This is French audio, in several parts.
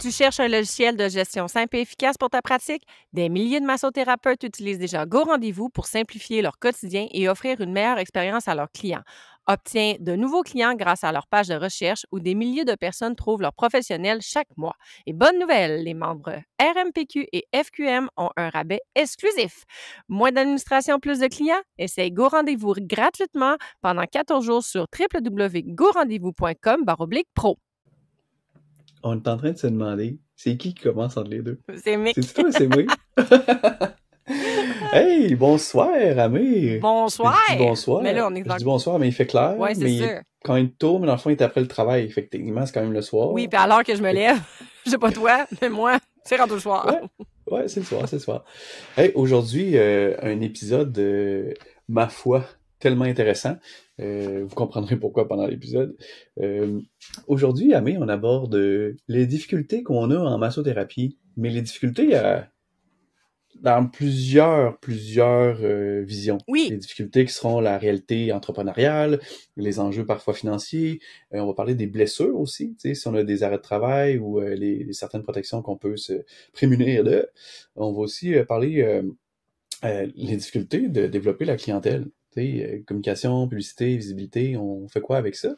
Tu cherches un logiciel de gestion simple et efficace pour ta pratique? Des milliers de massothérapeutes utilisent déjà Go Rendez-vous pour simplifier leur quotidien et offrir une meilleure expérience à leurs clients. Obtiens de nouveaux clients grâce à leur page de recherche où des milliers de personnes trouvent leurs professionnels chaque mois. Et bonne nouvelle, les membres RMPQ et FQM ont un rabais exclusif. Moins d'administration, plus de clients? Essaye Go Rendez-vous gratuitement pendant 14 jours sur www.gorendezvous.com/pro. On est en train de se demander, c'est qui commence entre les deux? C'est Mick. C'est toi, c'est moi? Hey, bonsoir, Amé! Bonsoir! Je dis bonsoir. Mais là, on est Je dis bonsoir, mais il fait clair. Ouais, c'est mais sûr. Quand il tourne, dans le fond, il est après le travail. Fait que techniquement, c'est quand même le soir. Oui, puis à l'heure que je me lève, je sais pas toi, mais moi, c'est rendu le soir. Ouais, c'est le soir, c'est le soir. Hey, aujourd'hui, un épisode, ma foi, tellement intéressant. Vous comprendrez pourquoi pendant l'épisode. Aujourd'hui, Amé, on aborde les difficultés qu'on a en massothérapie, mais les difficultés dans plusieurs visions. Oui. Les difficultés qui seront la réalité entrepreneuriale, les enjeux parfois financiers. On va parler des blessures aussi, tu sais, si on a des arrêts de travail ou les certaines protections qu'on peut se prémunir de. On va aussi parler les difficultés de développer la clientèle. Tu sais, communication, publicité, visibilité, on fait quoi avec ça?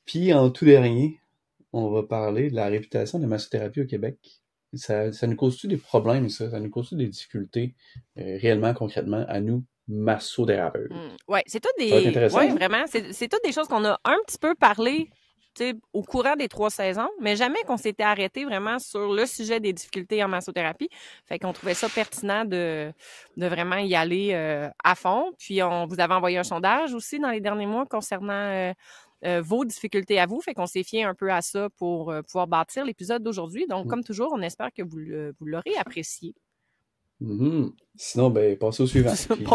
Puis en tout dernier, on va parler de la réputation de la massothérapie au Québec. Ça nous cause-tu des problèmes, ça? Ça nous cause-tu des difficultés, réellement, concrètement, à nous, massothérapeutes? Oui, c'est tout des... Ça va être intéressant. Oui, vraiment. C'est toutes des choses qu'on a un petit peu parlé au courant des 3 saisons, mais jamais qu'on s'était arrêté vraiment sur le sujet des difficultés en massothérapie. Fait qu'on trouvait ça pertinent de vraiment y aller à fond. Puis on vous avait envoyé un sondage aussi dans les derniers mois concernant vos difficultés à vous. Fait qu'on s'est fié un peu à ça pour pouvoir bâtir l'épisode d'aujourd'hui. Donc, comme toujours, on espère que vous l'aurez apprécié. Mm-hmm. Sinon, ben, passez au suivant. Puis,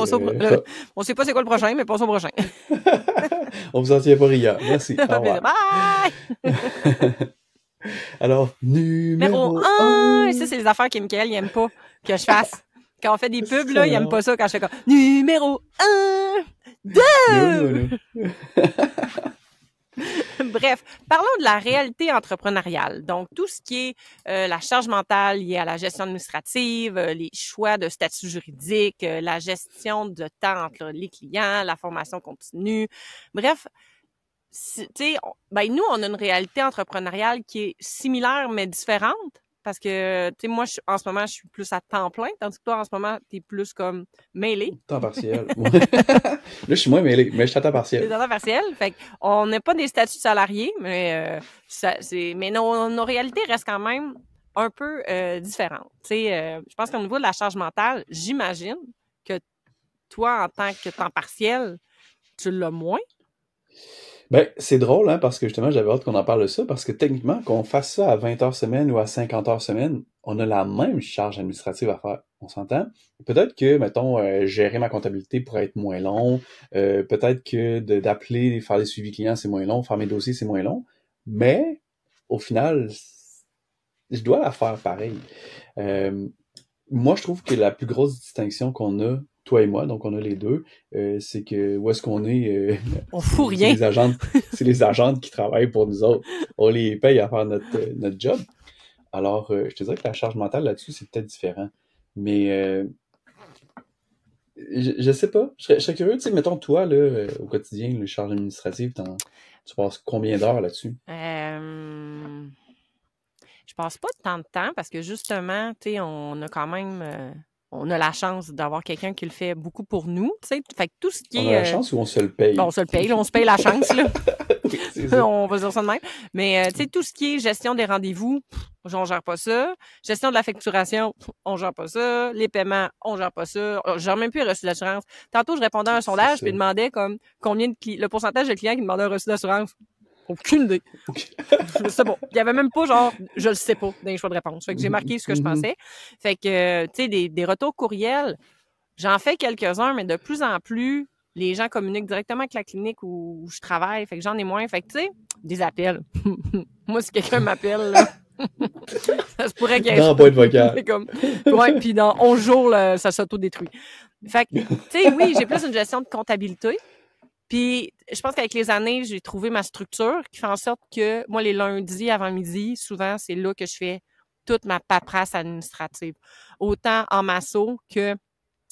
on sait pas c'est quoi le prochain, mais passons au prochain. On vous en tient pas rigueur. Merci. Au revoir. Bye! Alors, numéro 1! Ça, c'est les affaires que Michael, il aime pas que je fasse. Quand on fait des pubs, là, il aime pas ça quand je fais comme numéro 1! 2! Bref, parlons de la réalité entrepreneuriale. Donc, tout ce qui est la charge mentale liée à la gestion administrative, les choix de statut juridique, la gestion de temps entre les clients, la formation continue. Bref, tu sais, nous, on a une réalité entrepreneuriale qui est similaire mais différente. Parce que, tu sais, moi, en ce moment, je suis plus à temps plein, tandis que toi, en ce moment, t'es plus comme mêlé. Temps partiel. Là, je suis moins mêlé, mais je suis à temps partiel. C'est à temps partiel. Fait qu'on n'a pas des statuts salariés, mais mais nos réalités restent quand même un peu différentes. Tu sais, je pense qu'au niveau de la charge mentale, j'imagine que toi, en tant que temps partiel, tu l'as moins. Ben, c'est drôle, hein, parce que justement, j'avais hâte qu'on en parle de ça, parce que techniquement, qu'on fasse ça à 20 heures semaine ou à 50 heures semaine, on a la même charge administrative à faire. On s'entend? Peut-être que, mettons, gérer ma comptabilité pourrait être moins long, peut-être que d'appeler, faire des suivis clients, c'est moins long, faire mes dossiers, c'est moins long, mais, au final, je dois la faire pareil. Moi, je trouve que la plus grosse distinction qu'on a, toi et moi, donc on a les deux, c'est que où est-ce qu'on est... on fout rien. C'est les agentes qui travaillent pour nous autres. On les paye à faire notre job. Alors, je te dirais que la charge mentale là-dessus, c'est peut-être différent. Mais je sais pas. Je serais curieux, tu sais, mettons toi, là, au quotidien, les charges administratives, tu passes combien d'heures là-dessus? Je passe pas tant de temps parce que justement, tu sais, on a quand même... on a la chance d'avoir quelqu'un qui le fait beaucoup pour nous, tu sais. Fait que tout ce qui est... On a la chance ou on se le paye? Bon, on se le paye, là, on se paye la chance, là. Oui, c'est ça. On va dire ça de même. Mais, tu sais, tout ce qui est gestion des rendez-vous, on gère pas ça. Gestion de la facturation, on gère pas ça. Les paiements, on gère pas ça. On gère même plus le reçu d'assurance. Tantôt, je répondais à un sondage puis demandais comme combien le pourcentage de clients qui demandaient un reçu d'assurance. Aucune idée. Okay. C'est bon. Il y avait même pas genre, je le sais pas, dans les choix de réponse. Fait que j'ai marqué ce que je pensais. Fait que, tu sais, des retours courriels, j'en fais quelques-uns, mais de plus en plus, les gens communiquent directement avec la clinique où je travaille. Fait que j'en ai moins. Fait que, tu sais, des appels. Moi, si quelqu'un m'appelle, là, ça se pourrait qu'il y ait... Dans la boîte vocale. Ouais, puis dans 11 jours, là, ça s'auto-détruit. Fait que, tu sais, oui, j'ai plus une gestion de comptabilité. Puis, je pense qu'avec les années, j'ai trouvé ma structure qui fait en sorte que moi, les lundis avant midi, souvent, c'est là que je fais toute ma paperasse administrative. Autant en masso que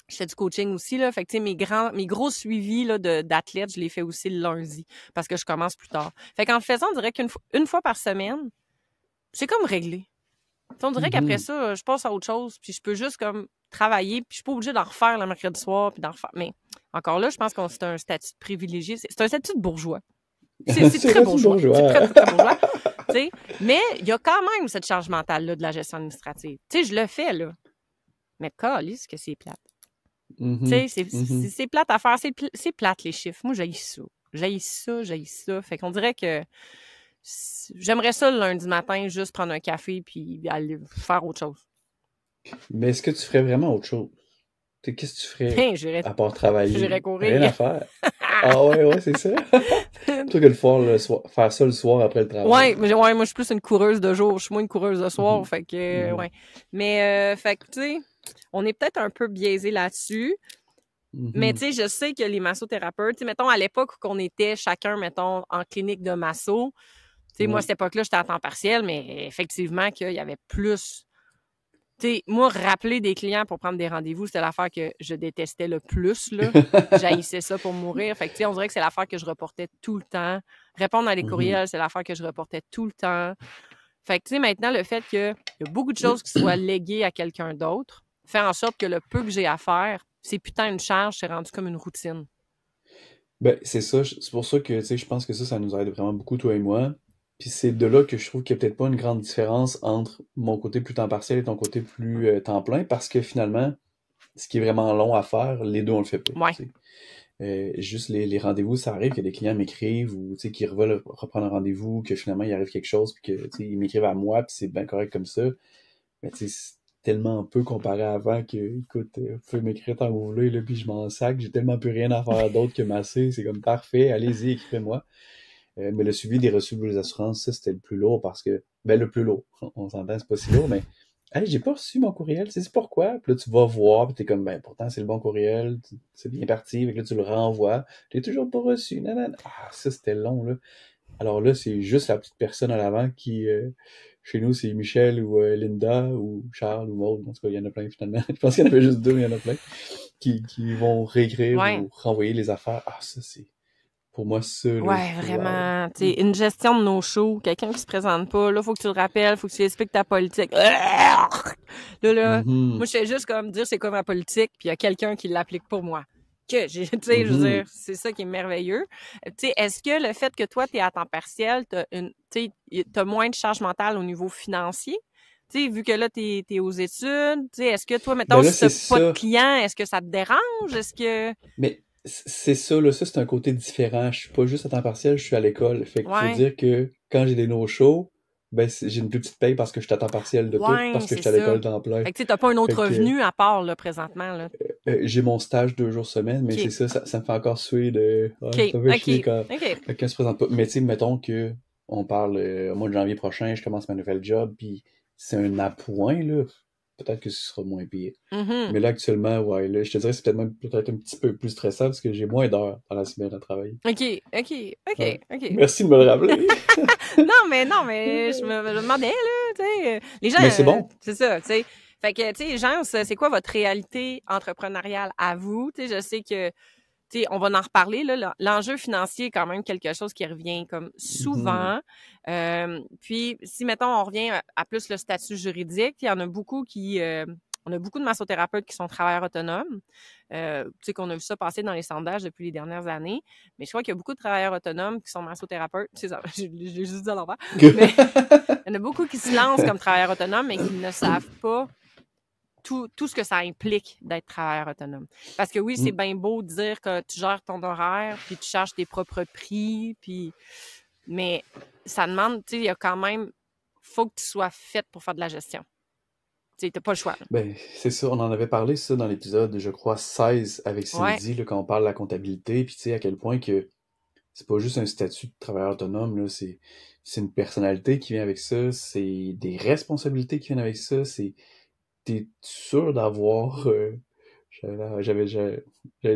je fais du coaching aussi, là. Fait que, tu sais, mes gros suivis, là, d'athlètes, je les fais aussi le lundi parce que je commence plus tard. Fait qu'en le faisant, on dirait une fois par semaine, c'est comme réglé. T'sais, on dirait qu'après Mhm. ça, je passe à autre chose, puis je peux juste comme travailler, puis je suis pas obligée d'en refaire le mercredi soir, puis d'en refaire. Mais encore là, je pense qu'on c'est un statut de privilégié. C'est un statut de bourgeois. C'est C'est très vrai, c'est bourgeois. C'est bourgeois. très, très, très bourgeois. T'sais. Mais il y a quand même cette charge mentale-là de la gestion administrative. Tu sais, je le fais, là. Mais calisse que c'est plate. Tu Mhm. sais, Mhm. c'est plate à faire. C'est plate, les chiffres. Moi, j'haïs ça. J'haïs ça. Fait qu'on dirait que j'aimerais ça le lundi matin, juste prendre un café puis aller faire autre chose. Mais est-ce que tu ferais vraiment autre chose? Qu'est-ce que tu ferais Ben, à part j'irais travailler? Rien à courir. faire. Ah ouais, c'est ça. Plutôt que faire ça le soir après le travail. Ouais, moi, je suis plus une coureuse de jour. Je suis moins une coureuse de soir. Mhm. Fait que, Mhm. ouais. Mais, fait que, tu sais, on est peut-être un peu biaisé là-dessus. Mais, Mhm. tu sais, je sais que les massothérapeutes, tu sais, mettons, à l'époque où on était chacun, mettons, en clinique de masso, tu sais, moi, à Ouais. cette époque-là, j'étais à temps partiel, mais effectivement, qu'il y avait plus. Tu sais, moi, rappeler des clients pour prendre des rendez-vous, c'était l'affaire que je détestais le plus, là. J'haïssais ça pour mourir. Fait que, tu sais, on dirait que c'est l'affaire que je reportais tout le temps. Répondre à des Mhm. courriels, c'est l'affaire que je reportais tout le temps. Fait que, tu sais, maintenant, le fait qu'il y a beaucoup de choses qui soient léguées à quelqu'un d'autre fait en sorte que le peu que j'ai à faire, c'est putain une charge, c'est rendu comme une routine. Ben, c'est ça. C'est pour ça que, tu sais, je pense que ça nous aide vraiment beaucoup, toi et moi. Puis c'est de là que je trouve qu'il n'y a peut-être pas une grande différence entre mon côté plus temps partiel et ton côté plus temps plein, parce que finalement, ce qui est vraiment long à faire, les deux, on le fait pas, Ouais. tu sais. Juste les rendez-vous, ça arrive que des clients m'écrivent ou tu sais qu'ils veulent reprendre un rendez-vous, que finalement il arrive quelque chose, puis que tu sais, ils m'écrivent à moi, puis c'est bien correct comme ça. Mais tu sais, c'est tellement peu comparé à avant que, écoute, vous pouvez m'écrire tant que vous voulez, là, puis je m'en sac, j'ai tellement plus rien à faire d'autre que masser, c'est comme parfait, allez-y, écrivez-moi. Mais le suivi des reçus pour les assurances, ça, c'était le plus lourd parce que, ben, le plus lourd, on s'entend, c'est pas si lourd, mais, hey, j'ai pas reçu mon courriel, c'est pourquoi? Puis là, tu vas voir, puis t'es comme, ben, pourtant, c'est le bon courriel, c'est bien parti, fait que là, tu le renvoies, t'es toujours pas reçu, nanana. Ah, ça, c'était long, là. Alors là, c'est juste la petite personne à l'avant qui, chez nous, c'est Michel ou Linda ou Charles ou Maud, en tout cas, il y en a plein, finalement. Je pense qu'il y en avait juste deux, mais il y en a plein, qui vont réécrire Ouais. ou renvoyer les affaires. Ah, ça, c'est, pour moi, ça, là, Ouais, wow. vraiment. Tu sais, une gestion de nos shows, quelqu'un qui se présente pas, là, faut que tu le rappelles, faut que tu lui expliques ta politique. Là, Mhm. moi, je fais juste comme dire c'est quoi ma politique, puis il y a quelqu'un qui l'applique pour moi. Que j'ai, tu sais, je veux dire, Mhm. c'est ça qui est merveilleux. Tu sais, est-ce que le fait que toi, t'es à temps partiel, tu sais, t'as moins de charge mentale au niveau financier? Tu sais, vu que là, t'es aux études, tu sais, est-ce que toi, mettons, Ben là, si t'as c'est pas de ça. clients, est-ce que ça te dérange? Est-ce que... Mais c'est ça, là, ça, c'est un côté différent. Je suis pas juste à temps partiel, je suis à l'école. Fait qu'il faut Ouais. dire que quand j'ai des no-shows, ben, j'ai une plus petite paye parce que je suis à temps partiel de tout, Ouais, parce que je c'est suis à ça. l'école temps plein. Fait que tu sais, t'as pas un autre Fait que revenu à part, là, présentement, là. j'ai mon stage 2 jours semaine, mais c'est OK. ça, ça me fait encore suer de. Ouais, OK. ça me fait chier OK. quand OK. quelqu'un se présente pas. Mais tu sais, mettons que on parle au mois de janvier prochain, je commence ma nouvelle job, puis c'est un appoint, là. Peut-être que ce sera moins pire. Mhm. Mais là, actuellement, ouais, là, je te dirais que c'est peut-être même peut-être un petit peu plus stressant parce que j'ai moins d'heures dans la semaine à travailler. OK. OK. OK. Ouais. OK. Merci de me le rappeler. Non, mais je me demandais, là, tu sais, les gens, Mais c'est bon. c'est ça, tu sais. Fait que, tu sais, Jean, c'est quoi votre réalité entrepreneuriale à vous? Tu sais, je sais que, tu sais, on va en reparler, là. L'enjeu financier est quand même quelque chose qui revient comme Mhm. souvent. Puis, si, mettons, on revient à plus le statut juridique, il y en a beaucoup qui... on a beaucoup de massothérapeutes qui sont travailleurs autonomes. Tu sais, qu'on a vu ça passer dans les sondages depuis les dernières années. Mais je crois qu'il y a beaucoup de travailleurs autonomes qui sont massothérapeutes. C'est ça, je l'ai juste dit à l'envers. Mais il y en a beaucoup qui se lancent comme travailleurs autonomes, mais qui ne savent pas tout ce que ça implique d'être travailleur autonome. Parce que oui, c'est Mm. bien beau de dire que tu gères ton horaire, puis tu charges tes propres prix, puis... mais ça demande, tu sais, il y a quand même... faut que tu sois faite pour faire de la gestion. Tu sais, t'as pas le choix, là. Ben, c'est ça, on en avait parlé ça dans l'épisode, je crois, 16 avec Ouais. Cindy, là, quand on parle de la comptabilité, puis tu sais, à quel point que c'est pas juste un statut de travailleur autonome, là, c'est une personnalité qui vient avec ça, c'est des responsabilités qui viennent avec ça, c'est t'es sûr d'avoir J'allais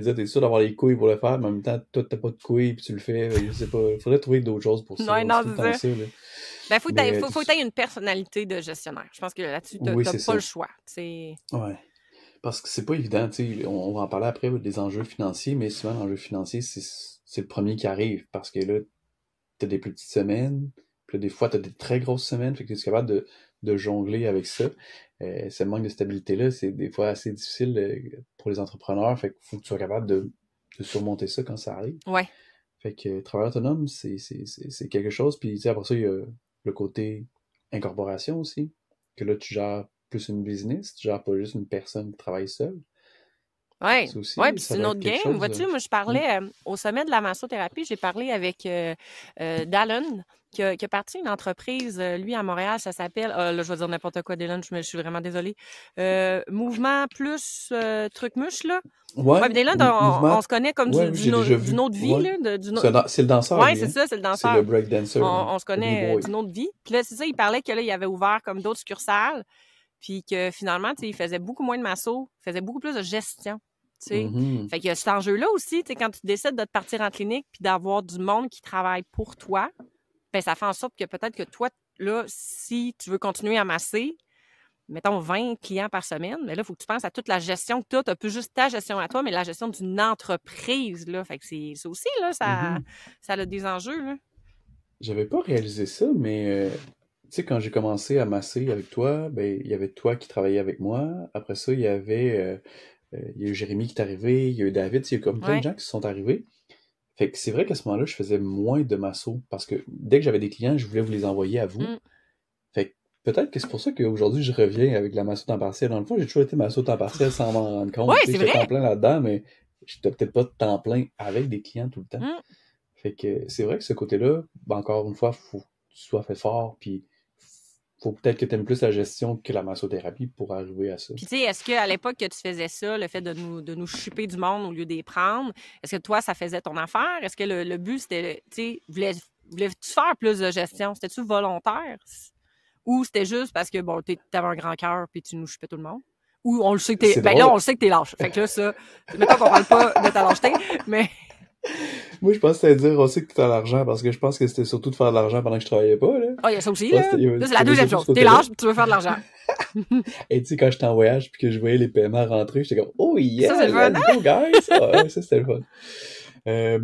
dire, t'es sûr d'avoir les couilles pour le faire, mais en même temps, toi, t'as pas de couilles, puis tu le fais. Je sais pas. Il faudrait trouver d'autres choses pour ça. Non, C'est non, tout le c'est temps ça. ça, là. Ben, Mais, faut que t'aies une personnalité de gestionnaire. Je pense que là-dessus, oui, t'as c'est pas ça. le choix. C'est... Ouais. Parce que c'est pas évident, tu sais. On va en parler après des enjeux financiers, mais souvent, l'enjeu financier, c'est le premier qui arrive. Parce que là, t'as des plus petites semaines, puis là, des fois, t'as des très grosses semaines, fait que t'es capable de jongler avec ça. Ce manque de stabilité-là, c'est des fois assez difficile pour les entrepreneurs, fait qu'il faut que tu sois capable de surmonter ça quand ça arrive. Ouais. Fait que travailleur autonome, c'est quelque chose, puis tu sais, après ça, il y a le côté incorporation aussi, que là, tu gères plus une business, tu gères pas juste une personne qui travaille seule. Ouais, Ça ouais, aussi, puis ça c'est une doit autre être quelque game. chose. Vois-tu, moi, je Hmm. parlais au sommet de la massothérapie, j'ai parlé avec Dallon, qui a parti une entreprise, lui, à Montréal, ça s'appelle, là, je vais dire n'importe quoi, Dallon, je suis vraiment désolée. Mouvement plus truc muche, là. Ouais, puis Ouais, Dallon, mouvement. on se connaît comme Ouais, oui, j'ai déjà d'une vu. autre vie, Ouais. là. C'est le danseur, Ouais, lui, c'est hein? ça, c'est le C'est le danseur. breakdancer, ouais. On se Le connaît B-boy. d'une autre vie. Puis là, c'est ça, il parlait que là, il avait ouvert comme d'autres succursales. Puis que finalement, tu sais, il faisait beaucoup moins de masso, il faisait beaucoup plus de gestion. Tu sais. Mhm. Fait qu'il y a cet enjeu-là aussi, tu sais, quand tu décides de te partir en clinique puis d'avoir du monde qui travaille pour toi, ben ça fait en sorte que peut-être que toi, là, si tu veux continuer à masser, mettons 20 clients par semaine, mais là, il faut que tu penses à toute la gestion que tu as. Tu n'as plus juste ta gestion à toi, mais la gestion d'une entreprise, là. Fait que c'est ça aussi, là, Mhm. ça a des enjeux, là. J'avais pas réalisé ça, mais tu sais, quand j'ai commencé à masser avec toi, ben, il y avait toi qui travaillait avec moi. Après ça, il y a eu Jérémy qui est arrivé, il y a eu David, il y a eu comme plein de Ouais. gens qui sont arrivés. Fait que c'est vrai qu'à ce moment-là, je faisais moins de masso parce que dès que j'avais des clients, je voulais vous les envoyer à vous. Mm. Fait que peut-être que c'est pour ça qu'aujourd'hui, je reviens avec la masso temps partiel. Dans le fond, j'ai toujours été masso temps partiel sans m'en rendre Ouais, compte. Tu sais, c'est j'étais vrai. temps plein là-dedans, mais j'étais peut-être pas temps plein avec des clients tout le temps. Mm. Fait que c'est vrai que ce côté-là, ben encore une fois, faut que tu sois fait fort, puis faut peut-être que tu aimes plus la gestion que la massothérapie pour arriver à ça. Puis, tu sais, est-ce qu'à l'époque que tu faisais ça, le fait de nous chipper du monde au lieu d'y prendre, est-ce que toi, ça faisait ton affaire? Est-ce que le but, c'était, tu sais, voulais-tu faire plus de gestion? C'était-tu volontaire? Ou c'était juste parce que, bon, t'avais un grand cœur puis tu nous chipais tout le monde? Ou on le sait que t'es, C'est ben là, on drôle. le sait que t'es lâche. Fait que là, ça, mettons qu'on parle pas de ta lâcheté, mais, Moi, je pense que c'était dire aussi que tu as l'argent, parce que je pense que c'était surtout de faire de l'argent pendant que je travaillais pas, là. il y a ça Je aussi, pense là. qu'il y avait, Ça, c'est il y la avait deuxième surtout ce chose. T'es côté-là. lâche puis tu veux faire de l'argent. Et tu sais, quand j'étais en voyage puis que je voyais les paiements rentrer, j'étais comme, oh Ça, c'est yeah, le fun, let's hein? go, guys! Ah, ouais, ça, c'était le fun. Euh,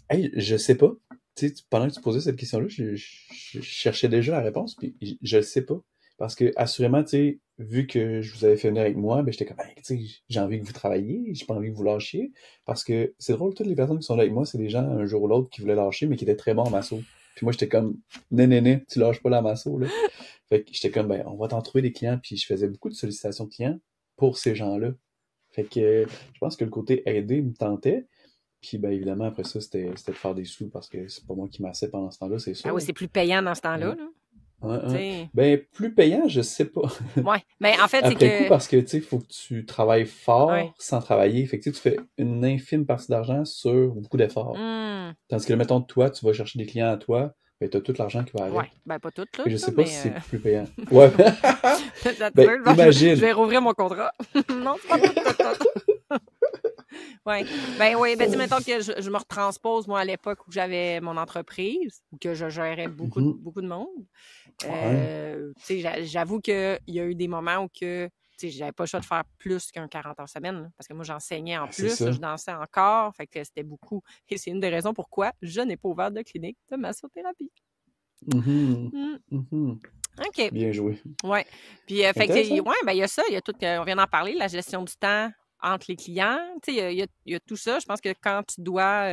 hey, je sais pas. Tu sais, pendant que tu posais cette question-là, je cherchais déjà la réponse, puis je le sais pas. Parce que, assurément, tu sais, vu que je vous avais fait venir avec moi, ben, j'étais comme, ben, tu sais, j'ai envie que vous travailliez, j'ai pas envie que vous lâchiez. Parce que c'est drôle, toutes les personnes qui sont là avec moi, c'est des gens, un jour ou l'autre, qui voulaient lâcher, mais qui étaient très bons en masso. Puis moi, j'étais comme, né, tu lâches pas la masso, là. Fait que j'étais comme, ben, on va t'en trouver des clients, puis je faisais beaucoup de sollicitations de clients pour ces gens-là. Fait que je pense que le côté aider me tentait. Puis ben évidemment, après ça, c'était de faire des sous parce que c'est pas moi qui massais pendant ce temps-là, c'est Ah oui, sûr. c'est plus payant dans ce Ouais. temps-là, là. Ouais, Tu ouais. sais. Ben, plus payant, je sais pas. Ouais. Mais en fait, c'est Après coup, que, parce que tu sais, faut que tu travailles ouais. fort sans travailler. Fait que tu fais une infime partie d'argent sur beaucoup d'efforts. Hmm. Tandis que, mettons, toi, tu vas chercher des clients à toi, ben t'as tout l'argent qui va Ouais, avec. ben pas toutes, Fait là, que je sais pas si mais c'est plus payant. Ouais. Ben, je imagine. vais rouvrir mon contrat. Non, c'est pas tout. Ouais. Ben oui, ben tu sais, mettons que je me retranspose, moi, à l'époque où j'avais mon entreprise, où que je gérais Mhm. beaucoup de monde. Ouais, Tu sais, j'avoue qu'il y a eu des moments où que, tu sais, j'avais pas le choix de faire plus qu'un 40 heures semaine, là, parce que moi, j'enseignais en ben, c'est plus, ça. je dansais encore, fait que c'était beaucoup. Et c'est une des raisons pourquoi je n'ai pas ouvert de clinique de massothérapie. Mhm. Hmm. Mhm. OK. Bien joué. Ouais. Puis, fait que, Intéressant. ouais, ben, il y a ça, il y a tout, on vient d'en parler, la gestion du temps entre les clients. Tu sais, il y a tout ça. Je pense que quand tu dois,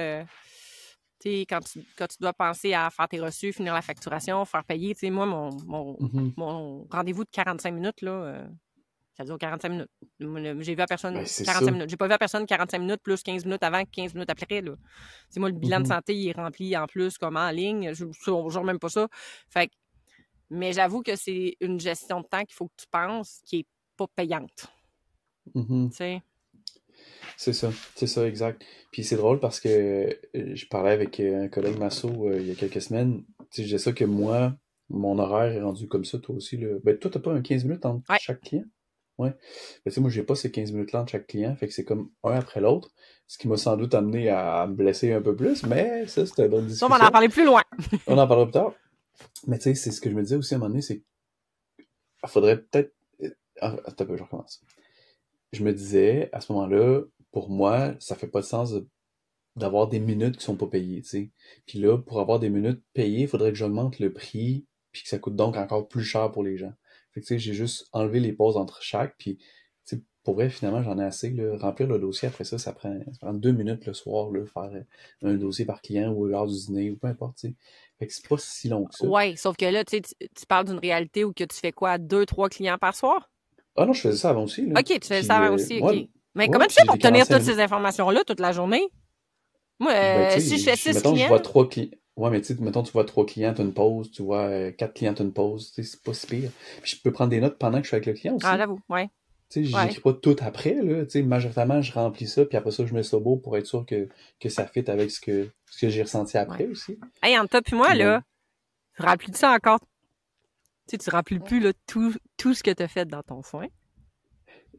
tu sais, quand tu dois penser à faire tes reçus, finir la facturation, faire payer, tu sais, moi, Mhm. mon rendez-vous de 45 minutes, là, ça dure 45 minutes. J'ai vu à Ben, personne c'est ça. 45 minutes. J'ai pas vu à personne 45 minutes plus 15 minutes avant, 15 minutes après, là. C'est moi, le bilan de Mhm. santé, il est rempli en plus, comme en ligne. On genre même pas ça. Fait que, mais j'avoue que c'est une gestion de temps qu'il faut que tu penses qui est pas payante. Mhm. Tu sais? C'est ça, exact. Puis c'est drôle parce que je parlais avec un collègue Masso il y a quelques semaines. Tu sais, je disais ça que moi, mon horaire est rendu comme ça, toi aussi, là. Ben, toi, t'as pas un 15 minutes entre Ouais. chaque client? Ouais. Mais tu sais, moi, j'ai pas ces 15 minutes-là de chaque client, fait que c'est comme un après l'autre, ce qui m'a sans doute amené à me blesser un peu plus, mais ça, c'était une autre Ça, on va en discussion. parler plus loin. On en parlera plus tard. Mais tu sais, c'est ce que je me disais aussi à un moment donné, c'est qu'il faudrait peut-être... Attends un peu, je recommence. Je me disais, à ce moment-là, pour moi, ça fait pas de sens d'avoir des minutes qui sont pas payées, tu sais. Puis là, pour avoir des minutes payées, il faudrait que j'augmente le prix, puis que ça coûte donc encore plus cher pour les gens. Fait que tu sais, j'ai juste enlevé les pauses entre chaque, puis tu sais, pour vrai, finalement, j'en ai assez, là. Remplir le dossier après ça, ça prend 2 minutes le soir, là, faire un dossier par client ou l'heure du dîner, ou peu importe, tu sais. Fait que c'est pas si long que ça. Ouais, sauf que là, tu sais, tu parles d'une réalité où que tu fais quoi, 2, 3 clients par soir? Ah non, je faisais ça avant aussi, là. OK, tu fais ça Puis, avant aussi, OK. ouais, Mais ouais, comment tu puis fais j'ai pour des tenir toutes 45. ces informations-là toute la journée? Moi, Ben, tu si je sais, fais 6 mettons, je vois clients, 3 clients. Ouais, mais tu sais, mettons, tu vois 3 clients, t'as une pause, tu vois 4 clients, t'as une pause, tu sais, c'est pas si pire. Puis je peux prendre des notes pendant que je suis avec le client ah, aussi. j'avoue, ouais, Tu sais, ouais. j'écris pas tout après, là. Tu sais, majoritairement, je remplis ça, puis après ça, je mets ça beau pour être sûr que ça fit avec ce que j'ai ressenti Ouais. après aussi. Hey, entre toi puis moi, Mais là, tu remplis ça encore. Tu sais, tu remplis plus là, tout ce que tu as fait dans ton soin.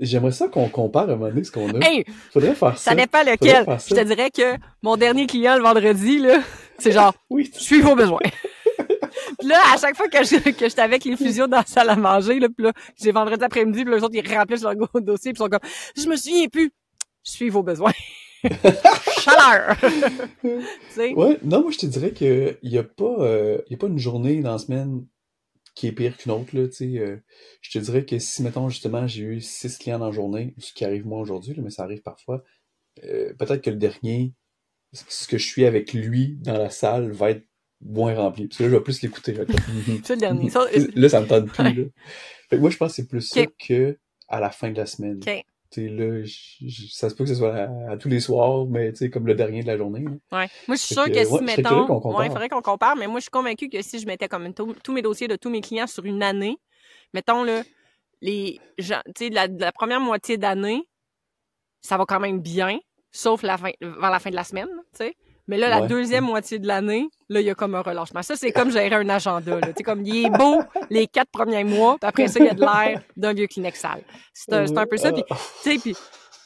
j'aimerais ça qu'on compare à un moment donné ce qu'on a. Hey, Faudrait faire ça ça. dépend Faudrait lequel. faire Je ça. te dirais que mon dernier client le vendredi, là, c'est genre, Oui. suis vos besoins. Puis là, à chaque fois que j'étais avec les physios dans la salle à manger, là, puis là, j'ai vendredi après-midi, puis les autres, ils remplissent leur gros dossier, puis ils sont comme, je me souviens plus. Suis vos besoins. Chaleur! Tu sais? Ouais, non, moi je te dirais que y a pas une journée dans la semaine qui est pire qu'une autre, là, tu sais. Je te dirais que si, mettons, justement, j'ai eu 6 clients dans la journée, ce qui arrive moi aujourd'hui, là, mais ça arrive parfois, peut-être que le dernier, ce que je suis avec lui dans la salle va être moins rempli. Parce que là, je vais plus l'écouter. Je vais être comme, C'est le dernier. Ça, Tu sais, là, ça me tente plus, ouais. là. Fait que moi, je pense que c'est plus ça OK. que à la fin de la semaine. OK. Tu sais, là, ça se peut que ce soit à tous les soirs, mais tu sais, comme le dernier de la journée, là. Ouais. Moi, je suis Fait sûre que, que ouais, si, je serais curieux mettons, qu'on ouais, il compare. faudrait qu'on compare, mais moi, je suis convaincue que si je mettais comme tous mes dossiers de tous mes clients sur une année, mettons, là, les gens, tu sais, de la première moitié d'année, ça va quand même bien, sauf vers la fin de la semaine, tu sais. Mais là, la Ouais, deuxième ouais. moitié de l'année, là, il y a comme un relâchement. Ça, c'est comme gérer un agenda, là. Tu sais, comme, il est beau les 4 premiers mois, puis après ça, il y a de l'air d'un vieux Kleenex sale. C'est un peu ça, puis, Ah. tu sais, puis,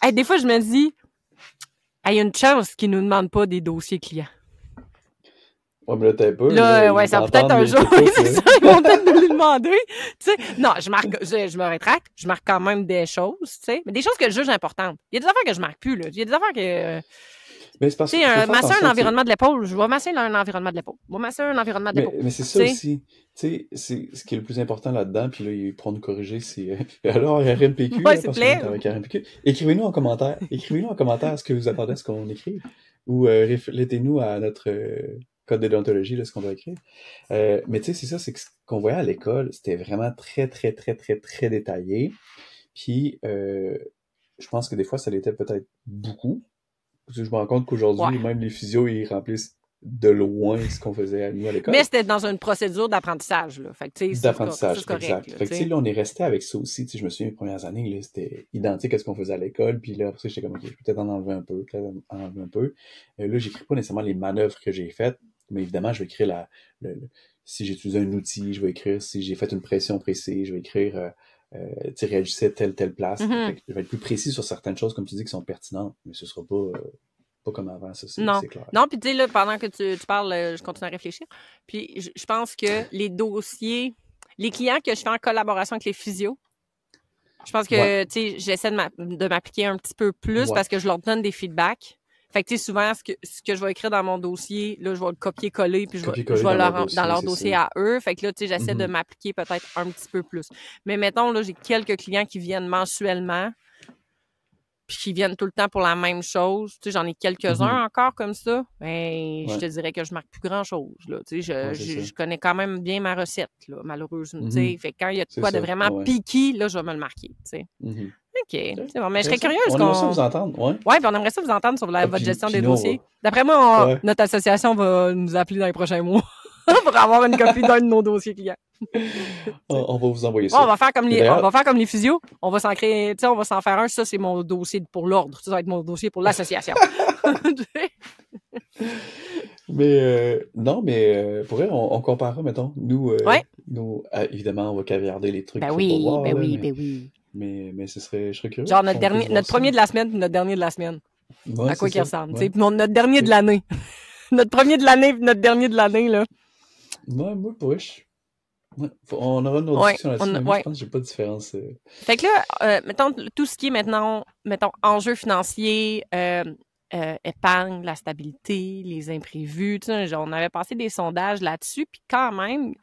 hey, des fois, je me dis, il y a une chance qu'ils nous demandent pas des dossiers clients. Ouais, mais là, t'es un peu, là, Là, ouais, ils ça peut-être t'entendent un les jour, oui, écoutes, c'est là. ça, ils vont peut-être nous le demander, tu sais. Non, je me rétracte, je marque quand même des choses, tu sais, mais des choses que je juge importantes. Il y a des affaires que je marque plus, là. Il y a des affaires que, Mais c'est parce tu qu'il faut sais, faire masser un attention, tu sais. environnement de l'épaule, je vais masser un environnement de l'épaule. Je vais masser un environnement de l'épaule. Mais c'est Tu ça sais, aussi. Tu sais, c'est ce qui est le plus important là-dedans, puis là, ils pourront nous corriger, c'est alors RMPQ, ouais, là, s'il te parce qu'on plaît. est avec RMPQ. Écrivez-nous en commentaire. Écrivez-nous en commentaire ce que vous attendez à ce qu'on écrive. Ou reflétez-nous à notre code de déontologie, là, ce qu'on doit écrire. Mais tu sais, c'est ça, c'est que ce qu'on voyait à l'école, c'était vraiment très, très, très, très, très détaillé. Puis je pense que des fois, ça l'était peut-être beaucoup. Parce que je me rends compte Ouais. qu'aujourd'hui, même les physios, ils remplissent de loin ce qu'on faisait à nous à Mais l'école. c'était dans une procédure d'apprentissage, là. Fait que, tu sais, ça, D'apprentissage, c'est correct, exact. là, Fait tu que, tu sais, sais. là, on est resté avec ça aussi. Tu sais, je me souviens, les premières années, là, c'était identique à ce qu'on faisait à l'école. Puis là, après ça, j'étais comme, OK, je peux peut-être en enlever un peu, peut-être en enlever un peu. Là, j'écris pas nécessairement les manœuvres que j'ai faites, mais évidemment, je vais écrire si j'ai utilisé un outil, je vais écrire si j'ai fait une pression précise, je vais écrire, tu sais, réagissait telle place. Fait Mhm. que je vais être plus précis sur certaines choses, comme tu dis, qui sont pertinentes, mais ce sera pas comme avant, ça, Non. c'est clair. Non, puis tu sais, là, pendant que tu parles, je continue à réfléchir. Puis je pense que les dossiers, les clients que je fais en collaboration avec les physios, je pense Ouais, que, tu sais, j'essaie de m'appliquer un petit peu plus ouais. parce que je leur donne des feedbacks. Fait que, tu sais, souvent, ce que je vais écrire dans mon dossier, là, je vais le copier-coller, puis je Copier-coller vais dans leur dans dossier, leur c'est ça. dossier à eux. Fait que là, tu sais, j'essaie de Mhm. m'appliquer peut-être un petit peu plus. Mais mettons, là, j'ai quelques clients qui viennent mensuellement, puis qui viennent tout le temps pour la même chose. Tu sais, j'en ai quelques-uns Mhm. encore comme ça. Ben, je Ouais, te dirais que je marque plus grand-chose, là. Tu sais, ouais, c'est ça. je connais quand même bien ma recette, là, malheureusement. Tu sais, Mhm. fait que quand il y a de C'est quoi de ça. vraiment Ouais, ouais. piqué, là, je vais me le marquer, tu sais. Mhm. OK, Ok. c'est bon. Mais je serais Intéressant. curieuse On aimerait ça qu'on... vous entendre, ouais. Ouais, puis on aimerait ça vous entendre sur Ah, votre gestion puis des nous, dossiers. D'après moi, ouais. notre association va nous appeler dans les prochains mois pour avoir une copie d'un de nos dossiers clients. Tu sais. On va vous envoyer Ouais, ça. on D'ailleurs, va faire comme les physios. On va s'en créer, tu sais, on va s'en faire un. Ça, c'est mon dossier pour l'ordre. Ça va être mon dossier pour l'association. mais non, mais pour vrai, on comparera, mettons. Ouais. Nous évidemment, on va caviarder les trucs Ben qu'il faut pas oui, voir, ben là, oui, ben oui. Mais je serais curieux. Genre On peut se voir notre ça. premier de la semaine puis notre dernier de la semaine. Ouais, À quoi c'est qu'il ça. ressemble. Ouais. Puis notre dernier de l'année. Notre premier de l'année puis notre dernier de l'année, là. Moi, ouais. On aura une autre Ouais, discussion là-dessus, mais moi, je ouais. pense que j'ai pas de différence. Fait que là, mettons, tout ce qui est maintenant, mettons, enjeux financiers, épargne, la stabilité, les imprévus, tu sais, genre, on avait passé des sondages là-dessus, puis quand même,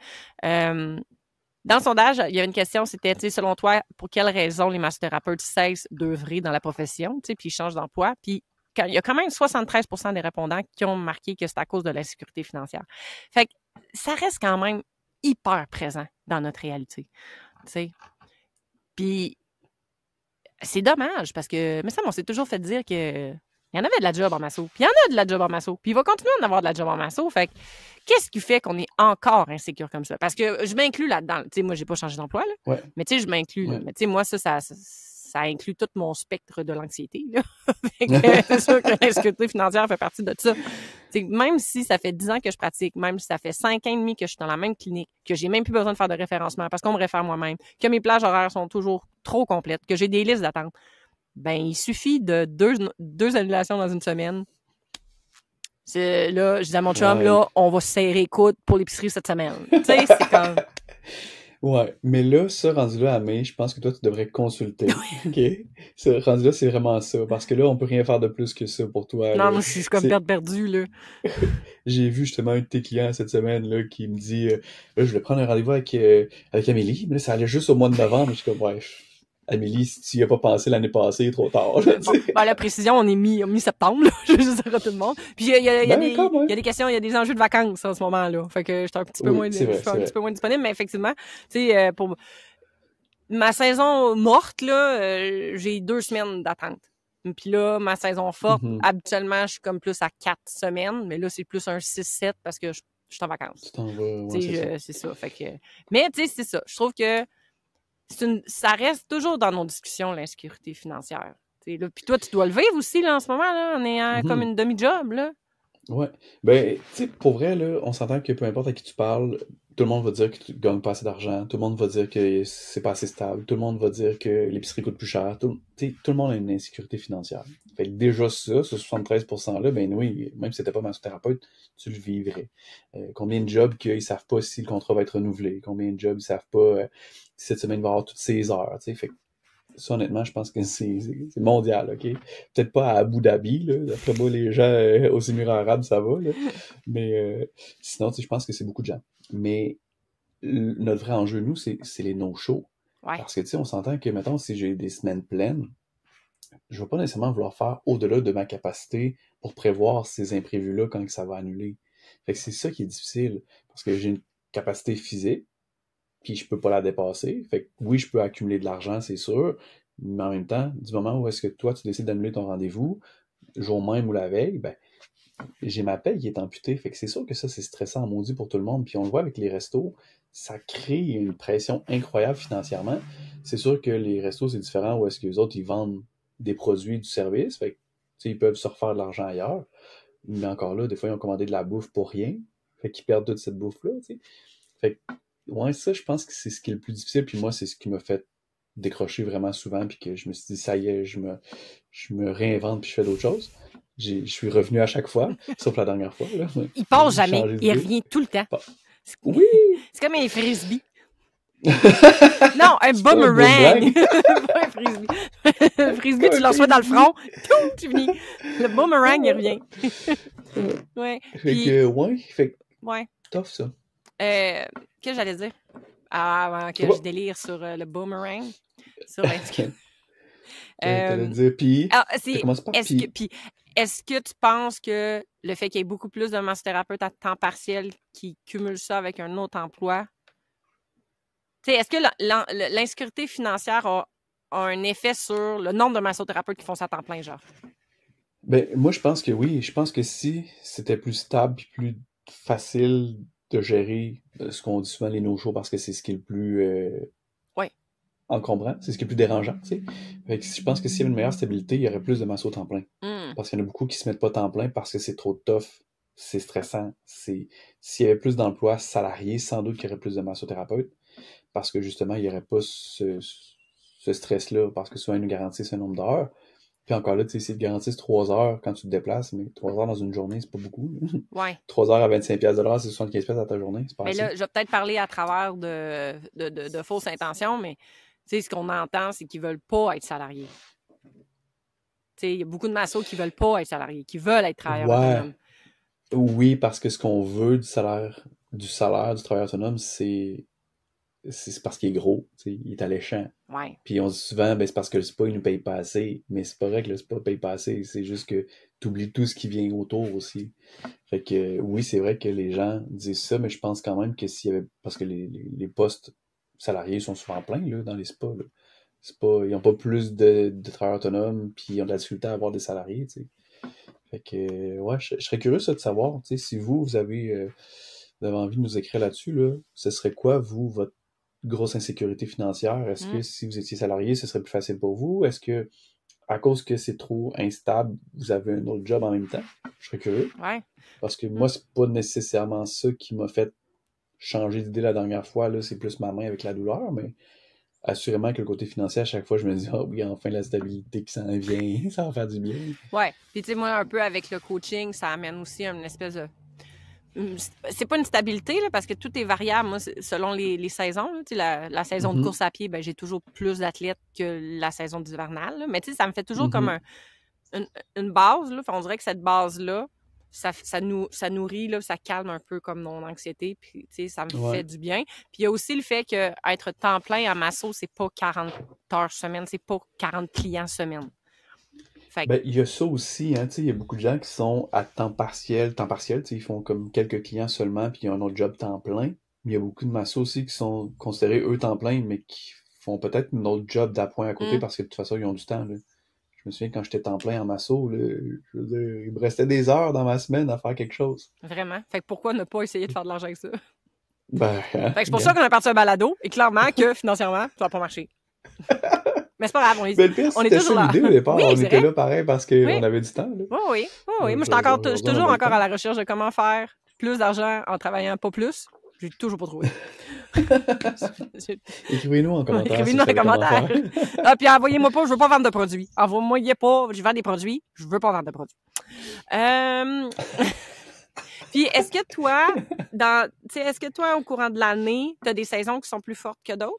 dans le sondage, il y a une question, c'était, tu sais, selon toi, pour quelles raisons les massothérapeutes cessent d'œuvrer dans la profession, tu sais, puis ils changent d'emploi, puis il y a quand même 73% des répondants qui ont marqué que c'est à cause de l'insécurité financière. Fait que ça reste quand même hyper présent dans notre réalité, tu sais. Puis c'est dommage parce que, mais ça, on s'est toujours fait dire que il y en avait de la job en masso. Puis il y en a de la job en masso. Puis il va continuer d'en avoir de la job en masso. Fait que, qu'est-ce qui fait qu'on est encore insécure comme ça? Parce que je m'inclus là-dedans. Tu sais, moi, j'ai pas changé d'emploi, là. Ouais. Mais tu sais, je m'inclus, là. Ouais. Mais tu sais, moi, ça inclut tout mon spectre de l'anxiété, là. Fait que c'est sûr que l'insécurité financière fait partie de ça. T'sais, même si ça fait 10 ans que je pratique, même si ça fait 5 ans et demi que je suis dans la même clinique, que j'ai même plus besoin de faire de référencement parce qu'on me réfère moi-même, que mes plages horaires sont toujours trop complètes, que j'ai des listes d'attente, ben il suffit de deux annulations dans une semaine. Là, je dis à mon chum, Ouais. là, on va se serrer les coudes pour l'épicerie cette semaine. Tu sais, c'est comme... Ouais, mais là, ça, rendu là à mai, je pense que toi, tu devrais consulter, OK? Ça, rendu là, c'est vraiment ça, parce que là, on peut rien faire de plus que ça pour toi, Non, là. moi, je suis comme C'est... perdue, là. J'ai vu justement un de tes clients cette semaine, là, qui me dit, là, je voulais prendre un rendez-vous avec Amélie, mais là, ça allait juste au mois de novembre, je suis comme, bref, Amélie, si tu y as pas pensé l'année passée, trop tard, là, Bon, à la précision, on est mi-septembre, là. Je veux juste dire à tout le monde. Puis il y a des questions, il y a des enjeux de vacances en ce moment-là. Fait que j'étais un petit peu moins, je suis un petit peu moins disponible, mais effectivement, tu sais, pour ma saison morte, là, j'ai 2 semaines d'attente. Puis là, ma saison forte, habituellement, je suis comme plus à 4 semaines, mais là, c'est plus un 6-7 parce que je suis en vacances. Tu t'en vas, ouais, c'est ça. Fait que, mais tu sais, c'est ça. Je trouve que ça reste toujours dans nos discussions, l'insécurité financière. Là, puis toi, tu dois le vivre aussi là, en ce moment, là, en ayant comme une demi-job. Là. Ouais. Ben, tu sais, pour vrai, là, on s'entend que peu importe à qui tu parles, tout le monde va dire que tu gagnes pas assez d'argent, tout le monde va dire que c'est pas assez stable, tout le monde va dire que l'épicerie coûte plus cher, tout le monde a une insécurité financière. Fait que déjà ça, ce 73%-là, ben oui, même si t'étais pas massothérapeute, tu le vivrais. Combien de jobs qu'ils savent pas si le contrat va être renouvelé, combien de jobs ils savent pas si cette semaine va avoir toutes ces heures, tu sais. Fait que ça, honnêtement, je pense que c'est mondial, OK? Peut-être pas à Abu Dhabi, là. D'après moi, les gens aux Émirats arabes, ça va, là. Mais sinon, tu sais, je pense que c'est beaucoup de gens. Mais notre vrai enjeu, nous, c'est les no-shows. Ouais. Parce que, tu sais, on s'entend que, mettons, si j'ai des semaines pleines, je vais pas nécessairement vouloir faire au-delà de ma capacité pour prévoir ces imprévus-là quand ça va annuler. Fait que c'est ça qui est difficile. Parce que j'ai une capacité physique, puis je peux pas la dépasser. Fait que oui, je peux accumuler de l'argent, c'est sûr, mais en même temps, du moment où est-ce que toi, tu décides d'annuler ton rendez-vous, jour même ou la veille, ben, j'ai ma paye qui est amputée. Fait que c'est sûr que ça, c'est stressant, maudit pour tout le monde. Puis on le voit avec les restos, ça crée une pression incroyable financièrement. C'est sûr que les restos, c'est différent où est-ce que les autres, ils vendent des produits, du service. Fait que, tu sais, ils peuvent se refaire de l'argent ailleurs. Mais encore là, des fois, ils ont commandé de la bouffe pour rien. Fait qu'ils perdent toute cette bouffe-là, tu sais. Fait que, ouais, ça, je pense que c'est ce qui est le plus difficile. Puis moi, c'est ce qui m'a fait décrocher vraiment souvent. Puis que je me suis dit, ça y est, je me réinvente puis je fais d'autres choses. Je suis revenu à chaque fois, sauf la dernière fois. Là. Il passe jamais. Il revient tout le temps. Oui! C'est comme un frisbee. Non, un boomerang. Pas un frisbee. Le frisbee, tu l'envoies dans le front. Tu finis. Le boomerang, il revient. Ouais. Fait que, ouais. Fait ouais. Tough, ça. Qu'est-ce que j'allais dire? Ah, que je délire sur le boomerang. Sur T'allais dire pis. Ça commence par pis. Est-ce que tu penses que le fait qu'il y ait beaucoup plus de massothérapeutes à temps partiel qui cumulent ça avec un autre emploi, est-ce que l'insécurité financière a un effet sur le nombre de massothérapeutes qui font ça à temps plein, genre? Ben, moi, je pense que oui. Je pense que si c'était plus stable et plus facile de gérer ce qu'on dit souvent les no-shows parce que c'est ce qui est le plus encombrant, c'est ce qui est le plus dérangeant, tu sais. Fait que je pense que s'il y avait une meilleure stabilité, il y aurait plus de massos temps plein. Parce qu'il y en a beaucoup qui se mettent pas temps plein parce que c'est trop tough, c'est stressant. S'il y avait plus d'emplois salariés, sans doute qu'il y aurait plus de massothérapeutes parce que justement, il y aurait pas ce ce stress-là, parce que souvent, ils nous garantissent un nombre d'heures. Puis encore là, tu sais, s'ils te garantissent 3 heures quand tu te déplaces, mais 3 heures dans une journée, c'est pas beaucoup. Ouais. 3 heures à 25$ de l'heure, c'est 75$ à ta journée, c'est pas Mais assez. là, je vais peut-être parler à travers de fausses intentions, mais tu sais, ce qu'on entend, c'est qu'ils veulent pas être salariés. Tu sais, il y a beaucoup de massos qui veulent pas être salariés, qui veulent être travailleurs autonomes. Oui, parce que ce qu'on veut du salaire du travailleur autonome, c'est parce qu'il est gros, tu sais, il est alléchant. Ouais. Puis on dit souvent, ben c'est parce que le SPA, il nous paye pas assez. Mais c'est pas vrai que le SPA paye pas assez, c'est juste que tu oublies tout ce qui vient autour aussi. Fait que oui, c'est vrai que les gens disent ça, mais je pense quand même que s'il y avait... Parce que les postes salariés sont souvent pleins, là, dans les spas, là. C'est pas... Ils ont pas plus de travailleurs autonomes, puis ils ont de la difficulté à avoir des salariés, tu sais. Fait que, ouais, je serais curieux, ça, de savoir, tu sais, si vous avez envie de nous écrire là-dessus, là, ce serait quoi, vous, votre grosse insécurité financière? Est-ce que si vous étiez salarié, ce serait plus facile pour vous? Est-ce que, à cause que c'est trop instable, vous avez un autre job en même temps? Je serais curieux. Ouais. Parce que moi, c'est pas nécessairement ça qui m'a fait changer d'idée la dernière fois, là. C'est plus ma main avec la douleur, mais assurément que le côté financier, à chaque fois, je me dis, oh oui, enfin, la stabilité qui s'en vient, ça va faire du bien. Ouais. Puis, tu sais, moi, un peu avec le coaching, ça amène aussi une espèce de. C'est pas une stabilité, là, parce que tout est variable. Moi, selon les saisons, là, tu sais, la saison de course à pied, ben, j'ai toujours plus d'athlètes que la saison d'hivernale. Là. Mais tu sais, ça me fait toujours comme une base. Là. Enfin, on dirait que cette base-là, ça nourrit, là, ça calme un peu comme mon anxiété. Puis, tu sais, ça me fait du bien. Puis, il y a aussi le fait qu'être temps plein à Masso, c'est pas 40 heures semaine, c'est pas 40 clients semaine. Ben, il y a ça aussi, hein, tu sais, il y a beaucoup de gens qui sont à temps partiel, tu sais, ils font comme quelques clients seulement, puis ils ont un autre job temps plein. Mais il y a beaucoup de massos aussi qui sont considérés, eux, temps plein, mais qui font peut-être un autre job d'appoint à côté parce que de toute façon, ils ont du temps, là. Je me souviens quand j'étais temps plein en masso, là, je veux dire, il me restait des heures dans ma semaine à faire quelque chose. Vraiment. Fait que pourquoi ne pas essayer de faire de l'argent avec ça? Ben, hein, fait que c'est pour ça qu'on a parti un balado, et clairement que financièrement, ça va pas marcher. Mais c'est pas grave, on est toujours là. L'idée au départ, oui, on était là pareil parce qu'on avait du temps. Là. Oui. Moi, je suis toujours encore à la recherche de comment faire plus d'argent en travaillant pas plus. J'ai toujours pas trouvé. Écrivez-nous en commentaire. Écrivez-nous en commentaire. Puis envoyez-moi pas, je veux pas vendre de produits. Envoyez pas, je vends des produits, je veux pas vendre de produits. Puis est-ce que toi, au courant de l'année, tu as des saisons qui sont plus fortes que d'autres?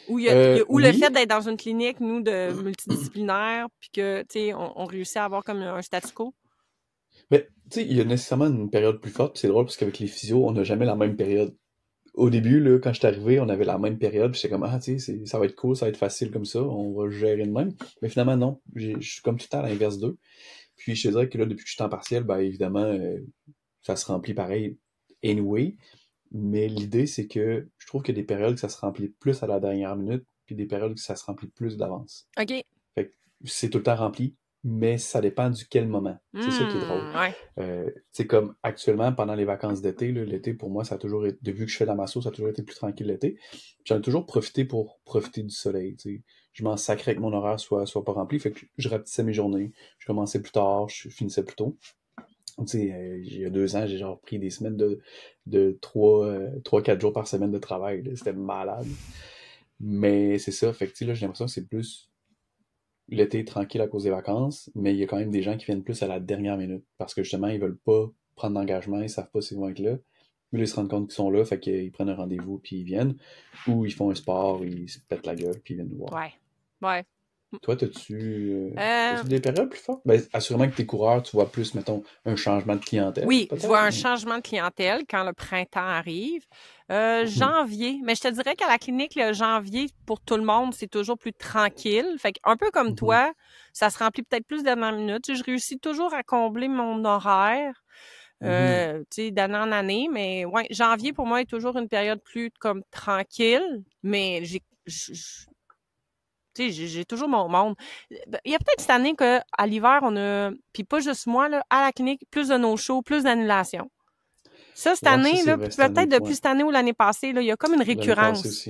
Ou le fait d'être dans une clinique, nous, de multidisciplinaire, puis que, tu sais, on réussit à avoir comme un statu quo? Mais, tu sais, il y a nécessairement une période plus forte, puis c'est drôle parce qu'avec les physios, on n'a jamais la même période. Au début, là, quand je suis arrivé, on avait la même période, puis j'étais comme, tu sais, ça va être cool, ça va être facile comme ça, on va gérer de même. Mais finalement, non. Je suis comme tout le temps à l'inverse d'eux. Puis je te dirais que là, depuis que je suis temps partiel, ben évidemment, ça se remplit pareil anyway. Mais l'idée, c'est que je trouve qu'il y a des périodes que ça se remplit plus à la dernière minute, puis des périodes que ça se remplit plus d'avance. OK. Fait que c'est tout le temps rempli, mais ça dépend du quel moment. C'est ça qui est drôle. Ouais. C'est comme actuellement, pendant les vacances d'été, là, l'été, pour moi, ça a toujours été, depuis que je fais la masso, ça a toujours été plus tranquille l'été. J'en ai toujours profité pour profiter du soleil. T'sais. Je m'en sacrais que mon horaire soit pas rempli, fait que je rapetissais mes journées. Je commençais plus tard, je finissais plus tôt. Tu sais, il y a 2 ans, j'ai genre pris des semaines de 3-4 jours par semaine de travail. C'était malade. Mais c'est ça, fait que tu sais, là, j'ai l'impression que c'est plus l'été tranquille à cause des vacances, mais il y a quand même des gens qui viennent plus à la dernière minute. Parce que justement, ils veulent pas prendre d'engagement, ils savent pas s'ils vont être là. Mais là, ils se rendent compte qu'ils sont là, fait qu'ils prennent un rendez-vous puis ils viennent. Ou ils font un sport, ils se pètent la gueule puis ils viennent nous voir. Ouais. Toi, t'as-tu des périodes plus fortes? Ben, assurément que t'es coureur, tu vois plus, mettons, un changement de clientèle. Oui, je vois un changement de clientèle quand le printemps arrive. Janvier, mais je te dirais qu'à la clinique, le janvier, pour tout le monde, c'est toujours plus tranquille. Fait un peu comme toi, ça se remplit peut-être plus dernière minute. Je réussis toujours à combler mon horaire, tu sais, d'année en année. Mais ouais, janvier, pour moi, est toujours une période plus comme tranquille. Mais tu sais, j'ai toujours mon monde. Il y a peut-être cette année qu'à l'hiver, on a, puis pas juste moi, là, à la clinique, plus de no-shows, plus d'annulations. Ça, cette année, là, peut-être depuis cette année ou l'année passée, là, il y a comme une récurrence.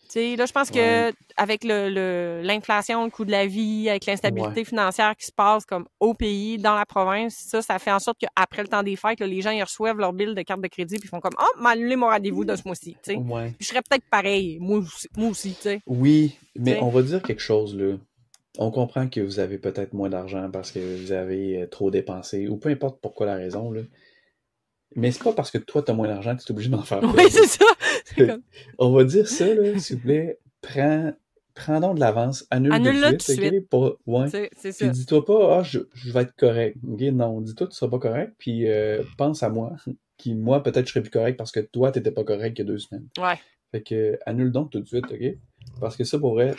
sais, là, je pense Ouais. que avec l'inflation, le coût de la vie, avec l'instabilité Ouais. financière qui se passe comme au pays, dans la province, ça fait en sorte qu'après le temps des fêtes, là, les gens ils reçoivent leur bill de carte de crédit puis ils font comme m'a annulé mon rendez-vous de ce mois-ci, tu sais. Ouais. Puis je serais peut-être pareil, moi aussi, tu sais. Oui, Tu mais sais. on va dire quelque chose, là. On comprend que vous avez peut-être moins d'argent parce que vous avez trop dépensé, ou peu importe pourquoi la raison, là. Mais c'est pas parce que toi, t'as moins d'argent que tu es obligé d'en faire Oui, perdre. c'est ça. C'est comme On va dire ça, là, s'il vous plaît. Prends donc de l'avance, annule de annule-le tout de suite, suite. OK? Pas, Tu ouais. sais, c'est Puis ça. dis-toi pas, je vais être correct. OK? Non, dis-toi que tu seras pas correct, puis pense à moi. Qui, moi, peut-être, je serais plus correct parce que toi, t'étais pas correct il y a 2 semaines. Ouais. Fait que, annule donc tout de suite, OK? Parce que ça, pour vrai,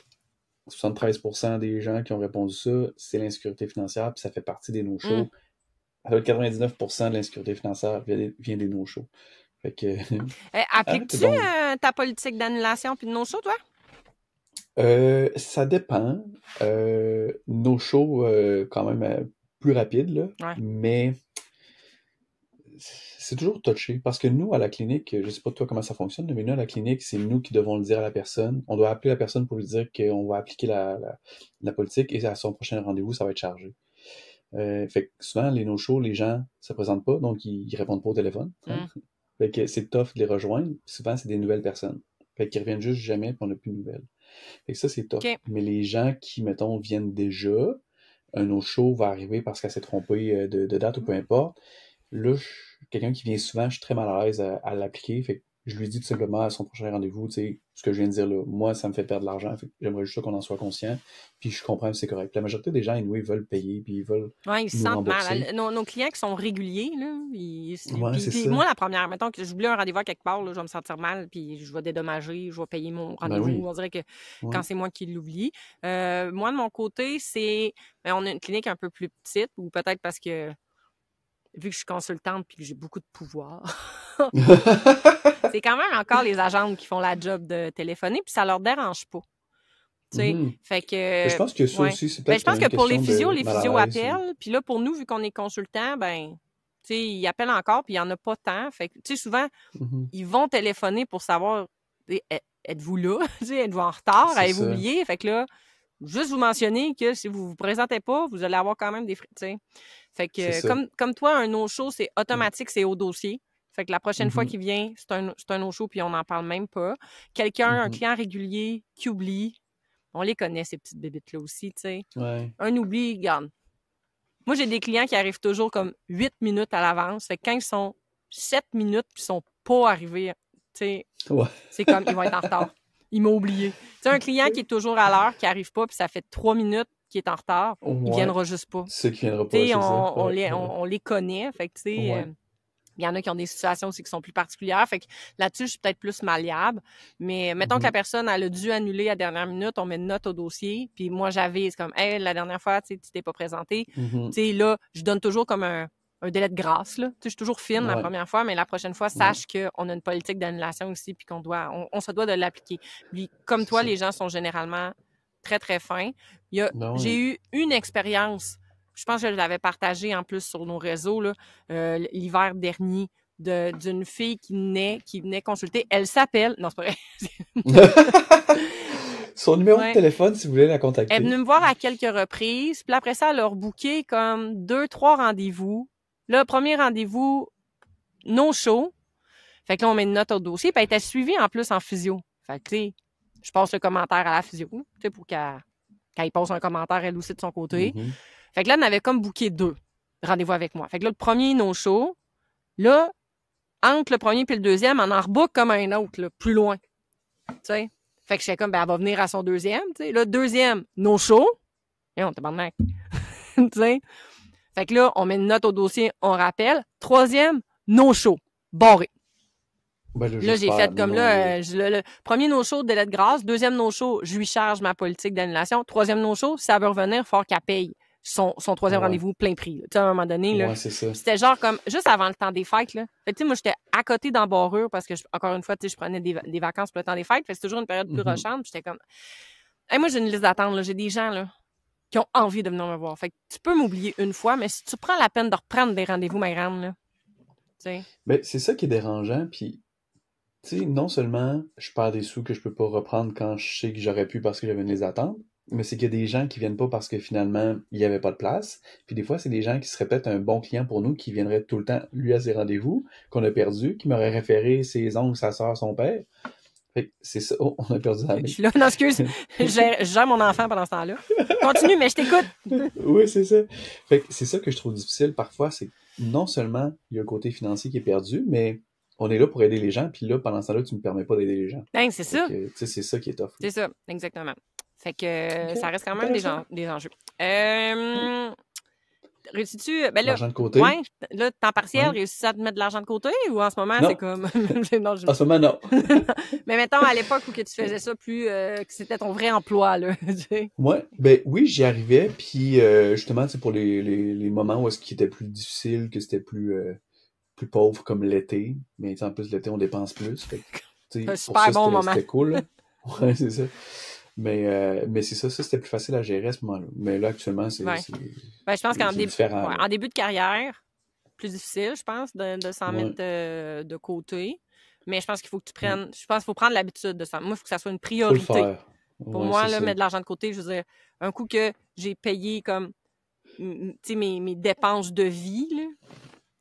73% des gens qui ont répondu ça, c'est l'insécurité financière, puis ça fait partie des Mm. no-shows. Avec 99% de l'insécurité financière vient des no-shows. Fait que, arrête Appliques-tu donc. ta politique d'annulation puis de no-show, toi? Ça dépend. No-show, quand même, plus rapide, là. Ouais. Mais c'est toujours touché. Parce que nous, à la clinique, je sais pas toi comment ça fonctionne, mais nous, à la clinique, c'est nous qui devons le dire à la personne. On doit appeler la personne pour lui dire qu'on va appliquer la politique et à son prochain rendez-vous, ça va être chargé. Fait que souvent, les no-shows, les gens se présentent pas, donc ils répondent pas au téléphone. Hein. Mm. Fait que c'est tough de les rejoindre. Souvent, c'est des nouvelles personnes. Fait qu'ils reviennent juste jamais, puis on n'a plus de nouvelles. Fait que ça, c'est tough. OK. Mais les gens qui, mettons, viennent déjà, un no-show va arriver parce qu'elle s'est trompée de date ou peu importe. Là, quelqu'un qui vient souvent, je suis très mal à l'aise à l'appliquer. Fait que je lui dis tout simplement à son prochain rendez-vous, tu sais, ce que je viens de dire là, moi, ça me fait perdre de l'argent. Fait que j'aimerais juste qu'on en soit conscient. Puis je comprends que c'est correct. Puis la majorité des gens, ils veulent payer, puis ils veulent Ouais, ils se nous sentent mal. rembourser. Nos clients qui sont réguliers, là, Ouais, c'est puis ça. moi, la première, mettons que j'oublie un rendez-vous à quelque part, là, je vais me sentir mal, puis je vais dédommager, je vais payer mon Ben rendez-vous. oui. On dirait que Ouais. quand c'est moi qui l'oublie. Moi, de mon côté, on a une clinique un peu plus petite, ou peut-être parce que, vu que je suis consultante puis que j'ai beaucoup de pouvoir, c'est quand même encore les agentes qui font la job de téléphoner, puis ça leur dérange pas. Tu sais, Mhm. fait Mais je que, pense que ça ouais. aussi, c'est Ben, je peut-être pense que une pour question de les mal physios à l'aise. appellent. Puis là, pour nous, vu qu'on est consultant, ben, tu sais, ils appellent encore, puis il n'y en a pas tant. Fait que, tu sais, souvent, Mhm. ils vont téléphoner pour savoir, êtes-vous là? Tu sais, êtes-vous en retard? C'est Avez-vous ça. oublié? Fait que là, juste vous mentionner que si vous vous présentez pas, vous allez avoir quand même des frais, tu sais. Fait C'est que, ça. comme toi, un no-show, c'est Ouais. automatique, c'est au dossier. Fait que la prochaine fois Mhm. qu'il vient, c'est un no-show, puis on n'en parle même pas. Quelqu'un, un Mhm. client régulier qui oublie, on les connaît, ces petites bébites-là aussi, tu sais. Ouais. Un oubli, regarde. Moi, j'ai des clients qui arrivent toujours comme 8 minutes à l'avance. Fait que quand ils sont 7 minutes puis ils sont pas arrivés, tu sais, Ouais. c'est comme, ils vont être en retard. Ils m'ont oublié. Tu sais, un client qui est toujours à l'heure, qui arrive pas, puis ça fait 3 minutes qu'il est en retard, il Ouais. viendra juste pas. Ce qui viendra Tu pas, sais, c'est ça. Ouais, ouais. on les connaît. Fait que, tu sais, Ouais. il y en a qui ont des situations aussi qui sont plus particulières. Fait que là-dessus, je suis peut-être plus malléable. Mais mettons que la Mhm. personne, elle a dû annuler à la dernière minute, on met une note au dossier. Puis moi, j'avais, c'est comme, hey, la dernière fois, tu t'es pas présenté. Mhm. Tu sais, là, je donne toujours comme un délai de grâce, là. Tu sais, je suis toujours fine la Ouais. première fois, mais la prochaine fois, Ouais. sache qu'on a une politique d'annulation aussi, puis on se doit de l'appliquer. Puis, comme C'est toi, ça. les gens sont généralement très, très fins. Ben J'ai oui. eu une expérience, je pense que je l'avais partagée en plus sur nos réseaux, là, l'hiver dernier d'une fille qui venait consulter. Elle s'appelle... Non, c'est pas vrai. Son numéro de Ouais. téléphone, si vous voulez la Elle est venue contacter. me voir à quelques reprises. Puis après ça, elle a rebooké comme 2, 3 rendez-vous. Là, premier rendez-vous, no show. Fait que là, on met une note au dossier. Puis elle était suivie en plus en physio. Fait que, tu sais, je passe le commentaire à la physio, tu sais, pour qu'elle pose un commentaire elle aussi de son côté. Mhm. Fait que là, elle en avait comme booké 2 rendez-vous avec moi. Fait que là, le premier no show. Là, entre le premier et le deuxième, on en rebook comme un autre, là, plus loin. Tu sais? Fait que je fais comme, ben, elle va venir à son deuxième, tu sais. Là, deuxième, no show. Et on te demande, mec. Tu sais? Fait que là, on met une note au dossier, on rappelle. Troisième, no show. Barré. Ben là, Là, j'ai j'espère. fait Non, comme non, là, le premier no-show, délai de grâce. Deuxième no-show, je lui charge ma politique d'annulation. Troisième no-show, si elle veut revenir, il faut qu'elle paye son troisième Ouais. rendez-vous plein prix. Tu sais, à un moment donné, là. Ouais, c'est ça. Puis c'était genre comme, juste avant le temps des fêtes, là. Fait que, tu sais, moi, j'étais à côté d'embarrure parce que, encore une fois, tu sais, je prenais des vacances pour le temps des fêtes. Fait que c'est toujours une période plus Mhm. rushante. Puis j'étais comme, hey, moi, j'ai une liste d'attente, là. J'ai des gens, là, qui ont envie de venir me voir. Fait que tu peux m'oublier une fois, mais si tu prends la peine de reprendre des rendez-vous, ma grande, là, tu sais. Ben, c'est ça qui est dérangeant, puis tu sais, non seulement je perds des sous que je peux pas reprendre quand je sais que j'aurais pu parce que j'avais une liste d'attente, mais c'est qu'il y a des gens qui viennent pas parce que finalement, il y avait pas de place. Puis des fois, c'est des gens qui seraient peut-être un bon client pour nous, qui viendraient tout le temps, lui, à ses rendez-vous, qu'on a perdu, qui m'aurait référé ses oncles, sa sœur, son père. Fait que c'est ça. Oh, on a perdu la Je main. suis là, non, excuse, je gère mon enfant pendant ce temps-là. Continue, mais je t'écoute. Oui, c'est ça. Fait que c'est ça que je trouve difficile parfois, c'est que non seulement il y a le côté financier qui est perdu, mais on est là pour aider les gens, puis là, pendant ce temps-là, tu me permets pas d'aider les gens. Ben, c'est Fait ça. que, tu sais, c'est ça qui est tough. C'est ça, exactement. Fait que OK, ça reste quand même intéressant. des enjeux. Ouais. Réussis-tu, ben là, L'argent de côté? ouais, là, temps partiel, Oui. réussis-tu à te mettre de l'argent de côté ou en ce moment, c'est Non, comme. Non, en ce moment, non. Mais mettons, à l'époque où que tu faisais ça plus, que c'était ton vrai emploi, là, tu sais. Ouais, ben oui, j'y arrivais, puis justement, c'est pour les moments où est-ce qu'il était plus difficile, que c'était plus pauvre comme l'été, mais tu sais, en plus l'été on dépense plus, fait que, tu C'est un sais, pour super ça bon moment. c'était cool, là. Ouais, c'est ça. Mais c'est ça, c'était plus facile à gérer à ce moment-là. Mais là actuellement Ouais. Ben, je pense qu'en c'est différent, là. en début de carrière, plus difficile, je pense, de s'en Ouais, mettre de côté. Mais je pense qu'il faut que tu ouais. prennes. Je pense qu'il faut prendre l'habitude de ça. Moi, il faut que ça soit une Faut le priorité. faire. Pour Ouais, moi, c'est là, ça. mettre de l'argent de côté, je veux dire, un coup que j'ai payé comme tu sais, mes dépenses de vie, là.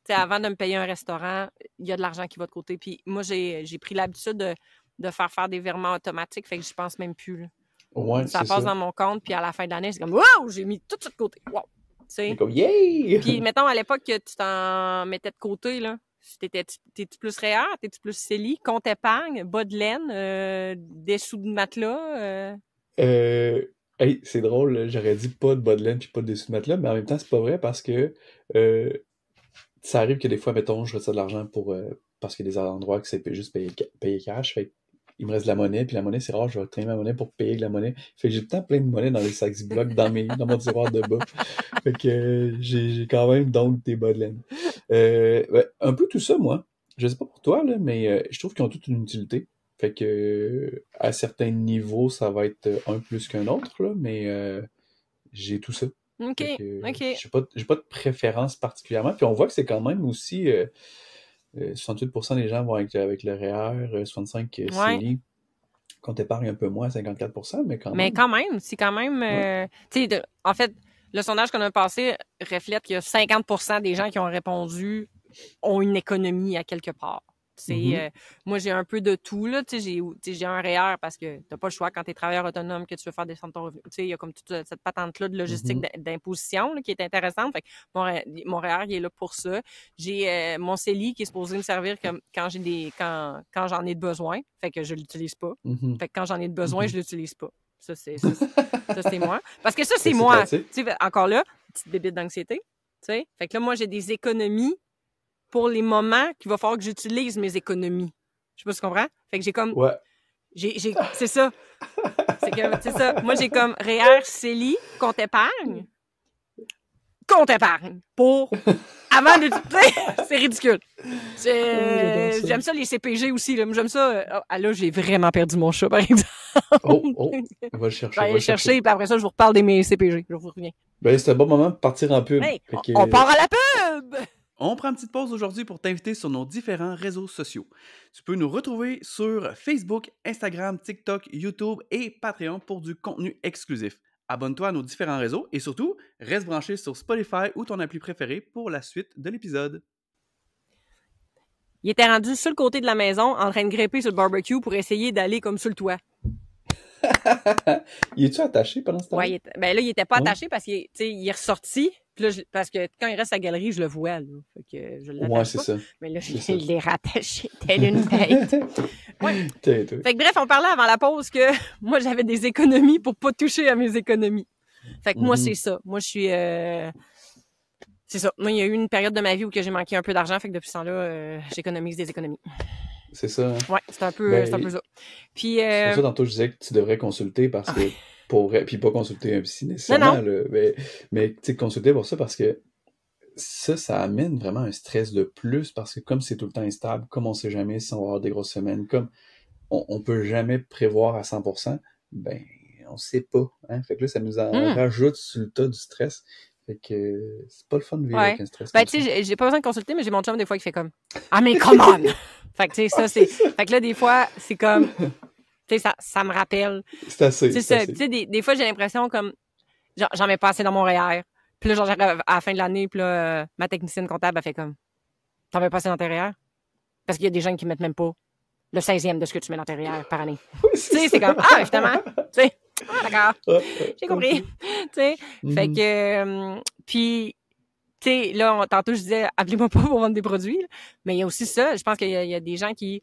Tu sais, avant de me payer un restaurant, il y a de l'argent qui va de côté. Puis moi, j'ai pris l'habitude de faire des virements automatiques, fait que je pense même plus, là. Ouais, Ça c'est passe ça. dans mon compte, puis à la fin de l'année, c'est comme wow, j'ai mis tout ça de côté. Wow. Tu Et sais. comme yay! Puis mettons à l'époque que tu t'en mettais de côté, là. T'es-tu plus REER, t'es-tu plus CELI, compte épargne, bas de laine, des sous de matelas? Euh, hey, c'est drôle, là, j'aurais dit pas de bas de laine puis pas de dessous de matelas, mais en même temps, c'est pas vrai parce que euh, ça arrive que des fois, mettons, je retire de l'argent pour parce qu'il y a des endroits que c'est juste payer cash. Fait que il me reste de la monnaie, puis la monnaie, c'est rare, je vais traîner ma monnaie pour payer de la monnaie. Fait que j'ai tout le temps plein de monnaie dans les sacs Ziploc, dans mon tiroir de bas. Fait que j'ai quand même donc des bas de laine. Ouais, un peu tout ça, moi. Je sais pas pour toi, là, mais je trouve qu'ils ont toute une utilité. Fait que à certains niveaux, ça va être un plus qu'un autre, là, mais j'ai tout ça. OK, Fait que OK. j'ai pas de préférence particulièrement. Puis on voit que c'est quand même aussi 68% des gens vont avec le REER, 65% Ouais. CELI, compte épargne un peu moins, 54%, mais quand Mais même. quand même, c'est quand même. Ouais. Tu sais, en fait, le sondage qu'on a passé reflète qu'il y a 50% des gens qui ont répondu ont une économie à quelque part. Mhm. Moi, j'ai un peu de tout, là. J'ai un REER parce que t'as pas le choix quand tu es travailleur autonome que tu veux faire descendre ton revenu. Tu sais, il y a comme toute cette patente-là de logistique Mhm. d'imposition là, qui est intéressante. Fait que mon REER, il est là pour ça. J'ai mon CELI qui est supposé me servir comme quand j'en ai de besoin. Fait que je l'utilise pas. Mhm. Fait que quand j'en ai de besoin, Mhm. je l'utilise pas. Ça, c'est moi. Parce que ça, Fait c'est que c'est moi. pratique. Tu sais, encore là, petite bébête d'anxiété. Tu sais? Fait que là, moi, j'ai des économies pour les moments qu'il va falloir que j'utilise mes économies. Je sais pas si tu comprends. Fait que j'ai comme. Ouais. C'est ça. C'est ça. Moi, j'ai comme REER, CELI, compte épargne. Pour. Avant de. C'est ridicule. Oh, j'adore ça. J'aime ça, les CPG aussi. Là. J'aime ça. Là, j'ai vraiment perdu mon chat, par exemple. Oh, va le Je vais chercher, va aller le le chercher. chercher, puis après ça, je vous reparle de mes CPG. Je vous reviens. Ben, c'est un bon moment de partir en pub. Hey, Fait on que part à la pub! On prend une petite pause aujourd'hui pour t'inviter sur nos différents réseaux sociaux. Tu peux nous retrouver sur Facebook, Instagram, TikTok, YouTube et Patreon pour du contenu exclusif. Abonne-toi à nos différents réseaux et surtout, reste branché sur Spotify ou ton appli préférée pour la suite de l'épisode. Il était rendu sur le côté de la maison, en train de grimper sur le barbecue pour essayer d'aller comme sur le toit. il est-tu attaché pendant ce temps-là? Ouais, ben là, il était pas Ouais. attaché parce qu'il il est ressorti. Puis là, parce que quand il reste à la galerie, je le vois. Là. Fait que je Ouais, l'attache c'est pas. ça. Mais là, C'est ça. je l'ai rattaché tel une bête. Ouais. Tiens, toi. Fait que bref, on parlait avant la pause que moi, j'avais des économies pour pas toucher à mes économies. Fait que moi, Mhm. c'est ça. Moi, je suis... C'est ça. Moi, il y a eu une période de ma vie où que j'ai manqué un peu d'argent. Fait que depuis ce temps-là, j'économise des économies. C'est ça, hein? Ouais, c'est un peu Ben, ça. Puis, c'est pour ça, tantôt, je disais que tu devrais consulter parce que puis pas consulter un psy non, nécessairement, non. là, mais tu sais, consulter pour ça parce que ça amène vraiment un stress de plus parce que comme c'est tout le temps instable, comme on sait jamais si on va avoir des grosses semaines, comme on peut jamais prévoir à 100%, ben, on sait pas, hein? Fait que là, ça nous en rajoute sur le tas du stress. Fait que c'est pas le fun de vivre avec Ouais. un stress Ben, comme tu ça. sais, j'ai pas besoin de consulter, mais j'ai mon chum des fois qui fait comme Ah, mais come on! Fait que, tu sais, ça, c'est. Fait que là, des fois, c'est comme. Tu sais, ça me rappelle. C'est assez, Tu c'est sais, tu assez. sais, des fois, j'ai l'impression comme. Genre, j'en mets pas assez dans mon REER. Puis là, genre, j'arrive à la fin de l'année, puis là, ma technicienne comptable, elle fait comme T'en mets pas assez dans tes REER? Parce qu'il y a des gens qui mettent même pas le 16e de ce que tu mets dans tes REER par année. Oui, Tu c'est sais, ça. c'est comme Ah, évidemment. Tu sais, ah, d'accord. J'ai compris. Ok. Tu sais, fait Mhm. que. Puis, tu sais, là, tantôt, je disais, appelez-moi pas pour vendre des produits, là. Mais il y a aussi ça. Je pense qu'il y a des gens qui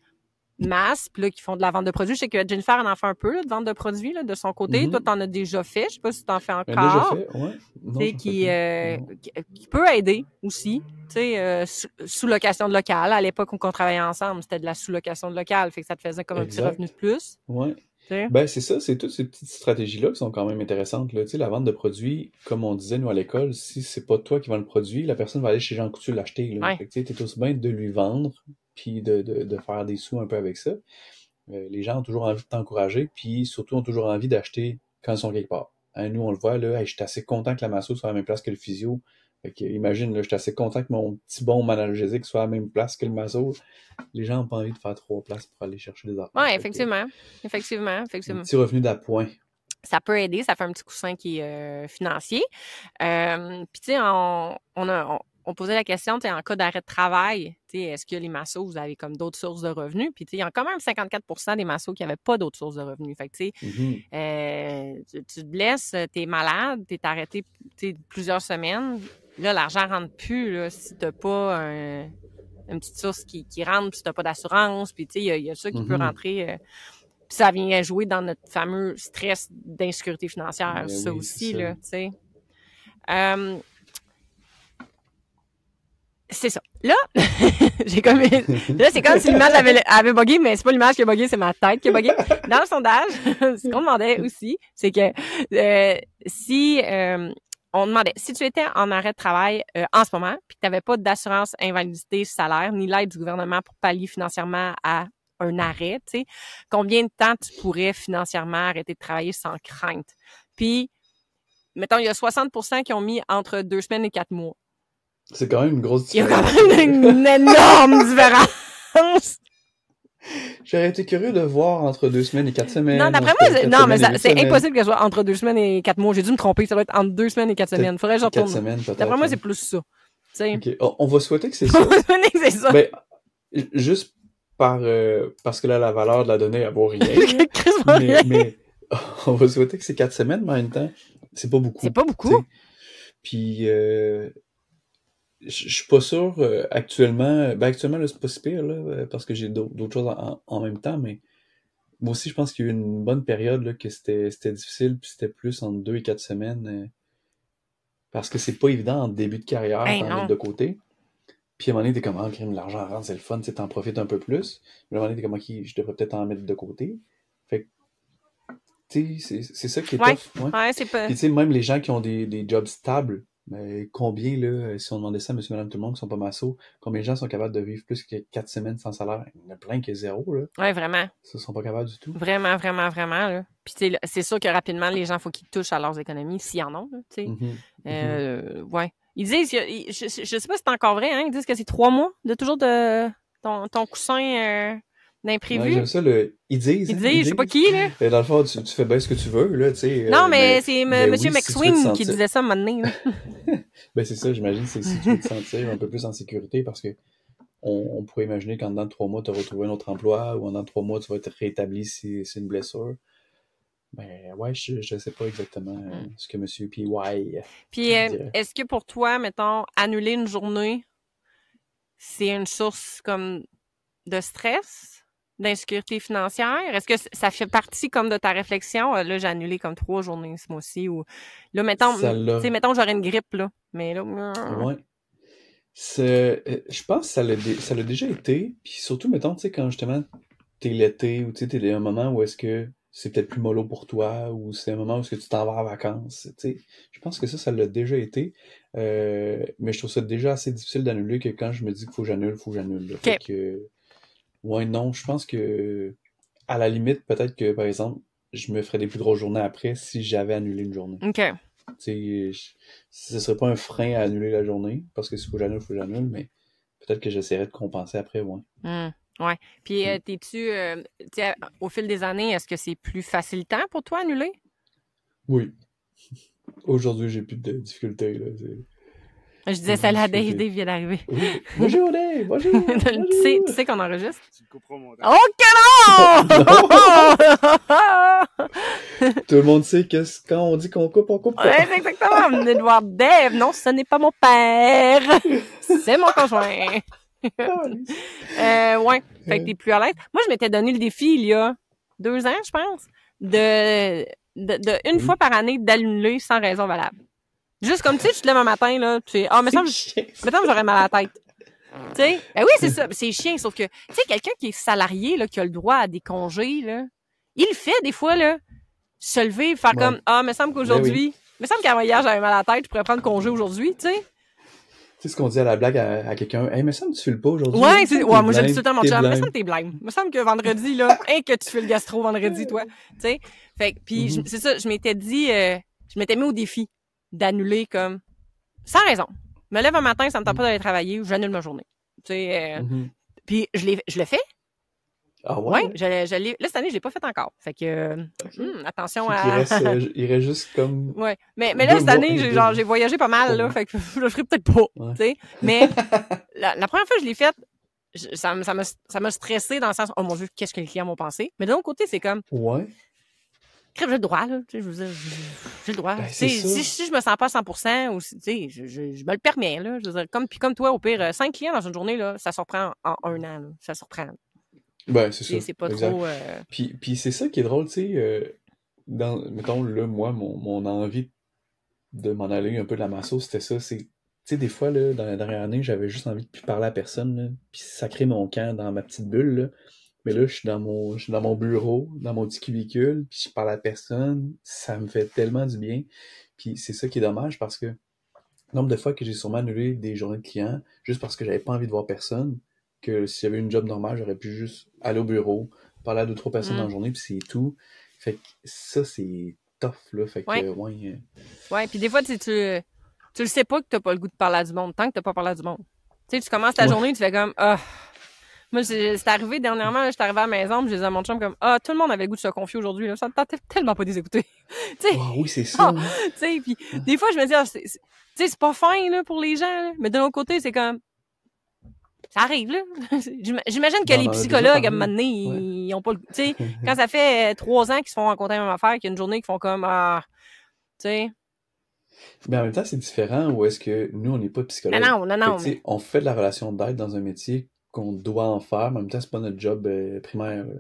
massent, puis là, qui font de la vente de produits. Je sais que Jennifer en fait un peu, là, de vente de produits, là, de son côté. Toi, Mhm. t'en as déjà fait. Je sais pas si t'en fais Ben, déjà encore. fait, ouais. Tu Non, sais, j'en fais plus. Non. qui peut aider aussi. Tu sais, sous-location de local. À l'époque où on travaillait ensemble, c'était de la sous-location de local. Fait que ça te faisait comme un petit revenu de Exact. plus. Ouais. Tu sais. Ben, c'est ça, c'est toutes ces petites stratégies-là qui sont quand même intéressantes, là. Tu sais, la vente de produits, comme on disait, nous, à l'école, si c'est pas toi qui vends le produit, la personne va aller chez Jean Coutu l'acheter, là. Ouais. Fait que, tu sais, t'es aussi bien de lui vendre, puis de faire des sous un peu avec ça. Les gens ont toujours envie de t'encourager, puis surtout ont toujours envie d'acheter quand ils sont quelque part. Hein, nous, on le voit, là, hey, je suis assez content que la masso soit à la même place que le physio. Fait que, imagine, là, je suis assez content que mon petit bon analgésique soit à la même place que le masso. Les gens n'ont pas envie de faire 3 places pour aller chercher des affaires. Ouais, Fait que, effectivement. Effectivement. un Effectivement. petit revenu d'appoint. Ça peut aider, ça fait un petit coussin qui est financier. Puis, tu sais, on posait la question, tu sais, en cas d'arrêt de travail, tu sais, est-ce que les massos, vous avez comme d'autres sources de revenus? Puis, tu sais, il y a quand même 54% des massos qui n'avaient pas d'autres sources de revenus. Fait que, tu sais, Mhm. tu te blesses, t'es malade, t'es arrêté plusieurs semaines. Là, l'argent rentre plus là, si t'as pas une petite source qui rentre, puis si t'as pas d'assurance. Puis, tu sais, il y a ça qui peut Mhm. rentrer. Puis ça vient jouer dans notre fameux stress d'insécurité financière, Ben ça oui, c'est aussi, ça. là, tu sais. Euh, c'est ça. Là, j'ai comme... Là, c'est comme si l'image avait bugué, mais c'est pas l'image qui a bugué, c'est ma tête qui a bugué. Dans le sondage, ce qu'on demandait aussi, c'est que si... on demandait, si tu étais en arrêt de travail en ce moment, puis que tu n'avais pas d'assurance invalidité salaire, ni l'aide du gouvernement pour pallier financièrement à un arrêt, tu sais, combien de temps tu pourrais financièrement arrêter de travailler sans crainte? Puis, mettons, il y a 60% qui ont mis entre 2 semaines et 4 mois. C'est quand même une grosse Il y a quand différence. même une énorme différence. J'aurais été curieux de voir entre 2 semaines et 4 semaines. Non, d'après entre moi, 4 non, mais semaines et 8 c'est semaines. impossible que ce soit entre 2 semaines et 4 mois. J'ai dû me tromper. Ça doit être entre 2 semaines et 4 Peut-être semaines. Faudrait que je 4 retourne. semaines, peut-être. D'après moi, Ouais. c'est plus ça. Tu sais. Ok. On va souhaiter que c'est ça. C'est ça. Ben, juste parce que là, la valeur de la donnée, elle vaut rien. Chris, rien. mais on va souhaiter que c'est 4 semaines, mais en même temps, c'est pas beaucoup. C'est pas beaucoup. T'sais. Puis, je suis pas sûr actuellement. Ben, actuellement, là, c'est pas si pire, là, parce que j'ai d'autres choses en même temps, mais moi aussi, je pense qu'il y a eu une bonne période là, que c'était difficile, puis c'était plus entre 2 et 4 semaines, parce que c'est pas évident en début de carrière Hey, d'en non. mettre de côté. Puis à un moment donné, t'es comme, ah, crime, l'argent rentre, c'est le fun, tu t'en profites un peu plus. Mais à un moment donné, t'es comme, ok, je devrais peut-être en mettre de côté. Fait que, tu sais, c'est ça qui est Ouais. tough. Ouais. Ouais, c'est pas. Puis tu sais, même les gens qui ont des jobs stables, ben, combien, là, si on demandait ça à monsieur, madame, tout le monde qui sont pas massos, combien de gens sont capables de vivre plus que 4 semaines sans salaire? Il y en a plein qui est zéro, là. Ouais, vraiment. Ils sont pas capables du tout. Vraiment, vraiment, vraiment, là. Puis, tu sais, c'est sûr que rapidement, les gens, faut qu'ils touchent à leurs économies, s'ils en ont, là, tu sais. Mhm. Ouais. Ils disent, je sais pas si c'est encore vrai, hein, ils disent que c'est 3 mois de toujours de ton coussin d'imprévu. Ouais, j'aime ça, ils disent. Ils Hein, disent, je sais pas qui, là. Et dans le fond, tu fais bien ce que tu veux, là, tu sais. Non, mais c'est mais Monsieur oui, si tu veux te McSween qui sentir- disait ça un moment donné, là. Ben, c'est ça, j'imagine, c'est si tu veux te sentir un peu plus en sécurité, parce que on pourrait imaginer qu'en dedans de 3 mois, tu as retrouvé un autre emploi, ou en dedans de 3 mois, tu vas être rétabli si c'est une blessure. Ben, ouais, je sais pas exactement ce que Monsieur PY Puis, dirait. est-ce que pour toi, mettons, annuler une journée, c'est une source comme de stress, d'insécurité financière? Est-ce que ça fait partie comme de ta réflexion? Là, j'ai annulé comme 3 journées ce mois-ci. Ou là, mettons, Ça tu l'a. sais, mettons, j'aurais une grippe, là. Mais là, Ouais. Je pense que ça l'a déjà été, puis surtout, mettons, tu sais, quand justement t'es l'été, ou tu sais, t'es à un moment où est-ce que c'est peut-être plus mollo pour toi, ou c'est un moment où est-ce que tu t'en vas en vacances, tu sais. Je pense que ça l'a déjà été, mais je trouve ça déjà assez difficile d'annuler que quand je me dis qu'il faut que j'annule, là. Fait que, ouais, non, je pense que, à la limite, peut-être que, par exemple, je me ferais des plus grosses journées après si j'avais annulé une journée. OK. Ce serait pas un frein à annuler la journée, parce que s'il faut que j'annule, mais peut-être que j'essaierai de compenser après, ouais. Ouais. Puis, t'es-tu, tu sais, au fil des années, est-ce que c'est plus facilitant pour toi annuler? Oui. Aujourd'hui, j'ai plus de difficultés, là. Je disais salut à Dave, Dave vient d'arriver. Oui. Bonjour, Dave! Bonjour! Tu sais qu'on enregistre? Tu le couperas au montage. Oh que non! Tout le monde sait que quand on dit qu'on coupe pas. Ouais, c'est exactement. On venait de voir Dave. Non, ce n'est pas mon père. C'est mon conjoint. Ouais. Fait que t'es plus à l'aise. Moi, je m'étais donné le défi il y a 2 ans, je pense, de une fois par année d'annuler sans raison valable. Juste comme, tu sais, tu te lèves un matin, là, tu fais, me semble j'aurais mal à la tête. Tu sais? Ben oui, c'est ça. C'est chiant, sauf que, tu sais, quelqu'un qui est salarié, là, qui a le droit à des congés, là, il le fait, des fois, là, se lever, faire comme, me semble qu'aujourd'hui, me semble qu'hier, j'avais mal à la tête, je pourrais prendre congé aujourd'hui, tu sais. C'est ce qu'on dit à la blague à quelqu'un. Hey, me semble que tu files pas aujourd'hui. Ouais, moi, je dis tout le temps, mon chum, me semble que t'es blême. Me semble que vendredi, là, que tu fais le gastro vendredi, toi. Tu sais? Fait que, puis, c'est ça, je m'étais dit, je m'étais mis au défi d'annuler comme, sans raison. Je me lève un matin, ça me tente pas d'aller travailler, j'annule ma journée. Tu sais, puis je le fais. Ah ouais? Ouais, je l'ai. Là, cette année, je l'ai pas fait encore. Fait que, attention à. Il reste juste comme. Ouais. Mais là, cette année, j'ai voyagé pas mal, là. Fait que je le ferai peut-être pas. Ouais. Tu sais. Mais, la première fois que je l'ai faite, ça m'a stressé dans le sens, oh mon Dieu, qu'est-ce que les clients m'ont pensé? Mais de l'autre côté, c'est comme. Ouais. J'ai le droit, là. Tu sais, je veux dire, j'ai le droit. Si je me sens pas à 100%, ou tu sais, je me le permets, là. Je veux dire, comme toi, au pire, 5 clients dans une journée, là, ça surprend en 1 an, là. Ça surprend. Ben, c'est ça. C'est pas trop. Puis c'est ça qui est drôle, tu sais. Mettons, là, moi, mon envie de m'en aller un peu de la masso, c'était ça. C'est, tu sais, des fois, là, dans la dernière année, j'avais juste envie de plus parler à personne, là, puis sacrer mon camp dans ma petite bulle, là. Mais là, je suis dans mon bureau, dans mon petit cubicule, puis je parle à personne. Ça me fait tellement du bien. Puis c'est ça qui est dommage, parce que le nombre de fois que j'ai sûrement annulé des journées de clients, juste parce que j'avais pas envie de voir personne, que si j'avais une job normale, j'aurais pu juste aller au bureau, parler à 2-3 personnes dans la journée, puis c'est tout. Fait que ça, c'est tough, là. Fait que, ouais, puis des fois, tu le sais pas que t'as pas le goût de parler à du monde, tant que t'as pas parlé à du monde. Tu sais, tu commences ta journée, tu fais comme, moi, c'est arrivé dernièrement, j'étais arrivée à la maison, puis je disais à mon chum comme, tout le monde avait le goût de se confier aujourd'hui, là. Ça me tentait tellement pas de les écouter. Tu sais. Oui, c'est ça. Tu sais, puis des fois, je me dis, tu sais, c'est pas fin, là, pour les gens, là. Mais de l'autre côté, c'est comme, ça arrive, là. J'imagine que les psychologues, à un moment donné, ils ont pas le... Tu sais, quand ça fait 3 ans qu'ils se font rencontrer la même affaire, qu'il y a une journée qu'ils font comme, tu sais... Mais en même temps, c'est différent, ou est-ce que nous, on n'est pas psychologue? Non. Fait que, on fait de la relation d'aide dans un métier qu'on doit en faire, mais en même temps, c'est pas notre job primaire. Là.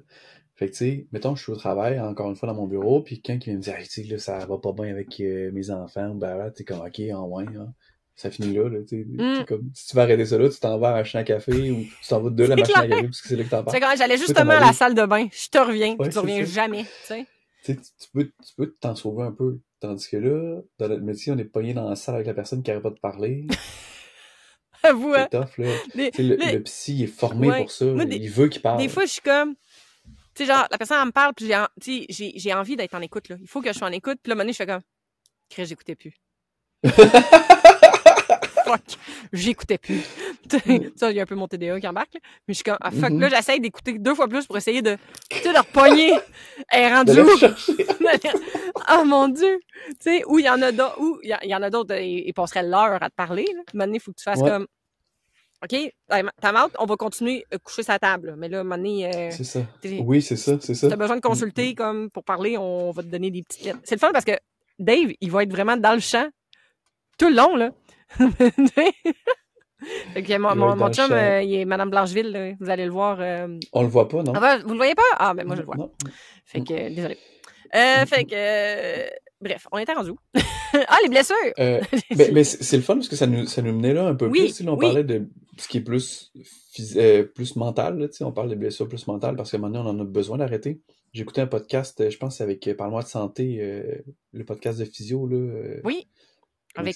Fait que, tu sais, mettons, je suis au travail, encore une fois, dans mon bureau, puis quelqu'un qui vient me dire, hey, tu sais, là, ça va pas bien avec mes enfants, ben là, t'es comme, ok, ça finit là, tu sais, comme, si tu veux arrêter ça là, tu t'en vas à la machine à café, ou tu t'en vas de la machine à café, parce que c'est là que t'en parles. C'est quand j'allais justement à la salle de bain, je te reviens, puis tu reviens jamais, tu sais. Tu peux t'en sauver un peu, tandis que là, dans notre métier, on est pogné dans la salle avec la personne qui arrête pas de parler. Avoue, c'est tough, là. Le psy, il est formé pour ça. Il veut qu'il parle. Des fois, je suis comme... Tu sais, genre, la personne, elle me parle, puis j'ai envie d'être en écoute, là. Il faut que je sois en écoute. Puis là, à un moment donné, je fais comme... Crée, j'écoutais plus. Fuck. J'écoutais plus. Ça, il y a un peu mon TDA qui embarque, là. Mais je suis comme... Ah, fuck. Là, j'essaye d'écouter 2 fois plus pour essayer de... Tu sais, de repogner. Elle est rendue où? Oh, mon Dieu. Tu sais, où il y en a d'autres, ils passeraient l'heure à te parler, là. À un moment donné, il faut que tu fasses comme... OK, time out, on va continuer à coucher sa table. Là. Mais là, à un moment donné... c'est ça. Oui, c'est ça. T'as besoin de consulter comme pour parler, on va te donner des petites lettres. C'est le fun parce que Dave, il va être vraiment dans le champ tout le long, là. Fait que mon chum, il est Madame Blancheville, là. Vous allez le voir. On le voit pas, non? Vous le voyez pas? Ah, ben moi, je le vois. Non. Fait que, désolé. Fait que... bref, on était rendu où? Les blessures! mais c'est le fun parce que ça nous menait là un peu plus. Là, on parlait de ce qui est plus mental. Là, on parle des blessures plus mentales parce que maintenant, on en a besoin d'arrêter. J'ai écouté un podcast, je pense, avec Parle-moi de santé, le podcast de physio. Là, oui, avec...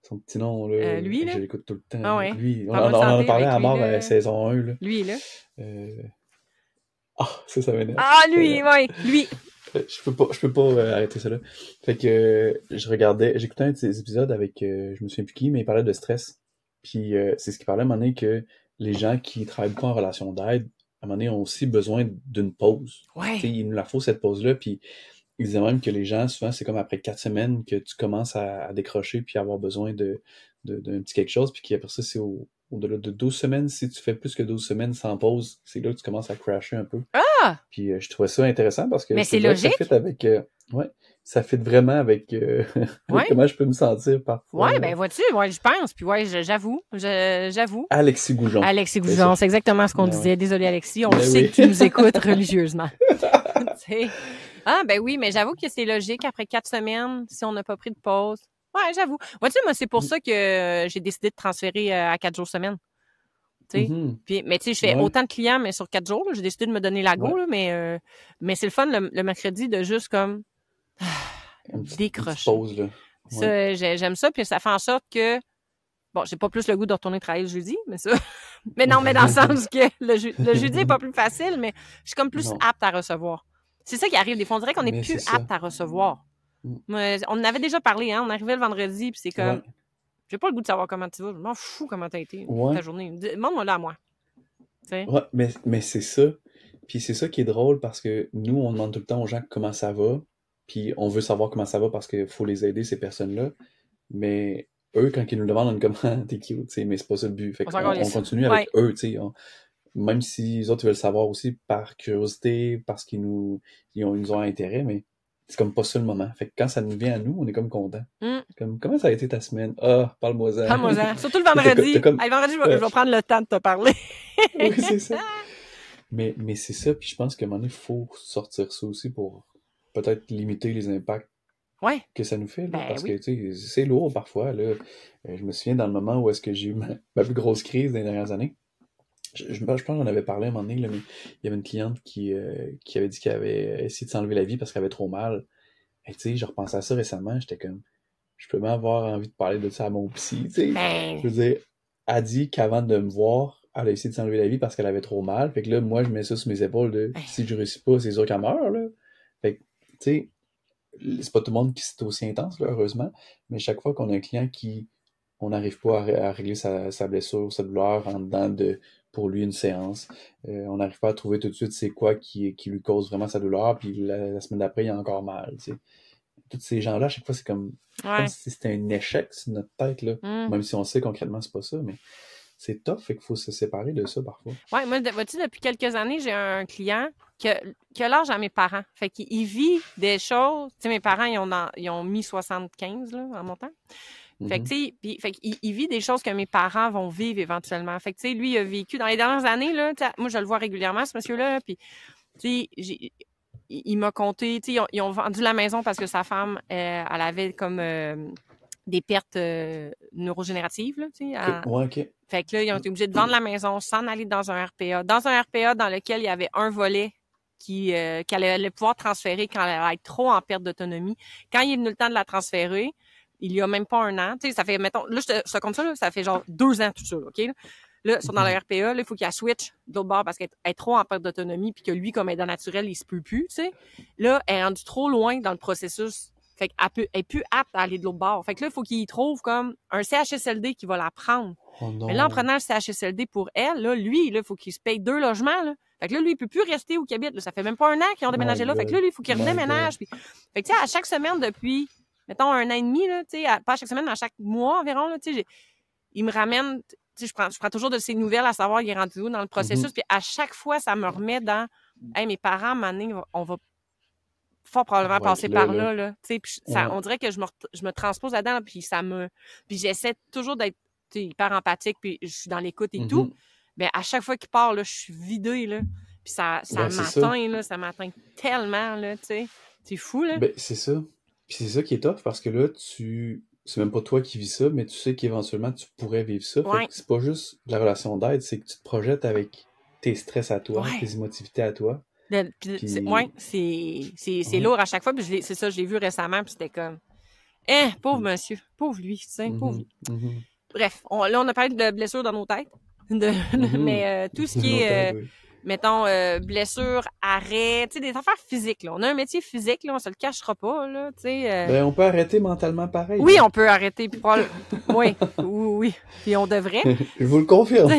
son petit nom, là. Lui, là? Je l'écoute tout le temps. Ah ouais. Lui, on en a parlé à mort à la saison 1. Là. Lui, là. Ça m'énerve. Lui, oui, lui. Je peux pas arrêter ça là. Fait que j'écoutais un de ces épisodes avec, je me souviens plus qui, mais il parlait de stress. Puis c'est ce qu'il parlait à un moment donné que les gens qui travaillent pas en relation d'aide, à un moment donné, ont aussi besoin d'une pause. Tu sais, Ouais. il nous la faut cette pause-là. Puis il disait même que les gens, souvent, c'est comme après 4 semaines que tu commences à décrocher puis avoir besoin d'un petit quelque chose. Puis qu'après ça, c'est au-delà de 12 semaines. Si tu fais plus que 12 semaines sans pause, c'est là que tu commences à crasher un peu. Ah! Puis je trouvais ça intéressant parce que Mais c'est vrai que logique. ça fit avec ouais, ça fit vraiment avec, Ouais. avec comment je peux me sentir parfois. Ouais, ben vois-tu, ouais, je pense. Puis ouais, j'avoue. Alexis Goujon. Alexis C'est Goujon, ça. c'est exactement ce qu'on Ben disait. ouais. Désolé, Alexis. On Ben sait oui. que tu nous écoutes religieusement. Tu sais. Ah, ben oui, mais j'avoue que c'est logique. Après 4 semaines, si on n'a pas pris de pause. Ouais, j'avoue. Vois-tu, moi, c'est pour ça que j'ai décidé de transférer à 4 jours semaine. Tu sais. Mhm. Puis, mais tu sais, je fais Ouais. autant de clients, mais sur 4 jours. Là, j'ai décidé de me donner la go, Ouais. là, mais c'est le fun le mercredi de juste comme Une petite décrocher. pause, là. Ouais. Ça, j'aime ça, puis ça fait en sorte que bon, j'ai pas plus le goût de retourner travailler le jeudi, mais ça. Mais non, mais dans le sens que le jeudi est pas plus facile, mais je suis comme plus Non. apte à recevoir. C'est ça qui arrive. Des fois, on dirait qu'on est Mais plus c'est ça. apte à recevoir. Mm. Moi, on en avait déjà parlé, hein. On arrivait le vendredi, puis c'est comme, Ouais. j'ai pas le goût de savoir comment tu vas. Je m'en fous comment t'as été Ouais. ta journée. Demande-moi là à moi. Tu sais. Ouais, mais c'est ça. Puis c'est ça qui est drôle parce que nous, on demande tout le temps aux gens comment ça va. Puis on veut savoir comment ça va parce qu'il faut les aider, ces personnes-là. Mais eux, quand ils nous demandent, on est comme, ah, t'es cute, tu sais, mais c'est pas ça le but. Fait On s'en qu'on calisse. continue avec eux, tu sais. Même si les autres veulent savoir aussi par curiosité, parce qu'ils nous ont intérêt, mais c'est comme pas ça le moment. Fait que quand ça nous vient à nous, on est comme content. Mm. Comme, comment ça a été ta semaine? Ah, parle-moi-en. Parle-moi-en. Surtout le vendredi. T'as comme... Hey, le vendredi, je vais prendre le temps de te parler. Oui, c'est ça. Mais c'est ça, puis je pense qu'à un moment donné, il faut sortir ça aussi pour peut-être limiter les impacts Ouais. que ça nous fait, là, Ben parce oui. que, tu sais, c'est lourd parfois, là. Je me souviens dans le moment où est-ce que j'ai eu ma plus grosse crise des dernières années. Je pense qu'on avait parlé à un moment donné, là, mais il y avait une cliente qui avait dit qu'elle avait essayé de s'enlever la vie parce qu'elle avait trop mal. Et tu sais, je repensais à ça récemment, j'étais comme, je peux même avoir envie de parler de ça à mon psy, tu sais. Ben, Je veux dire, elle dit qu'avant de me voir, elle a essayé de s'enlever la vie parce qu'elle avait trop mal. Fait que là, moi, je mets ça sur mes épaules de, si je réussis pas, c'est sûr qu'elle meurt, là. Fait que, tu sais, c'est pas tout le monde qui c'est aussi intense, là, heureusement, mais chaque fois qu'on a un client qui, on n'arrive pas à régler sa blessure, sa douleur en dedans de, pour lui, une séance, on n'arrive pas à trouver tout de suite c'est quoi qui lui cause vraiment sa douleur, puis la semaine d'après, il a encore mal, tu sais. Tous ces gens-là, à chaque fois, c'est comme si c'était un échec sur notre tête, là. Même si on sait concrètement c'est pas ça, mais c'est tough, fait qu'il faut se séparer de ça parfois. Ouais, moi, vois-tu, depuis quelques années, j'ai un client qui a l'âge à mes parents. Fait qu'il vit des choses. Tu sais, mes parents, ils ont mis 75, là, en montant. Fait que, tu sais, fait qu'il vit des choses que mes parents vont vivre éventuellement. Fait que, tu sais, lui, il a vécu dans les dernières années, là, moi, je le vois régulièrement, ce monsieur-là, puis, tu sais, il m'a conté, tu sais, ils ont vendu la maison parce que sa femme, elle avait comme des pertes neurogénératives, là, tu sais. Ouais, OK. Fait que là, ils ont été obligés de vendre la maison, s'en aller dans un RPA. Dans un RPA dans lequel il y avait un volet qu'elle allait pouvoir transférer quand elle allait être trop en perte d'autonomie. Quand il est venu le temps de la transférer, il y a même pas un an, tu sais, ça fait, mettons, là, je te compte ça, là, ça fait genre 2 ans tout ça, OK? Là, ils sont dans le RPA, là, il faut qu'il switch de l'autre bord parce qu'elle est trop en perte d'autonomie puis que lui, comme aidant naturel, il se peut plus, tu sais. Là, elle est rendue trop loin dans le processus. Fait qu'elle est plus apte à aller de l'autre bord. Fait que là, il faut qu'il trouve comme un CHSLD qui va la prendre. Oh non. Mais là, en prenant le CHSLD pour elle, là, lui, il faut qu'il se paye 2 logements, là. Fait que là, lui, il peut plus rester où il habite, là. Ça fait même pas un an qu'ils ont déménagé là. Fait que là, lui, il faut qu'il redéménage. Puis... Fait que, tu sais, à chaque semaine depuis, mettons, 1 an et demi, là, tu sais, pas à chaque semaine, mais à chaque mois environ, là, tu sais, il me ramène, tu sais, je prends toujours de ses nouvelles à savoir il est rendu où dans le processus. Puis à chaque fois, ça me remet dans, hey, mes parents, à un moment donné, on va fort probablement passer par là. Tu sais, puis on dirait que je me transpose là-dedans, puis puis j'essaie toujours d'être hyper empathique, puis je suis dans l'écoute et tout. Mais à chaque fois qu'il part, là, je suis vidée, là. Puis ça m'atteint, là, ça m'atteint tellement, là, tu sais. C'est fou, là. Ben, c'est ça. Puis c'est ça qui est tough, parce que là, c'est même pas toi qui vis ça, mais tu sais qu'éventuellement, tu pourrais vivre ça. Fait que c'est pas juste la relation d'aide, c'est que tu te projettes avec tes stress à toi, tes émotivités à toi. C'est lourd à chaque fois. Puis c'est ça, je l'ai vu récemment, puis c'était comme, pauvre monsieur, pauvre lui, tu sais, pauvre lui. Bref, là, on a parlé de blessures dans nos têtes, mais tout ce qui est mettons, blessure, arrêt, tu sais, des affaires physiques, là. On a un métier physique, là, on se le cachera pas, là, tu sais. Ben, on peut arrêter mentalement pareil. Oui, hein. on peut arrêter, puis oui, oui, puis on devrait. Je vous le confirme.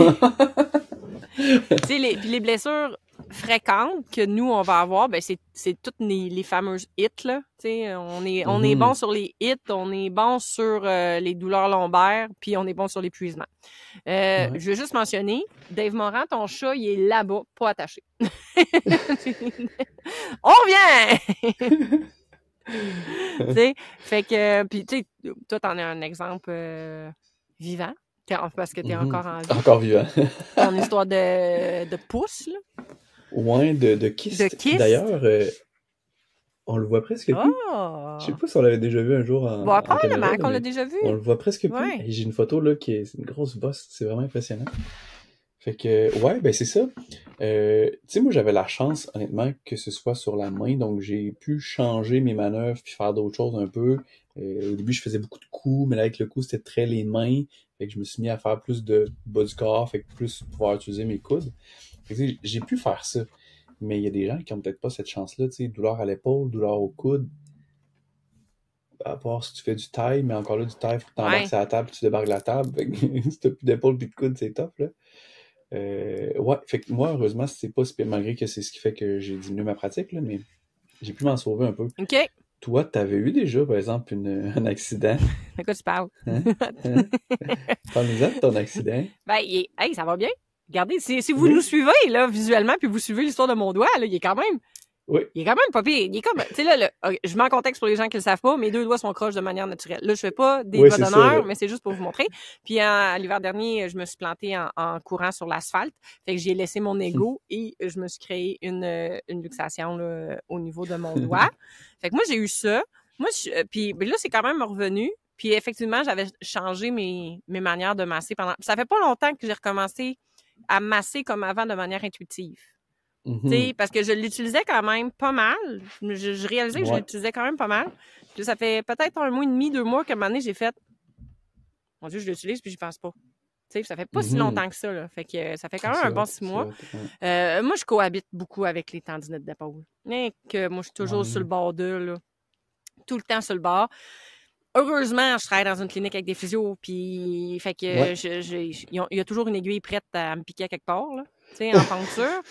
Tu sais, puis les blessures fréquentes que nous, on va avoir, ben c'est toutes les fameuses hits, là. Tu sais, on est bon sur les hits, on est bon sur les douleurs lombaires, puis on est bon sur l'épuisement. Ouais. Je veux juste mentionner, Dave Morin, ton chat, il est là-bas, pas attaché. On revient! Tu sais, fait que, puis tu sais, toi, t'en as un exemple vivant, parce que t'es encore en vie. Encore vivant. Ton histoire de pouce, là. Ouais, de kyste. De kyste? D'ailleurs, on le voit presque plus. Oh! Je sais pas si on l'avait déjà vu un jour en Bon, en probablement caméra, là, qu'on l'a mais déjà vu. on le voit presque plus. Ouais. Et j'ai une photo là c'est une grosse bosse, c'est vraiment impressionnant. Fait que ouais, ben c'est ça. Tu sais, moi j'avais la chance, honnêtement, que ce soit sur la main, donc j'ai pu changer mes manœuvres puis faire d'autres choses un peu. Au début, je faisais beaucoup de coups, mais là avec le coup, c'était très les mains. Fait que je me suis mis à faire plus de bas du corps, fait que plus pouvoir utiliser mes coudes. Fait que, tu sais, j'ai pu faire ça. Mais il y a des gens qui ont peut-être pas cette chance-là, tu sais, douleur à l'épaule, douleur au coude. À part si tu fais du taille, mais encore là, du taille, faut que t'embarques Ouais. sur la table, puis tu débarques la table. Fait que si t'as plus d'épaule puis de coude, c'est tough, là. Ouais, fait que moi, heureusement, c'est pas si pire, malgré que c'est ce qui fait que j'ai diminué ma pratique, là, mais j'ai pu m'en sauver un peu. OK. Toi, t'avais eu déjà, par exemple, un accident. De quoi tu parles? Hein? Hein? Parle-nous-en de ton accident. Ben, hey, ça va bien. Regardez, si vous Oui. nous suivez, là, visuellement, puis vous suivez l'histoire de mon doigt, là, il est quand même Oui. pas pire. Il est comme, tu sais, là, ok, je mets en contexte pour les gens qui le savent pas, mes deux doigts sont croches de manière naturelle. Là, je fais pas des Oui, doigts c'est ça, d'honneur, là. mais c'est juste pour vous montrer. Puis, à l'hiver dernier, je me suis plantée en courant sur l'asphalte. Fait que j'ai laissé mon ego et je me suis créé une luxation, là, au niveau de mon doigt. Fait que moi, j'ai eu ça. Moi, puis ben là, c'est quand même revenu. Puis, effectivement, j'avais changé mes manières de masser pendant. Ça fait pas longtemps que j'ai recommencé à masser comme avant de manière intuitive. Mhm. T'sais, parce que je l'utilisais quand même pas mal. Je réalisais que je Ouais. l'utilisais quand même pas mal. Puis ça fait peut-être 1 mois et demi, 2 mois qu'à un moment donné, j'ai fait mon Dieu, je l'utilise puis j'y pense pas. T'sais, ça fait pas si Mhm. longtemps que ça. Là. Fait que ça fait quand même C'est un bon hot, 6 c'est mois. hot, ouais. Moi, je cohabite beaucoup avec les tendinites d'épaule. Mais que moi, je suis toujours Ouais. sur le bord d'eux, là. Tout le temps sur le bord. Heureusement, je travaille dans une clinique avec des physios, puis fait que Ouais. il y a toujours une aiguille prête à me piquer à quelque part, là, tu sais, en puncture.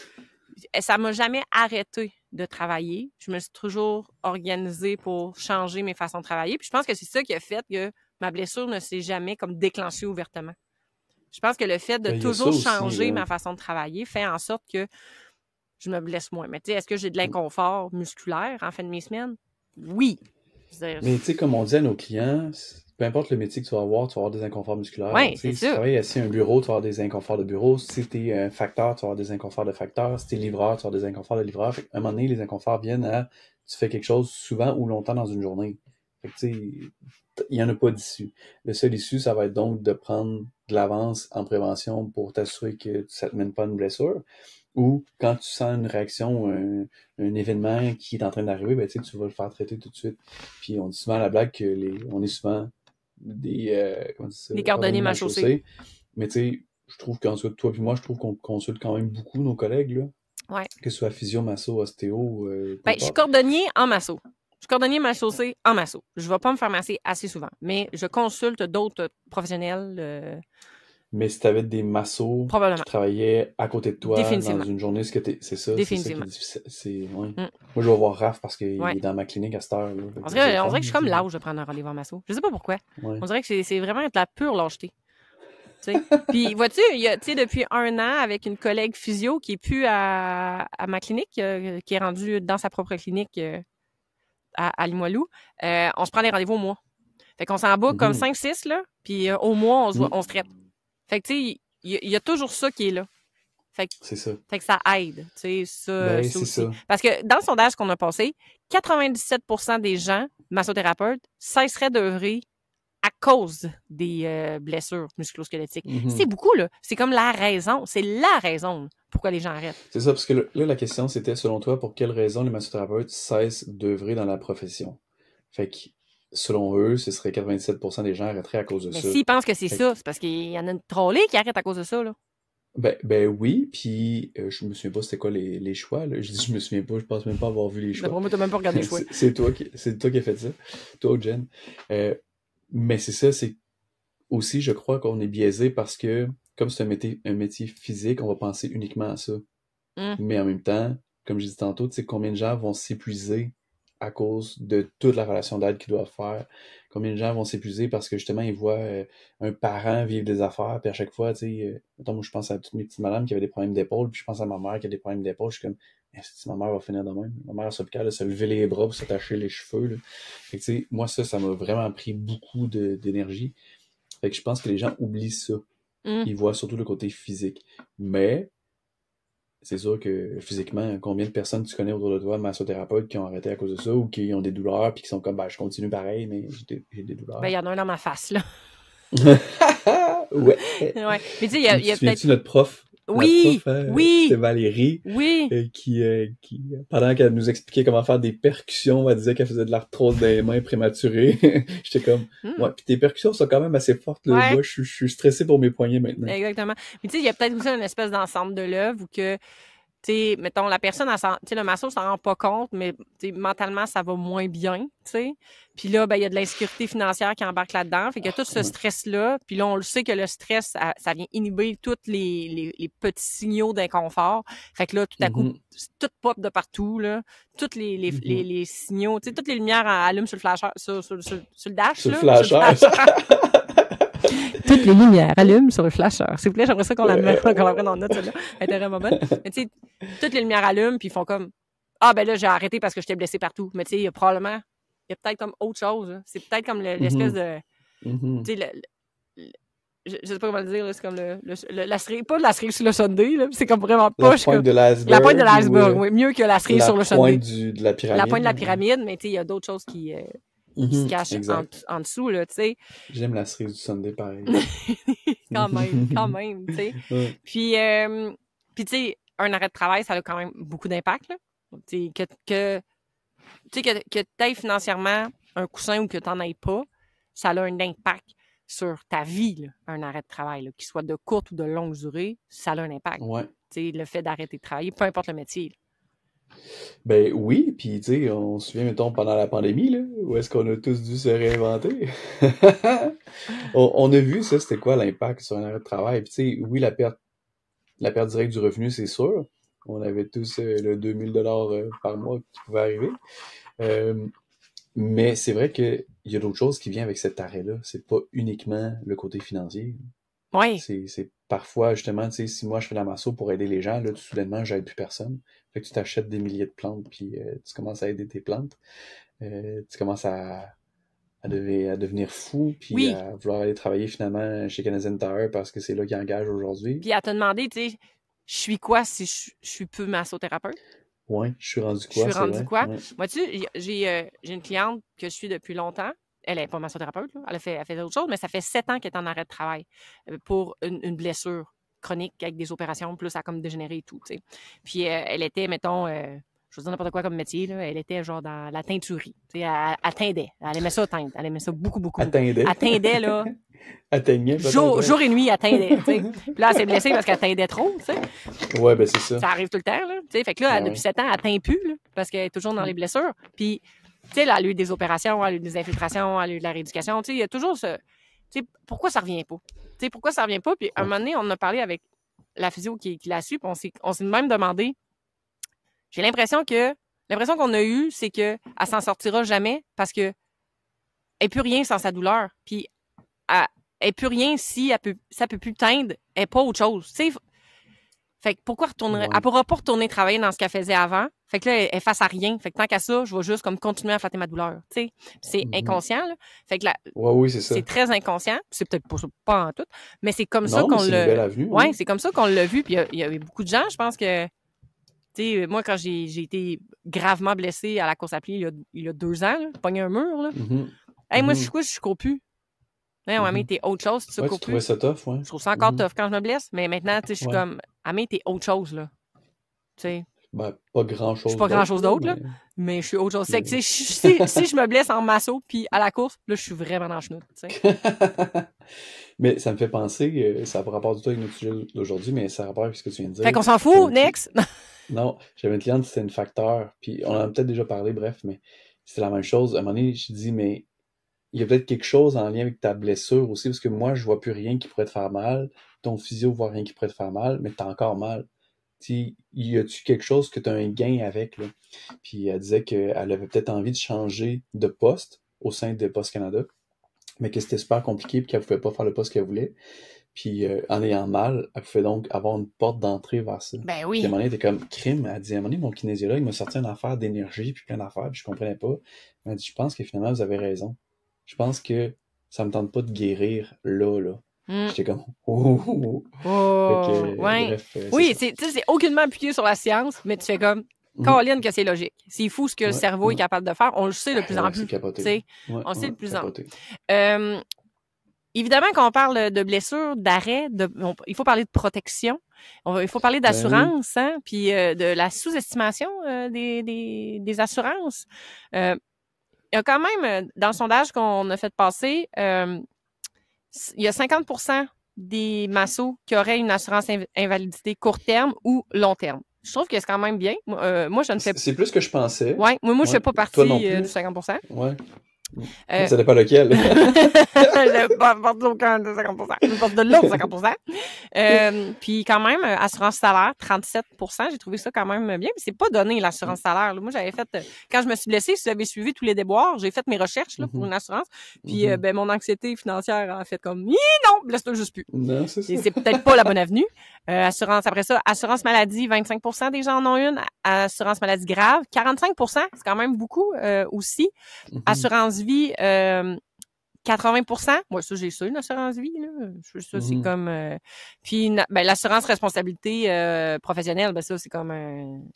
Ça m'a jamais arrêté de travailler. Je me suis toujours organisée pour changer mes façons de travailler. Puis je pense que c'est ça qui a fait que ma blessure ne s'est jamais comme déclenchée ouvertement. Je pense que le fait de Ben, il y a ça toujours aussi, changer là. ma façon de travailler fait en sorte que je me blesse moins. Mais tu sais, est-ce que j'ai de l'inconfort musculaire en fin de mes semaines? Oui. Je veux dire, Mais tu sais, comme on dit à nos clients, peu importe le métier que tu vas avoir des inconforts musculaires. ouais, Tu c'est sais, si tu ça. travailles assis à un bureau, tu vas avoir des inconforts de bureau. Si tu es facteur, tu vas avoir des inconforts de facteur. Si tu es livreur, tu vas avoir des inconforts de livreur. Fait qu'à un moment donné, les inconforts viennent à tu fais quelque chose souvent ou longtemps dans une journée. Fait que tu sais, il n'y en a pas d'issue. Le seul issue, ça va être donc de prendre de l'avance en prévention pour t'assurer que ça te mène pas à une blessure. Ou quand tu sens une réaction, un événement qui est en train d'arriver, ben, tu sais, tu vas le faire traiter tout de suite. Puis on dit souvent à la blague que on est souvent comment on dit ça, Des cordonniers mal chaussés. chaussés. Mais tu sais, je trouve qu'ensuite, toi puis moi, je trouve qu'on consulte quand même beaucoup nos collègues, là. Ouais. Que ce soit physio, masso, ostéo, peu Ben, je suis importe. cordonnier en masso. Je suis cordonnier mal chaussé en masso. Je vais pas me faire masser assez souvent, mais je consulte d'autres professionnels. Mais si t'avais des massos Probablement. qui travaillaient à côté de toi dans Définitivement. une journée, c'est ça qui est Définitivement. difficile. Ouais. Mm. Moi, je vais voir Raph parce qu'il Ouais. est dans ma clinique à cette heure. Là. Fait On que c'est dirait, le on fun, dirait que je suis comme tu sais. l'âge de prendre un rendez-vous en masso. Je sais pas pourquoi. Ouais. On dirait que c'est vraiment de la pure lâcheté. Tu sais. Puis, vois-tu, il y a, tu sais, depuis 1 an, avec une collègue physio qui est plus à ma clinique, qui est rendue dans sa propre clinique à Limoilou, on se prend des rendez-vous au mois. Fait qu'on s'en book comme Mhm. 5-6, là, puis au mois, Mm. on se traite. Fait que, tu sais, il y a toujours ça qui est là. Fait C'est ça. que ça aide, tu sais, ça Ben, c'est aussi. ça. Parce que dans le sondage qu'on a passé, 97% des gens, massothérapeutes, cesseraient d'œuvrer à cause des blessures musculo-squelettiques. Mhm. C'est beaucoup, là. C'est comme la raison. C'est la raison pourquoi les gens arrêtent. C'est ça, parce que là, la question, c'était, selon toi, pour quelles raisons les massothérapeutes cessent d'œuvrer dans la profession? Fait que, selon eux, ce serait 97% des gens arrêteraient à cause de Mais ça. s'ils pensent que c'est Fait ça, c'est parce qu'il y en a une trollée qui arrête à cause de ça, là. Ben oui, puis je me souviens pas c'était quoi les choix, là. Je dis je me souviens pas, je pense même pas avoir vu les choix. D'après moi, t'as même pas regardé les choix. C'est toi qui as fait ça. Toi, Jen. Euh, mais c'est ça, c'est aussi, je crois qu'on est biaisé parce que, comme c'est un métier physique, on va penser uniquement à ça. Hum. Mais en même temps, comme je disais tantôt, tu sais, combien de gens vont s'épuiser à cause de toute la relation d'aide qu'ils doivent faire? Combien de gens vont s'épuiser parce que justement, ils voient un parent vivre des affaires, puis à chaque fois, tu sais, mettons, moi, je pense à toutes mes petites madames qui avaient des problèmes d'épaule, puis je pense à ma mère qui a des problèmes d'épaule, je suis comme, si ma mère va finir de même. Ma mère, elle se capable de se lever les bras pour s'attacher les cheveux, là. Fait que, tu sais, moi, ça m'a vraiment pris beaucoup d'énergie. Fait que je pense que les gens oublient ça. Hum. Ils voient surtout le côté physique. Mais, c'est sûr que physiquement, combien de personnes tu connais autour de toi, de massothérapeutes, qui ont arrêté à cause de ça ou qui ont des douleurs puis qui sont comme, ben, je continue pareil, mais j'ai des douleurs. Ben, il y en a un dans ma face, là. Ouais. Ouais. Mais tu sais, il y Tu a te peut-être. souviens-tu notre prof? Oui! Notre prof, Oui! c'était Valérie, Oui! qui, pendant qu'elle nous expliquait comment faire des percussions, elle disait qu'elle faisait de l'arthrose des mains prématurée. J'étais comme, ouais, puis tes percussions sont quand même assez fortes, là. Ouais. Moi, je suis stressé pour mes poignets maintenant. Exactement. Mais tu sais, il y a peut-être aussi une espèce d'ensemble de l'œuvre où que, tu sais, mettons, la personne, tu sais, le masso s'en rend pas compte, mais tu sais, mentalement, ça va moins bien, tu sais. Puis là, ben, il y a de l'insécurité financière qui embarque là-dedans. Fait qu'il y a tout ce stress-là. Puis là, on le sait que le stress, ça vient inhiber tous les petits signaux d'inconfort. Fait que là, tout à coup, tout pop de partout, là. Tous les signaux, tu sais, toutes les lumières allument sur le flasheur, sur le dash, Sur le là. flasheur. Toutes les lumières allument sur le flasheur. S'il vous plaît, j'aimerais ça qu'on la prenne en note, celle-là. Elle était vraiment bonne. Mais tu sais, toutes les lumières allument, puis ils font comme, ah, ben là, j'ai arrêté parce que j'étais blessé partout. Mais tu sais, il y a peut-être comme autre chose. Là. C'est peut-être comme l'espèce de, tu sais, je sais pas comment le dire, là, c'est comme la cerise, pas la cerise sur le sundae, là, c'est comme vraiment pas... La pointe de l'iceberg. La pointe de l'iceberg, oui. Mieux que la cerise sur le sundae. La pointe de la pyramide. La pointe de la pyramide, mais tu sais, il y a d'autres choses qui se cachent en dessous, là, tu sais. J'aime la cerise du sundae, pareil. quand même, tu sais. Ouais. Puis tu sais, un arrêt de travail, ça a quand même beaucoup d'impact, là. Tu sais, que tu aies financièrement un coussin ou que tu n'en aies pas, ça a un impact sur ta vie, là, un arrêt de travail, qu'il soit de courte ou de longue durée, ça a un impact. Ouais. Tu sais, le fait d'arrêter de travailler, peu importe le métier. Là. Ben oui, puis tu sais, on se souvient, mettons, pendant la pandémie, là, où est-ce qu'on a tous dû se réinventer? on a vu ça, c'était quoi l'impact sur un arrêt de travail? Puis tu sais, oui, la perte directe du revenu, c'est sûr. On avait tous le 2000 $ par mois qui pouvait arriver. Mais c'est vrai qu'il y a d'autres choses qui viennent avec cet arrêt-là. C'est pas uniquement le côté financier. Oui. C'est parfois, justement, tu sais, si moi je fais la masso pour aider les gens, là, soudainement, j'aide plus personne. Fait que tu t'achètes des milliers de plantes, puis tu commences à aider tes plantes. Tu commences à devenir fou, puis à vouloir aller travailler finalement chez Canadian Tire parce que c'est là qu'ils engagent aujourd'hui. Puis à te demander, tu sais, je suis quoi si je suis peu massothérapeute? Oui, je suis rendu quoi? Je suis rendu quoi? Ouais. Moi, tu sais, j'ai une cliente que je suis depuis longtemps. Elle n'est pas massothérapeute, là. Elle fait d'autres choses, mais ça fait 7 ans qu'elle est en arrêt de travail pour une blessure chronique avec des opérations, plus à comme dégénérer et tout, tu sais. Puis elle était, mettons, je veux dire n'importe quoi comme métier, là, elle était genre dans la teinturerie. Tu sais, elle teindait. Elle aimait ça teindre. Elle aimait ça beaucoup. Elle teindait, là. Atteignait, jour et nuit, elle teindait, tu sais. Puis là, elle s'est blessée parce qu'elle teindait trop, tu sais. Ouais, ben c'est ça. Ça arrive tout le temps, là. Tu sais, fait que là, depuis 7 ans, elle teint plus, là, parce qu'elle est toujours dans les blessures. Puis, tu sais, elle a eu des opérations, elle a eu des infiltrations, elle a eu de la rééducation. Tu sais, il y a toujours ce... Tu sais, pourquoi ça revient pas? Tu sais, pourquoi ça revient pas? Puis, à un moment donné, on a parlé avec la physio qui la suit, puis on s'est même demandé... J'ai l'impression qu'on a eue, c'est qu'elle s'en sortira jamais parce que elle peut rien sans sa douleur. Puis, elle peut rien si ça peut plus teindre. Elle n'est pas autre chose. Tu sais, fait que pourquoi retournerait... Elle pourra pas retourner travailler dans ce qu'elle faisait avant. Fait que là, elle est face à rien. Fait que tant qu'à ça, je vais juste comme continuer à flatter ma douleur. Tu sais, c'est inconscient, là. Fait que oui, c'est ça. C'est très inconscient. C'est peut-être pas en tout, mais c'est comme ça qu'on l'a... c'est une belle avenue. Ouais, c'est comme ça qu'on l'a vu. Puis il y avait beaucoup de gens, je pense que... Tu sais, moi, quand j'ai été gravement blessée à la course à pied il y a 2 ans, là, pogné un mur, là. Hey, moi, je cours plus. Ouais, t'es autre chose, tu cours plus. Tu trouvais ça tough, ouais. Je trouve ça encore tough quand je me blesse, mais maintenant, tu sais, je suis comme, t'es autre chose, là. Tu sais. Ben, pas grand-chose. Je suis pas grand-chose d'autre, là, mais je suis autre chose. C'est que, si je me blesse en masso, puis à la course, là, je suis vraiment dans le chenoute, tu sais. Mais ça me fait penser, ça n'a pas rapport du tout avec notre sujet d'aujourd'hui, mais ça a rapport avec ce que tu viens de Fait dire. qu'on s'en J'avais fout, une cli- next! Non, j'avais une cliente, c'était une facteur, puis on en a peut-être déjà parlé, bref, mais c'était la même chose. À un moment donné, je dis, mais il y a peut-être quelque chose en lien avec ta blessure aussi, parce que moi, je vois plus rien qui pourrait te faire mal. Ton physio voit rien qui pourrait te faire mal, mais t'as encore mal. Y a-tu quelque chose que tu as un gain avec, là? Puis elle disait qu'elle avait peut-être envie de changer de poste au sein de Poste Canada, mais que c'était super compliqué puis qu'elle pouvait pas faire le poste qu'elle voulait. Puis en ayant mal, elle pouvait donc avoir une porte d'entrée vers ça. Ben Puis à un oui. moment donné, elle était comme crime. Elle dit à un moment donné, mon kinésiologue m'a sorti une affaire d'énergie puis plein d'affaires, puis je comprenais pas. Elle a dit, je pense que finalement, vous avez raison. Je pense que ça me tente pas de guérir là, là. Mm. J'étais comme, oh, oh, oh. Fait Oh, que, ouais. bref, c'est Oui, ça. tu sais, c'est aucunement appuyé sur la science, mais tu fais comme, Mhm. Caroline, que c'est logique. C'est fou ce que le Ouais, cerveau est ouais. capable de faire. On le sait de plus en Ouais, plus. c'est Tu capoté. sais, Ouais, on le sait ouais, de plus en plus. capoté. Évidemment, quand on parle de blessures, d'arrêt, il faut parler de protection. Il faut parler Ben oui. d'assurance, hein, puis de la sous-estimation des assurances. Il y a quand même, dans le sondage qu'on a fait passer, il y a 50% des massos qui auraient une assurance invalidité court terme ou long terme. Je trouve que c'est quand même bien. Moi, je ne fais... C'est plus que je pensais. Ouais, moi, je Ouais. fais pas Toi non partie du plus. 50%. Ouais. Euh, Ça dépend lequel. je porte d'aucun de 50%. Je porte de l'autre 50%. Puis quand même, assurance salaire, 37%. J'ai trouvé ça quand même bien. Mais c'est pas donné, l'assurance salaire. Là. Moi, j'avais fait, quand je me suis blessée, si vous avez suivi tous les déboires, j'ai fait mes recherches là, pour une assurance. Puis ben, mon anxiété financière a fait comme, non, blesse-toi juste plus. Non, c'est ça. C'est peut-être pas la bonne avenue. Assurance, après ça, assurance maladie, 25% des gens en ont une. Assurance maladie grave, 45%, c'est quand même beaucoup aussi. Assurance vie, 80%. Moi, ça, j'ai ça, une assurance vie, là. Ça, c'est comme... puis, ben, l'assurance responsabilité professionnelle, ben ça, c'est comme...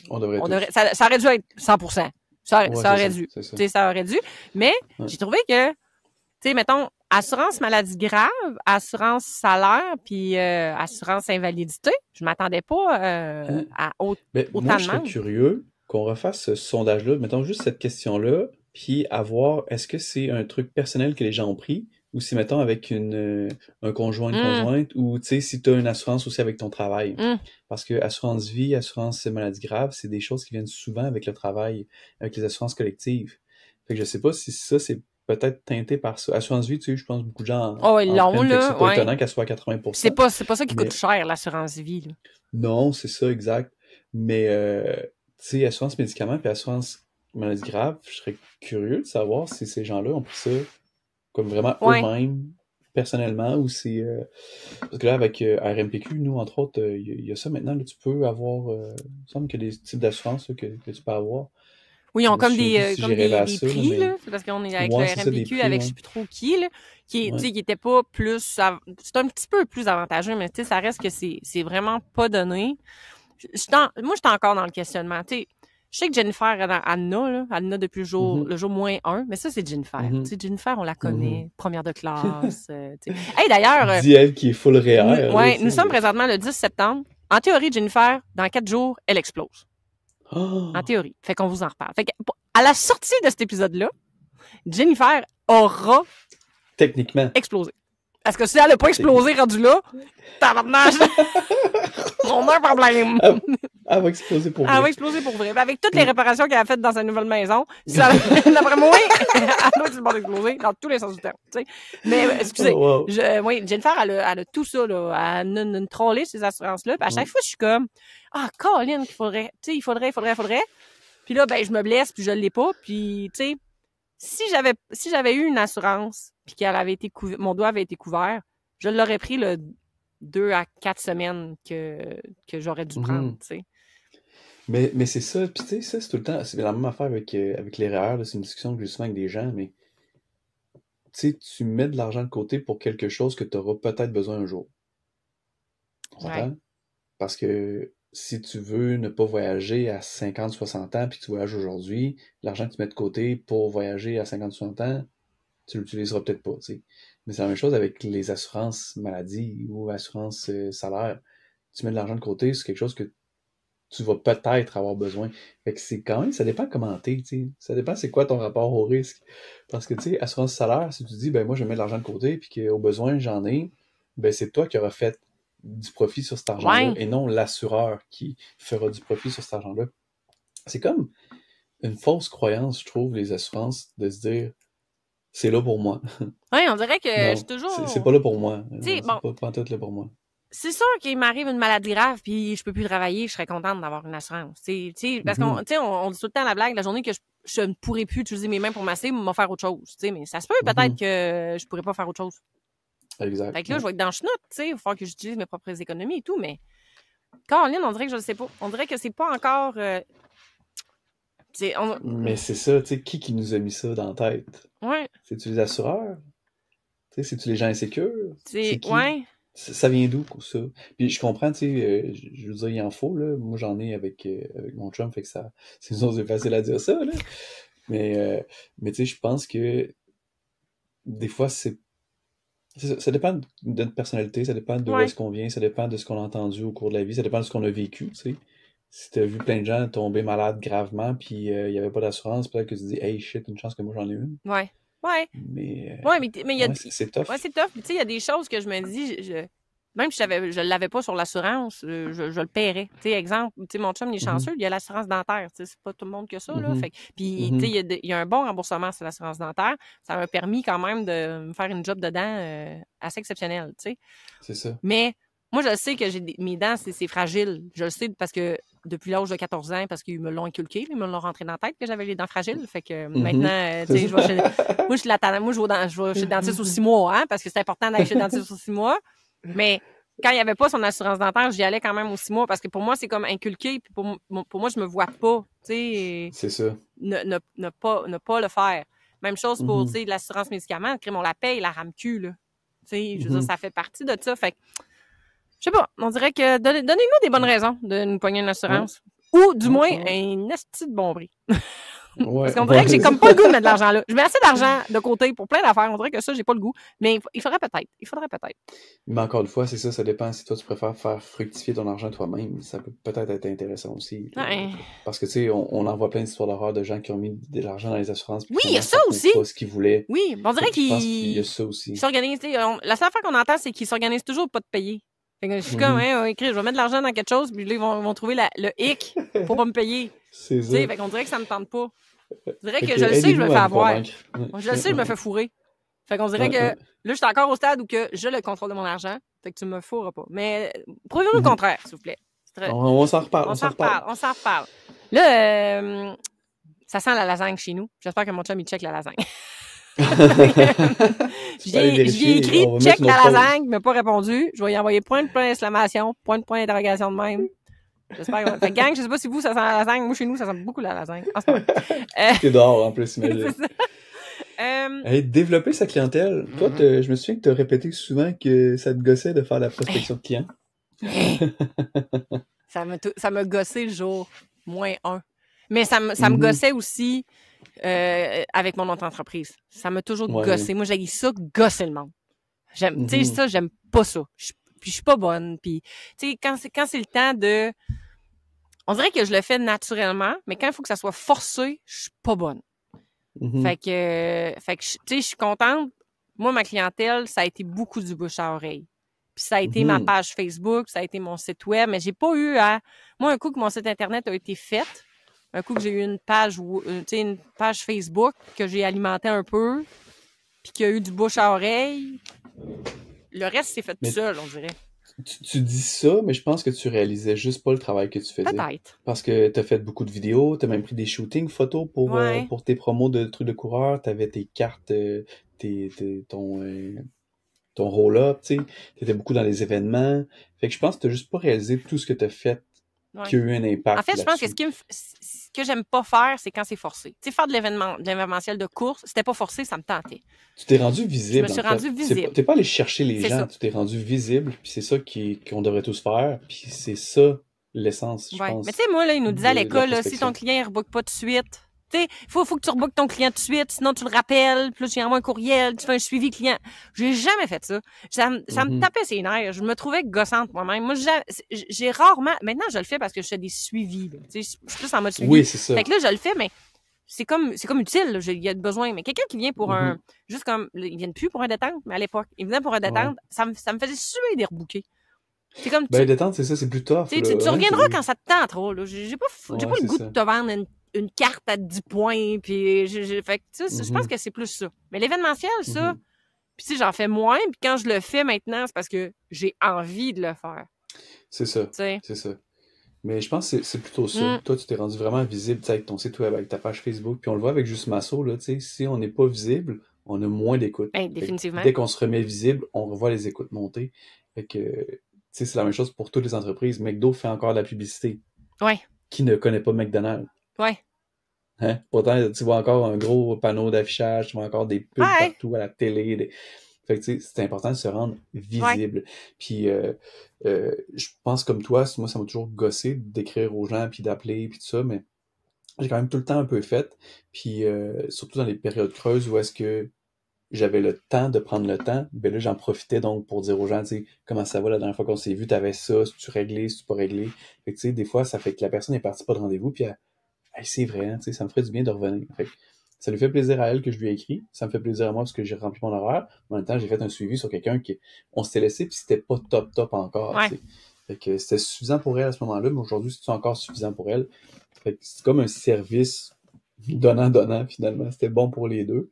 On devrait tous. ça aurait dû être 100%. Ça Ouais, aurait c'est ça. dû. C'est ça. Tu sais, ça aurait dû. Mais Ouais. j'ai trouvé que, tu sais, mettons, assurance maladie grave, assurance salaire, puis assurance invalidité, je m'attendais pas Hein? à Ben, moi, autant je de serais monde. curieux qu'on refasse ce sondage-là. Mettons juste cette question-là, puis à voir, est-ce que c'est un truc personnel que les gens ont pris, ou si, mettons, avec un conjoint, une conjointe, ou, tu sais, si tu as une assurance aussi avec ton travail. Parce que assurance vie, assurance maladie grave, c'est des choses qui viennent souvent avec le travail, avec les assurances collectives. Fait que je sais pas si ça, c'est peut-être teinté par ça. Assurance vie, tu sais, je pense que beaucoup de gens Oh, ils en l'ont, prennent, fait que c'est là, pas ouais. étonnant qu'elle soit à C'est 80%. pas ça qui coûte Mais cher, l'assurance vie, là. non, c'est ça, exact. Mais, tu sais, assurance médicaments puis assurance maladie grave, je serais curieux de savoir si ces gens-là ont pris ça comme vraiment Ouais. eux-mêmes, personnellement, ou c'est... Parce que là, avec RMPQ, nous, entre autres, il y a ça maintenant, là, tu peux avoir... il me semble qu'il y a des types d'assurances là, que tu peux avoir. Oui, ils Je ont me comme souviens plus si comme j'ai rêvé à des ça, là, prix, mais... là. C'est parce qu'on est avec le Ouais, c'est ça, des RMPQ, prix, avec je ouais. sais plus trop qui, là, qui, tu Ouais. sais, qui était pas plus... C'est un petit peu plus avantageux, mais tu sais, ça reste que c'est vraiment pas donné. Moi, j'étais encore dans le questionnement. Tu sais, je sais que Jennifer, elle en a, là. Elle en a depuis le jour -1, mais ça, c'est Jennifer. Tu sais, Jennifer, on la connaît, première de classe. Tu sais. Hey, d'ailleurs, Dis elle qui est full REER, là, tu nous sais. sommes présentement le 10 septembre. En théorie, Jennifer, dans 4 jours, elle explose. En Oh! théorie. Fait qu'on vous en reparle. Fait que, à la sortie de cet épisode-là, Jennifer aura Techniquement. explosé. Parce que si elle n'a pas explosé rendu là, tabarnage! On a un problème! Elle va exploser pour Elle va vrai. exploser pour vrai. Avec toutes les réparations qu'elle a faites dans sa nouvelle maison, d'après moi, elle doit être sur le bord d'exploser dans tous les sens du terme. Tu sais. Mais excusez, Oh, wow. oui, Jennifer, elle a tout ça, là. Elle a une trollée, ces assurances-là. Puis à chaque fois, je suis comme, Colin, il faudrait. Puis là, ben, je me blesse, puis je l'ai pas. Puis, tu sais, si j'avais eu une assurance, puis qu'elle avait été mon doigt avait été couvert, je l'aurais pris le 2 à 4 semaines que j'aurais dû prendre, tu sais. Mais c'est ça, puis tu sais, ça, c'est tout le temps, c'est la même affaire avec les REER, là, c'est une discussion que j'ai souvent avec des gens, mais tu sais, tu mets de l'argent de côté pour quelque chose que tu auras peut-être besoin un jour. On s'entend? Ouais. Parce que si tu veux ne pas voyager à 50, 60 ans, puis que tu voyages aujourd'hui, l'argent que tu mets de côté pour voyager à 50, 60 ans, tu l'utiliseras peut-être pas, tu sais. Mais c'est la même chose avec les assurances maladie ou assurances salaire. Tu mets de l'argent de côté, c'est quelque chose que tu vas peut-être avoir besoin. Fait que c'est quand même, ça dépend comment t'es, tu sais. Ça dépend c'est quoi ton rapport au risque. Parce que, tu sais, assurance salaire, si tu dis, ben moi, je mets de l'argent de côté, puis qu'au besoin, j'en ai, ben c'est toi qui auras fait du profit sur cet argent-là, Ouais. et non l'assureur qui fera du profit sur cet argent-là. C'est comme une fausse croyance, je trouve, les assurances, de se dire, c'est là pour moi. Ouais, on dirait que je suis Non, c'est toujours. pas là pour moi. Tu sais, Non, bon, c'est pas tout là pour moi. c'est sûr qu'il m'arrive une maladie grave puis je peux plus travailler, je serais contente d'avoir une assurance. Tu sais, parce qu'on, Mhm. tu sais, on dit tout le temps la blague, la journée que je ne pourrais plus utiliser mes mains pour masser, m'en faire autre chose. Tu sais, mais ça se peut peut-être Mhm. que je pourrais pas faire autre chose. Exact. Fait que là, Ouais. je vais être dans le chenoute, tu sais, il va falloir que j'utilise mes propres économies et tout, mais Caroline, on dirait que je le sais pas. On dirait que c'est pas encore. Tu sais, Mais c'est ça, tu sais, qui nous a mis ça dans la tête? ouais, C'est-tu les assureurs? Tu sais, c'est-tu les gens insécures? C'est qui? ouais, Ça vient d'où, ça? Puis je comprends, tu sais, je veux dire, il en faut, là. Moi, j'en ai avec mon chum, fait que ça, c'est facile à dire ça, là. Mais tu sais, je pense que des fois, ça dépend de notre personnalité, ça dépend de où ouais. est-ce qu'on vient, ça dépend de ce qu'on a entendu au cours de la vie, ça dépend de ce qu'on a vécu, tu sais. Si t'as vu plein de gens tomber malades gravement, puis il y avait pas d'assurance, peut-être que tu te dis, hey shit, une chance que moi j'en ai une. Ouais. Ouais. Mais, Ouais, mais il y a. ouais, c'est tough. Ouais, c'est tough. Puis, tu sais, il y a des choses que je me dis, même si je l'avais pas sur l'assurance, je le paierais. Tu sais, exemple, tu sais, mon chum, il est Mhm, chanceux, il y a l'assurance dentaire. Tu sais, c'est pas tout le monde que ça, là. mhm, Fait puis, tu sais, mhm. il y a un bon remboursement sur l'assurance dentaire. Ça m'a permis quand même de me faire une job dedans assez exceptionnelle, tu sais. C'est ça. Mais moi, je sais que mes dents, c'est fragile. Je le sais parce que depuis l'âge de 14 ans, parce qu'ils me l'ont inculqué, ils me l'ont rentré dans la tête que j'avais les dents fragiles. Fait que maintenant, Mhm. tu sais, moi, je suis la tannée. Moi, je vais chez le dentiste aux 6 mois, hein, parce que c'est important d'aller chez le dentiste aux 6 mois. Mais quand il n'y avait pas son assurance dentaire, j'y allais quand même aux 6 mois parce que pour moi, c'est comme inculqué. Puis pour moi, je me vois pas, tu sais, C'est ça. ne pas le faire. Même chose pour, tu Mhm, sais, l'assurance médicaments. Crime, on la paye, la RAMQ, là. Tu sais, je veux dire, mhm. ça fait partie de ça. Fait que, je sais pas, on dirait que donnez-nous des bonnes raisons de nous pogner une Ouais, assurance. Ou du ouais, moins, ouais. un esti de bon prix. Parce Ouais, qu'on dirait que j'ai ouais. comme pas le goût de mettre de l'argent là. Je mets assez d'argent de côté pour plein d'affaires. On dirait que ça, j'ai pas le goût. Mais il faudrait peut-être. Il faudrait peut-être. Mais encore une fois, c'est ça, ça dépend si toi tu préfères faire fructifier ton argent toi-même, ça peut peut-être être intéressant aussi, là. Ouais. Parce que tu sais, on en voit plein d'histoires d'horreur de gens qui ont mis de l'argent dans les assurances, puis Oui, il y a finalement ça ça trouve aussi. pas ce qu'ils voulaient. Oui, on Fait dirait que je pense qu'il y a qu'ils ça aussi. s'organisent. La seule affaire qu'on entend, c'est qu'ils s'organisent toujours pas de payer. Fait que je suis comme, Mhm. hein, écrit, je vais mettre de l'argent dans quelque chose, puis là, ils vont trouver le hic pour pas me payer. C'est Tu sais, ça. fait qu'on dirait que ça me tente pas. Je dirais Fait que que je le sais que je me aidez-nous fais à vous avoir. convaincre. Ouais, Je le ouais, sais, je me ouais. fais fourrer. Fait qu'on dirait Ouais, que là, ouais. je suis encore au stade où que je le contrôle de mon argent. Fait que tu me fourras pas. Mais prouvez-nous le Mhm. contraire, s'il vous plaît. On s'en reparle, On on s'en s'en reparle. reparle, on s'en reparle. Là, ça sent la lasagne chez nous. J'espère que mon chum, il check la lasagne. Tu peux aller J'y ai vérifier, écrit on va check mettre une la autre pause. lasagne, il m'a pas répondu. Je vais y envoyer point d'exclamation, point d'interrogation de même. J'espère que... Fait que gang, je sais pas si vous, ça sent la lasagne. Moi, chez nous, ça sent beaucoup la lasagne. En ce moment. T'es dehors en plus, imagine. C'est ça. Hey, développer sa clientèle. Toi, je me souviens que tu as répété souvent que ça te gossait de faire la prospection de clients. Ça m'a gossé le jour -1. Mais ça me Mhm. gossait aussi avec mon autre entreprise. Ça m'a toujours Ouais. gossé. Moi, j'ai ça, gosser le monde. Tu sais, Mhm. ça, j'aime pas ça. Puis je suis pas bonne. Puis, tu sais, quand c'est le temps de... On dirait que je le fais naturellement, mais quand il faut que ça soit forcé, je suis pas bonne. Mhm. Fait que tu sais, je suis contente. Moi, ma clientèle, ça a été beaucoup du bouche à oreille. Puis ça a été ma Mhm. page Facebook, ça a été mon site web, mais j'ai pas eu à... Moi, un coup que mon site Internet a été fait, un coup que j'ai eu une page Facebook que j'ai alimentée un peu, puis qu'il y a eu du bouche à oreille, le reste s'est fait tout Mais seul, on dirait. tu dis ça, mais je pense que tu réalisais juste pas le travail que tu faisais. Peut-être. Parce que t'as fait beaucoup de vidéos, t'as même pris des shootings photos Ouais. pour tes promos de trucs de coureurs, t'avais tes cartes, ton roll-up, tu sais, t'étais beaucoup dans les événements. Fait que je pense que t'as juste pas réalisé tout ce que t'as fait Ouais. qui a eu un En impact fait, je pense que là-dessus. ce que j'aime pas faire, c'est quand c'est forcé. Tu sais, faire de l'événementiel de course, c'était pas forcé, ça me tentait. Tu t'es rendu Je me visible, suis en fait. rendue visible. T'es pas allé chercher les C'est gens, ça. tu t'es rendu visible, puis c'est ça qu'on devrait tous faire, puis c'est ça l'essence, je Ouais. Mais pense, tu sais, moi, là, ils nous disaient à de la l'école, là, si prospection. ton client ne rebook pas tout de suite, Tu sais, faut que tu rebookes ton client tout de suite, sinon tu le rappelles, puis là, tu lui envoies un courriel, tu fais un suivi client. J'ai jamais fait ça. Ça me tapait ses nerfs. Je me trouvais gossante moi-même. Moi, j'ai rarement... Maintenant, je le fais parce que je fais des suivis. Tu sais, je suis plus en mode suivi. Oui, c'est ça. Fait que là, je le fais, mais c'est comme utile. Là. Il y a besoin. Mais quelqu'un qui vient pour un... Juste comme... Ils viennent plus pour un détente, mais à l'époque, ils venaient pour un détente. Ça me faisait suer des rebooker. C'est comme... détente, c'est ça, c'est plus tough. Tu reviendras quand ça te tente trop. Là. J'ai pas le goût de te vendre une carte à 10 points, puis fait que, tu sais, je pense que c'est plus ça. Mais l'événementiel, ça, puis tu sais, j'en fais moins, puis quand je le fais maintenant, c'est parce que j'ai envie de le faire. C'est ça, t'sais. c'est ça. Mais je pense que c'est plutôt ça. Toi, tu t'es rendu vraiment visible avec ton site web, avec ta page Facebook, puis on le voit avec Juste Masso, là, tu sais, si on n'est pas visible, on a moins d'écoute. Ben, définitivement. Dès qu'on se remet visible, on revoit les écoutes monter. Fait que, tu sais, c'est la même chose pour toutes les entreprises. McDo fait encore de la publicité. Ouais. Qui ne connaît pas McDonald's? Ouais. Hein? Pourtant, tu vois encore un gros panneau d'affichage, tu vois encore des pubs partout à la télé. Fait que, tu sais, c'est important de se rendre visible. Puis, je pense comme toi, moi, ça m'a toujours gossé d'écrire aux gens, puis d'appeler, puis tout ça, mais j'ai quand même tout le temps un peu fait. Puis, surtout dans les périodes creuses où est-ce que j'avais le temps de prendre le temps, ben là, j'en profitais donc pour dire aux gens, tu sais, comment ça va la dernière fois qu'on s'est vu, t'avais ça, si tu réglé, si tu pas réglé. Fait que, tu sais, des fois, ça fait que la personne est partie pas de rendez-vous, puis hey, c'est vrai, hein, tu sais, ça me ferait du bien de revenir. Fait que ça lui fait plaisir à elle que je lui ai écrit, ça me fait plaisir à moi parce que j'ai rempli mon horaire. En même temps, j'ai fait un suivi sur quelqu'un on s'était laissé, puis c'était pas top encore, tu sais. Fait que c'était suffisant pour elle à ce moment-là, mais aujourd'hui, c'est encore suffisant pour elle. Fait que c'est comme un service donnant, finalement. C'était bon pour les deux.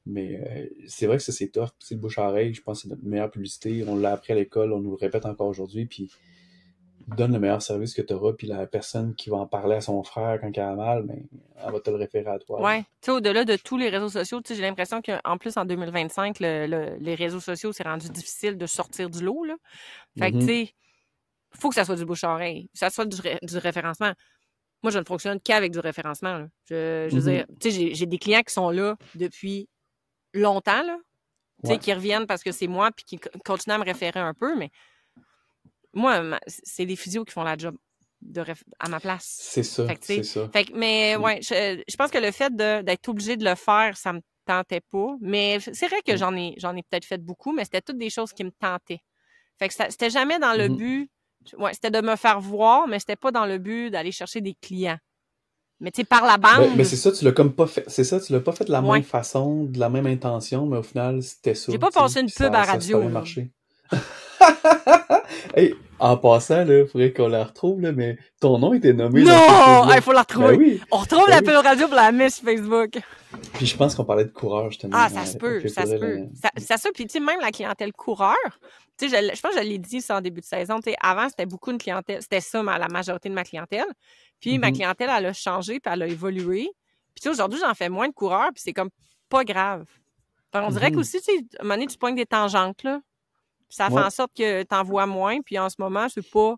Mais c'est vrai que ça, c'est tough. C'est le bouche-à-oreille, je pense que c'est notre meilleure publicité. On l'a appris à l'école, on nous le répète encore aujourd'hui, puis donne le meilleur service que tu auras, puis la personne qui va en parler à son frère quand il a mal, ben, elle va te le référer à toi. Ouais. Tu sais, au-delà de tous les réseaux sociaux, j'ai l'impression qu'en plus, en 2025, les réseaux sociaux, c'est rendu difficile de sortir du lot, là. Fait que, tu sais, faut que ça soit du bouche-à-oreille, que ça soit du référencement. Moi, je ne fonctionne qu'avec du référencement, là. Je veux dire, tu sais, j'ai des clients qui sont là depuis longtemps, là. Tu sais, qui reviennent parce que c'est moi, puis qui continuent à me référer un peu, mais moi, c'est les physios qui font la job à ma place. C'est ça, c'est ça. Fait que, mais ouais, je pense que le fait d'être obligé de le faire, ça me tentait pas. Mais c'est vrai que j'en ai peut-être fait beaucoup, mais c'était toutes des choses qui me tentaient. Fait que c'était jamais dans le but... Ouais, c'était de me faire voir, mais c'était pas dans le but d'aller chercher des clients. Mais tu sais, par la bande... Mais c'est ça, tu l'as comme pas fait. C'est ça, tu l'as pas fait de la même façon, de la même intention, mais au final, c'était ça. J'ai pas passé une pub à radio. Ça a marché. Hey, en passant, il faudrait qu'on la retrouve, là, mais ton nom était nommé. Non! Il faut la retrouver. Ben oui. On retrouve la pub radio pour la mettre sur Facebook. Puis je pense qu'on parlait de coureur, justement. Ah, ça se peut, ça se peut. Ça, puis tu sais, même la clientèle coureur, tu sais, je pense que je l'ai dit ça en début de saison, tu sais, avant, c'était beaucoup une clientèle, c'était ça la majorité de ma clientèle. Puis ma clientèle, elle a changé, puis elle a évolué. Puis tu sais, aujourd'hui, j'en fais moins de coureurs, puis c'est comme pas grave. Enfin, on dirait qu'aussi, tu sais, à un moment donné, tu pognes des tangentes, là. Ça fait en sorte que t'en vois moins, puis en ce moment, c'est pas...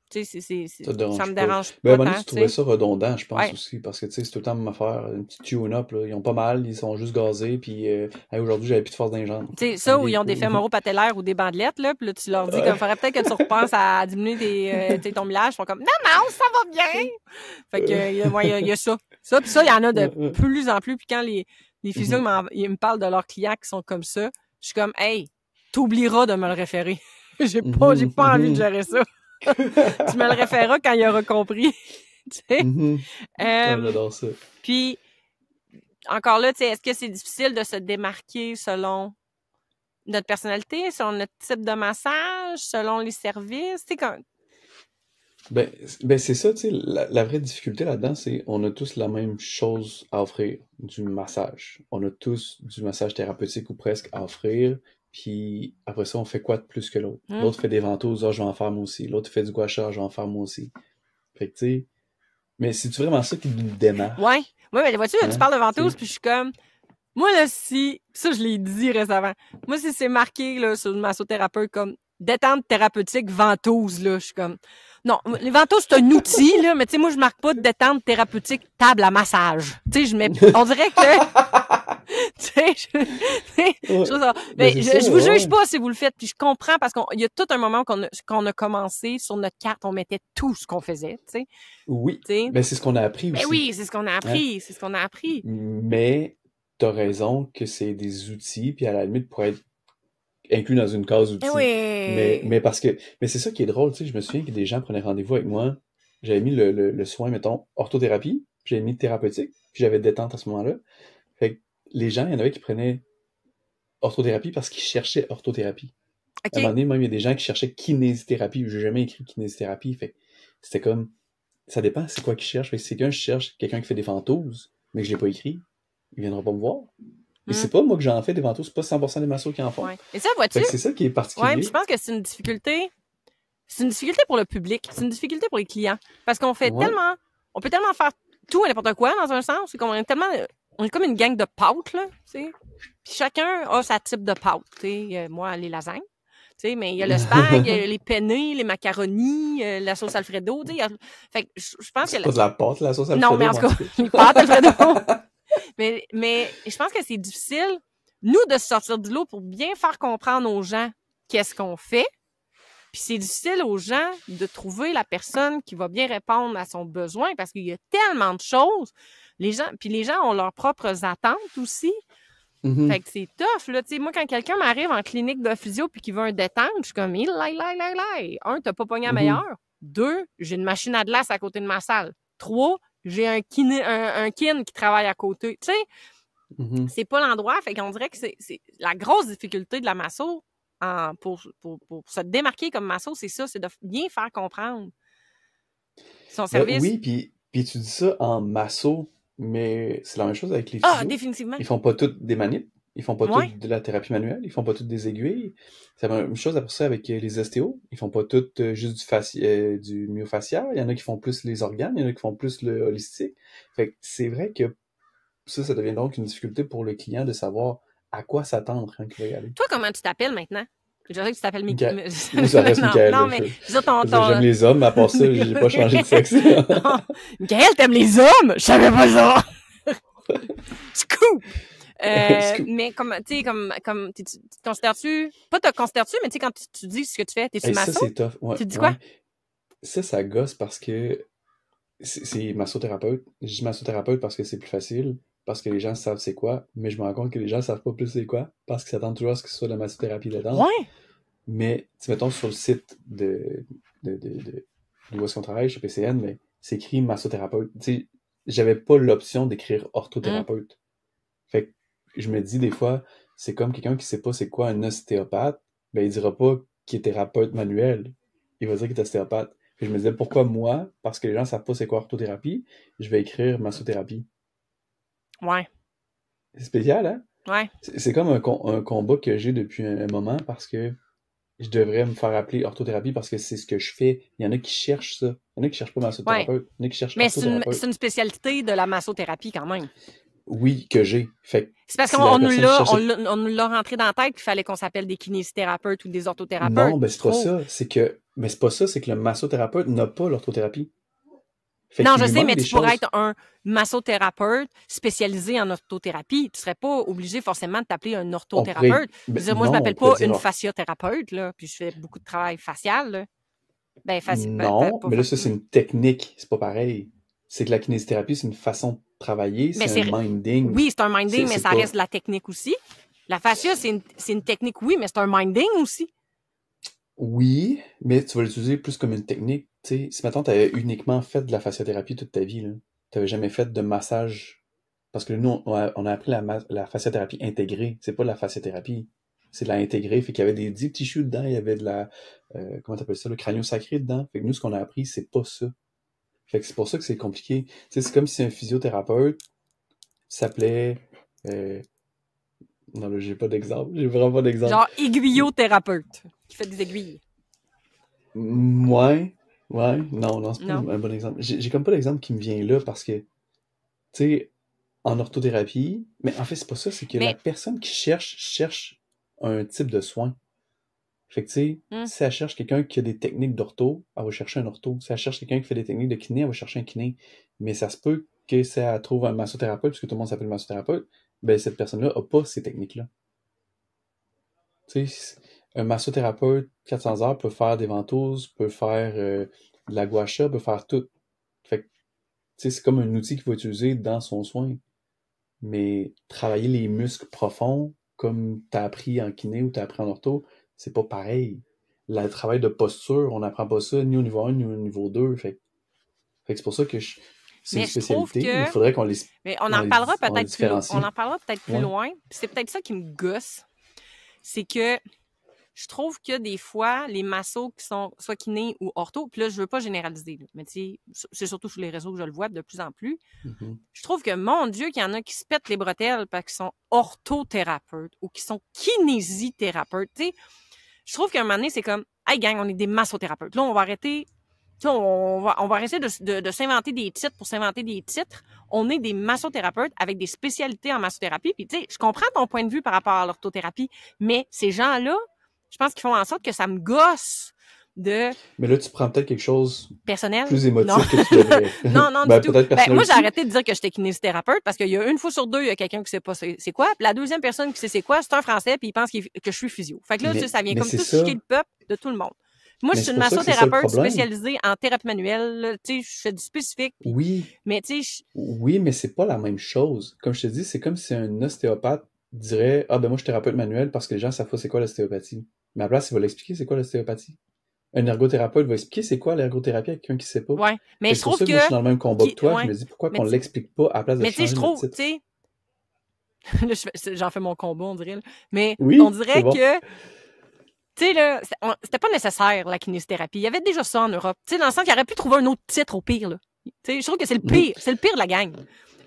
Tu sais, ça me dérange pas. Mais à un moment donné, tu trouvais ça redondant, je pense, aussi, parce que, tu sais, c'est tout le temps à faire une petite tune-up, là. Ils ont pas mal, ils sont juste gazés, puis aujourd'hui, j'avais plus de force dans les jambes. Tu sais, ça, où ils ont des fémoraux patellaires ou des bandelettes, là, puis là, tu leur dis qu'il faudrait peut-être que tu repenses à diminuer ton millage, ils font comme « Non, ça va bien! » Fait que, il y a ça. Ça, puis ça, il y en a de plus en plus, puis quand les physios ils me parlent de leurs clients qui sont comme ça, je suis comme « Hey, t'oublieras de me le référer. J'ai pas envie de gérer ça. Tu me le référeras quand il aura compris. » Tu sais? J'adore ça. Puis, encore là, tu sais, est-ce que c'est difficile de se démarquer selon notre personnalité, selon notre type de massage, selon les services? Tu sais, quand... Ben c'est ça, tu sais, la vraie difficulté là-dedans, c'est on a tous la même chose à offrir, du massage. On a tous du massage thérapeutique ou presque à offrir. Puis après ça, on fait quoi de plus que l'autre? L'autre fait des ventouses, je vais en faire moi aussi. L'autre fait du gua sha, je vais en faire moi aussi. Fait que, tu sais... Mais c'est-tu vraiment ça qui nous démarre? Ouais, mais vois-tu, tu parles de ventouses, puis je suis comme... Moi, là, si... Ça, je l'ai dit récemment. Moi, si c'est marqué, là, sur le massothérapeute, comme détente thérapeutique ventouse, là, je suis comme... Non, les ventouses, c'est un outil, là, mais tu sais, moi, je marque pas de détente thérapeutique table à massage. Tu sais, je mets... On dirait que... sais, je trouve ça. Mais Mais c'est ça, je vous juge ouais. pas si vous le faites, puis je comprends parce qu'il y a tout un moment qu'on a commencé sur notre carte, on mettait tout ce qu'on faisait, tu sais. Oui, Tu sais. ben c'est ce qu'on a appris Ben aussi. oui, c'est ce qu'on a Hein? appris, c'est ce qu'on a appris. Mais t'as raison que c'est des outils, puis à la limite pour être inclus dans une case Eh outils. oui! Mais parce que mais c'est ça qui est drôle, tu sais, je me souviens que des gens prenaient rendez-vous avec moi. J'avais mis le soin, mettons, orthothérapie, puis j'avais mis thérapeutique, puis j'avais détente à ce moment-là. Fait que les gens, il y en avait qui prenaient orthothérapie parce qu'ils cherchaient orthothérapie. À un moment OK. donné, même il y a des gens qui cherchaient kinésithérapie. J'ai jamais écrit kinésithérapie. Fait que c'était comme ça dépend c'est quoi qu'ils cherchent. Fait que si quelqu'un cherche quelqu'un qui fait des ventouses, mais que je l'ai pas écrit, il viendra pas me voir. Mais c'est pas moi que j'en fais des ventouses, c'est pas 100% des massos qui en font. Ouais. Et ça, vois-tu? Fait que c'est ça qui est Ouais, particulier. puis je pense que c'est une difficulté. C'est une difficulté pour le public. C'est une difficulté pour les clients. Parce qu'on fait Ouais. tellement. On peut tellement faire tout et n'importe quoi dans un sens. C'est comme on est comme une gang de pâtes, là, tu sais. Puis chacun a sa type de pâte. Tu sais, moi, les lasagnes. Tu sais, mais il y a le spag, il y a les penne, les macaronis, la sauce Alfredo. Tu sais, fait que je pense que C'est pas de la pâte, la sauce non, Alfredo, mais en tout cas, tout les pâtes Alfredo. mais je pense que c'est difficile, nous, de se sortir du lot pour bien faire comprendre aux gens qu'est-ce qu'on fait. Puis c'est difficile aux gens de trouver la personne qui va bien répondre à son besoin parce qu'il y a tellement de choses. Les gens ont leurs propres attentes aussi. Mhm. Fait que c'est tough, là. Tu sais, moi, quand quelqu'un m'arrive en clinique de physio puis qu'il veut un détente, je suis comme, Un, t'as pas pogné la Mhm. meilleure. Deux, j'ai une machine à glace à côté de ma salle. Trois, j'ai un kin qui travaille à côté. Tu sais, Mhm. c'est pas l'endroit. Fait qu'on dirait que c'est la grosse difficulté de la masso pour se démarquer comme masso, c'est ça, c'est de bien faire comprendre son service. Oui, puis tu dis ça en masso, mais c'est la même chose avec les Ah, physios. définitivement. Ils font pas toutes des manips, ils font pas Ouais. toutes de la thérapie manuelle, ils font pas toutes des aiguilles. C'est la même chose après ça avec les ostéos. Ils font pas toutes juste du myofascial. Il y en a qui font plus les organes, il y en a qui font plus le holistique. Fait que c'est vrai que ça devient donc une difficulté pour le client de savoir à quoi s'attendre quand il va y aller. Toi, comment tu t'appelles maintenant? Je dirais que tu t'appelles Moi, ça reste non, Michael. non, mais je veux dire J'aime les hommes, mais à part ça, j'ai pas changé de sexe. Non. Michael, t'aimes les hommes? Je savais pas ça! Scoop! Scoop. Mais comme, tu sais, comme, tu te considères-tu, pas te considères-tu, mais tu sais, quand tu dis ce que tu fais, t'es-tu Ça, masso? c'est tough. Ouais, Tu dis quoi? Ça gosse parce que c'est massothérapeute. Je dis massothérapeute parce que c'est plus facile, parce que les gens savent c'est quoi, mais je me rends compte que les gens savent pas plus c'est quoi, parce qu'ils s'attendent toujours à ce que ce soit de la massothérapie dedans. Ouais! Mais, tu mettons sur le site de où est-ce qu'on travaille, chez PCN, mais c'est écrit massothérapeute. Tu sais, j'avais pas l'option d'écrire orthothérapeute. Fait que je me dis des fois, c'est comme quelqu'un qui sait pas c'est quoi un ostéopathe, ben il dira pas qu'il est thérapeute manuel. Il va dire qu'il est ostéopathe. Puis je me disais, pourquoi moi, parce que les gens savent pas c'est quoi orthothérapie, je vais écrire massothérapie. Ouais. C'est spécial, hein? Ouais. C'est comme un combat que j'ai depuis un moment parce que je devrais me faire appeler orthothérapie parce que c'est ce que je fais. Il y en a qui cherchent ça. Il y en a qui cherchent pas massothérapeute. Il y en a qui cherchent Mais c'est orthothérapeute. une spécialité de la massothérapie quand même. Oui, que j'ai. Fait que C'est parce si qu'on la nous personne l'a, cherchait- on nous l'a rentré dans la tête qu'il fallait qu'on s'appelle des kinésithérapeutes ou des orthothérapeutes. Non, ben c'est pas Trop. ça. Mais c'est pas ça, c'est que le massothérapeute n'a pas l'orthothérapie. Fait Non, qu'il je lui sais, manque mais des tu pourrais choses. être un massothérapeute spécialisé en orthothérapie. Tu serais pas obligé forcément de t'appeler un orthothérapeute. Je veux dire, moi, je m'appelle pas une fasciothérapeute, là, puis je fais beaucoup de travail facial, là. Non, mais là, ça, c'est une technique. C'est pas pareil. C'est que la kinésithérapie, c'est une façon de travailler, Mais c'est un minding. Oui, c'est un minding, mais C'est ça pas- reste de la technique aussi. La fascia, c'est une technique, oui, mais c'est un minding aussi. Oui, mais tu vas l'utiliser plus comme une technique. Tu sais, si maintenant tu avais uniquement fait de la fasciothérapie toute ta vie, tu n'avais jamais fait de massage. Parce que nous, on a appris la fasciothérapie intégrée. C'est pas de la fasciothérapie. C'est de la intégrée. Fait qu'il y avait des deep tissues dedans, il y avait de la. Comment t'appelles ça, le crânio-sacré dedans. Fait que nous, ce qu'on a appris, c'est pas ça. Fait que c'est pour ça que c'est compliqué. Tu sais, c'est comme si un physiothérapeute s'appelait. Non, là, j'ai pas d'exemple. J'ai vraiment pas d'exemple. Genre aiguillothérapeute, qui fait des aiguilles. Ouais, non, c'est pas Non. un bon exemple. J'ai comme pas d'exemple qui me vient là parce que, tu sais, en orthothérapie, mais en fait, c'est pas ça, c'est que la personne qui cherche un type de soin. Fait que, tu sais, si elle cherche quelqu'un qui a des techniques d'ortho, elle va chercher un ortho. Si elle cherche quelqu'un qui fait des techniques de kiné, elle va chercher un kiné. Mais ça se peut que ça trouve un massothérapeute, puisque tout le monde s'appelle massothérapeute, ben cette personne-là a pas ces techniques-là. Tu sais, un massothérapeute, 400 heures, peut faire des ventouses, peut faire de la gua sha, peut faire tout. Fait que, tu sais, c'est comme un outil qu'il faut utiliser dans son soin. Mais travailler les muscles profonds, comme t'as appris en kiné ou t'as appris en ortho, c'est pas pareil. Le travail de posture, on n'apprend pas ça ni au niveau 1 ni au niveau 2. Fait que c'est pour ça que c'est une Mais je trouve spécialité, mais il que... faudrait qu'on les, Mais on on en les, parlera on les peut-être plus, on différencie. en parlera peut-être plus Ouais. loin. Puis c'est peut-être ça qui me gosse. C'est que je trouve que des fois, les massos qui sont soit kinés ou ortho, puis là, je veux pas généraliser, là, mais tu sais, c'est surtout sur les réseaux que je le vois de plus en plus. Mhm. Je trouve que, mon Dieu, qu'il y en a qui se pètent les bretelles parce qu'ils sont orthothérapeutes ou qui sont kinésithérapeutes. Tu sais, je trouve qu'à un moment donné, c'est comme, hey gang, on est des massothérapeutes. Là, on va arrêter, tu sais, on va arrêter de s'inventer des titres pour s'inventer des titres. On est des massothérapeutes avec des spécialités en massothérapie. Puis, tu sais, je comprends ton point de vue par rapport à l'orthothérapie, mais ces gens-là, je pense qu'ils font en sorte que ça me gosse de Mais là, tu prends peut-être quelque chose personnel. plus émotif Non. que tu devrais. Non, non, Ben, du tout. peut-être Ben, personnel moi, j'ai aussi. arrêté de dire que j'étais kinésithérapeute parce qu'il y a une fois sur deux, il y a quelqu'un qui sait pas c'est quoi. Puis la deuxième personne qui sait c'est quoi, c'est un Français, puis il pense que je suis physio. Fait que là, Mais- tu sais, ça vient mais comme c'est tout ça. chier le peuple de tout le monde. Moi, je Mais suis c'est une pour ça que c'est ça le massothérapeute problème. spécialisée en thérapie manuelle. Là. Tu sais, je fais du spécifique. Puis... Oui, Mais tu sais, oui, mais c'est pas la même chose. Comme je te dis, c'est comme si un ostéopathe dirait « Ah, ben moi, je suis thérapeute manuel parce que les gens savent pas c'est quoi l'ostéopathie. » Mais à la place, il va l'expliquer c'est quoi l'ostéopathie. Un ergothérapeute va expliquer c'est quoi l'ergothérapie à quelqu'un qui sait pas. ouais. Mais Fait je que c'est pour trouve ça que moi, je suis que... dans le même combat que toi. Je ouais. me dis pourquoi Mais qu'on tu- l'explique pas à la place de Mais tu sais, je changer notre trouve, tu titre. sais, là, j'en fais mon combat, on dirait. Là. Mais Oui, on c'est dirait bon. que tu sais, là, c'était pas nécessaire, la kinésithérapie. Il y avait déjà ça en Europe. Tu sais, dans le sens qu'il aurait pu trouver un autre titre au pire, là. Tu sais, je trouve que c'est le pire. C'est le pire de la gang.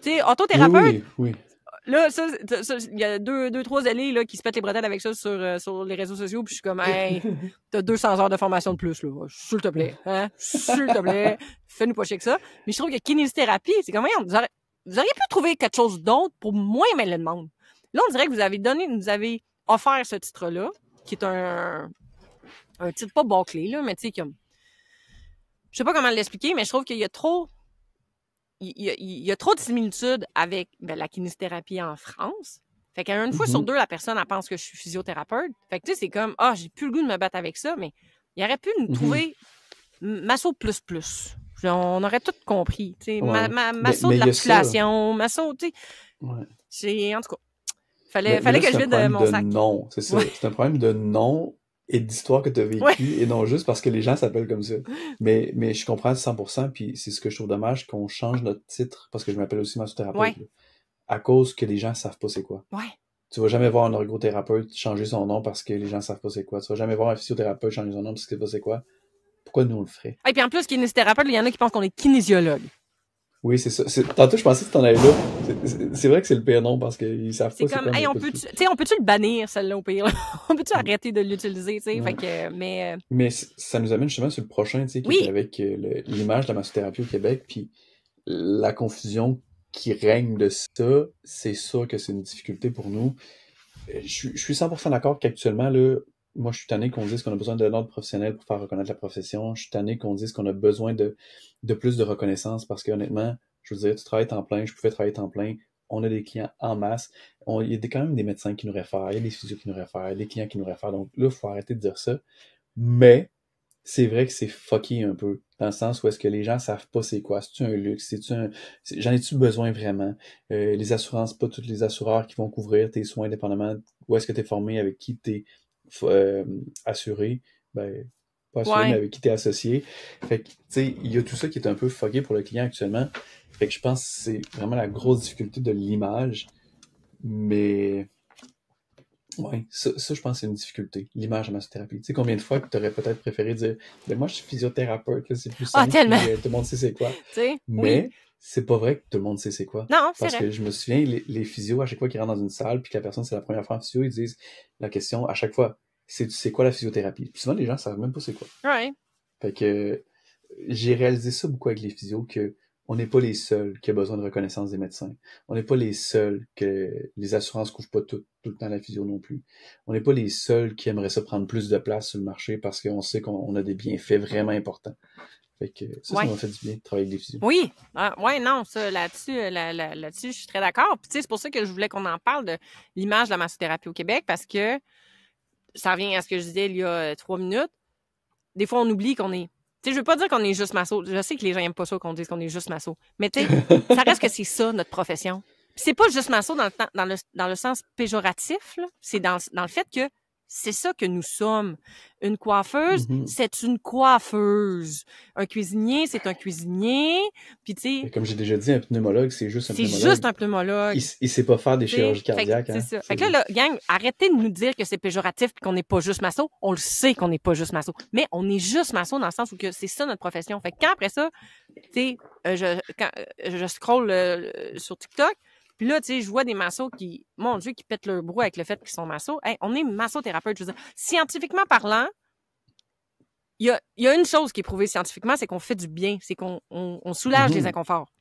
Tu sais, orthothérapeute, Oui. là, il y a deux, trois allées, là, qui se pètent les bretelles avec ça sur les réseaux sociaux, puis je suis comme, hey, t'as 200 heures de formation de plus, là. S'il te plaît, hein. S'il te plaît. Fais-nous pas chier que ça. Mais je trouve que kinésithérapie, c'est comme, voyons, vous auriez pu trouver quelque chose d'autre pour moins mêler le monde. Là, on dirait que vous avez offert ce titre-là, qui est un titre pas bâclé, là, mais tu sais, comme. Je sais pas comment l'expliquer, mais je trouve qu'il y a trop. Il y a trop de similitudes avec la kinésithérapie en France. Fait qu'une fois sur deux, la personne, elle pense que je suis physiothérapeute. Fait que tu sais, c'est comme, j'ai plus le goût de me battre avec ça, mais il aurait pu nous trouver masso plus. On aurait tout compris. Tu sais, Ouais. masso Mais de il y a ça. l'articulation, masso, tu sais. Ouais. C'est, en tout cas, Mais fallait là, que c'est je un vide problème mon de sac. nom. C'est ça. Ouais. C'est un problème de nom et d'histoire que tu as vécu Ouais. et non juste parce que les gens s'appellent comme ça. Mais je comprends à 100%, puis c'est ce que je trouve dommage qu'on change notre titre, parce que je m'appelle aussi massothérapeute, Ouais. là, à cause que les gens savent pas c'est quoi. Ouais. Tu vas jamais voir un ergothérapeute changer son nom parce que les gens savent pas c'est quoi. Tu vas jamais voir un physiothérapeute changer son nom parce qu'ils savent pas c'est quoi. Pourquoi nous on le ferait? Et puis en plus, kinésithérapeute, il y en a qui pensent qu'on est kinésiologue. Oui, c'est ça. Tantôt, je pensais que t'en allais là. C'est vrai que c'est le pire nom parce qu'ils savent C'est pas c'est comme, quoi. hey, mais on pas du peut-tu, tout. tu sais, on peut-tu le bannir, celle-là, au pire? On peut-tu arrêter de l'utiliser, tu sais? Ouais. Fait que, mais, Mais ça nous amène justement sur le prochain, tu sais, qui Oui. était avec l'image de la massothérapie au Québec, puis la confusion qui règne de ça, c'est sûr que c'est une difficulté pour nous. Je suis 100% d'accord qu'actuellement, là, moi, je suis tanné qu'on dise qu'on a besoin d'un ordre professionnel pour faire reconnaître la profession. Je suis tanné qu'on dise qu'on a besoin de plus de reconnaissance parce que honnêtement, je veux dire, tu travailles temps plein, je pouvais travailler temps plein, on a des clients en masse. Il y a quand même des médecins qui nous réfèrent, il y a des physios qui nous réfèrent, des clients qui nous réfèrent. Donc là, il faut arrêter de dire ça. Mais c'est vrai que c'est fucké un peu, dans le sens où est-ce que les gens savent pas c'est quoi. C'est-tu un luxe? J'en ai-tu besoin vraiment? Les assurances, pas tous les assureurs qui vont couvrir tes soins, dépendamment où est-ce que tu es formé, avec qui tu es assuré. Ben, pas assuré, mais avec qui tu es associé. Fait que, tu sais, il y a tout ça qui est un peu fucké pour le client actuellement. Fait que je pense que c'est vraiment la grosse difficulté de l'image. Mais ouais, ça, je pense que c'est une difficulté, l'image en massothérapie. Tu sais, combien de fois que tu aurais peut-être préféré dire « Ben moi, je suis physiothérapeute, là, c'est plus simple, tellement. puis, tout le monde sait c'est quoi. » tu sais, Mais c'est pas vrai que tout le monde sait c'est quoi. Non, c'est Parce vrai. que je me souviens, les physios, à chaque fois qu'ils rentrent dans une salle, puis que la personne, c'est la première fois en physio, ils disent la question à chaque fois, c'est quoi la physiothérapie? Puis souvent, les gens savent même pas c'est quoi. Ouais. Fait que j'ai réalisé ça beaucoup avec les physios, que on n'est pas les seuls qui ont besoin de reconnaissance des médecins. On n'est pas les seuls que les assurances couvrent pas tout le temps la physio non plus. On n'est pas les seuls qui aimeraient ça prendre plus de place sur le marché parce qu'on sait qu'on a des bienfaits vraiment importants. Fait que ça Ouais. m'a fait du bien de travailler avec des physios. Oui, non, ça, là-dessus, je suis très d'accord. Puis, tu sais, c'est pour ça que je voulais qu'on en parle de l'image de la massothérapie au Québec, parce que ça revient à ce que je disais il y a 3 minutes. Des fois, on oublie qu'on est. Tu sais, je veux pas dire qu'on est juste masso. Je sais que les gens aiment pas ça qu'on dise qu'on est juste masso. Mais tu sais, ça reste que c'est ça, notre profession. Puis c'est pas juste masso dans le sens péjoratif, là. C'est dans le fait que c'est ça que nous sommes. Une coiffeuse, c'est une coiffeuse. Un cuisinier, c'est un cuisinier. Puis tu sais, Comme j'ai déjà dit, un pneumologue, c'est juste un c'est pneumologue. juste un pneumologue. Il sait pas faire des T'sais, chirurgies cardiaques. C'est Hein. ça. Fait que là, gang, arrêtez de nous dire que c'est péjoratif et qu'on n'est pas juste masso. On le sait qu'on n'est pas juste masso. Mais on est juste masso dans le sens où que c'est ça notre profession. Fait que quand après ça, tu sais, je scroll sur TikTok, puis là, tu sais, je vois des massos qui, mon Dieu, qui pètent leur brou avec le fait qu'ils sont massos. Hey, on est massothérapeute. Je veux dire, scientifiquement parlant, il y a une chose qui est prouvée scientifiquement, c'est qu'on fait du bien, c'est qu'on soulage les inconforts.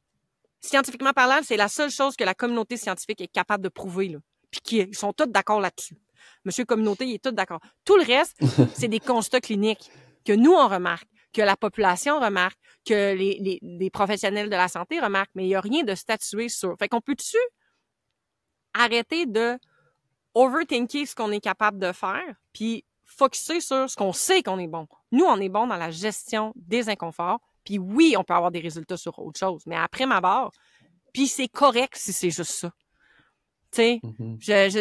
Scientifiquement parlant, c'est la seule chose que la communauté scientifique est capable de prouver, là. Puis ils sont tous d'accord là-dessus. Monsieur Communauté, il est tout d'accord. Tout le reste, c'est des constats cliniques que nous, on remarque, que la population remarque, que les professionnels de la santé remarquent, mais il n'y a rien de statué sur. Fait qu'on peut-tu arrêter de overthinker ce qu'on est capable de faire, puis focusser sur ce qu'on sait qu'on est bon. Nous, on est bon dans la gestion des inconforts, puis oui, on peut avoir des résultats sur autre chose, mais après ma barre, puis c'est correct si c'est juste ça. Tu sais,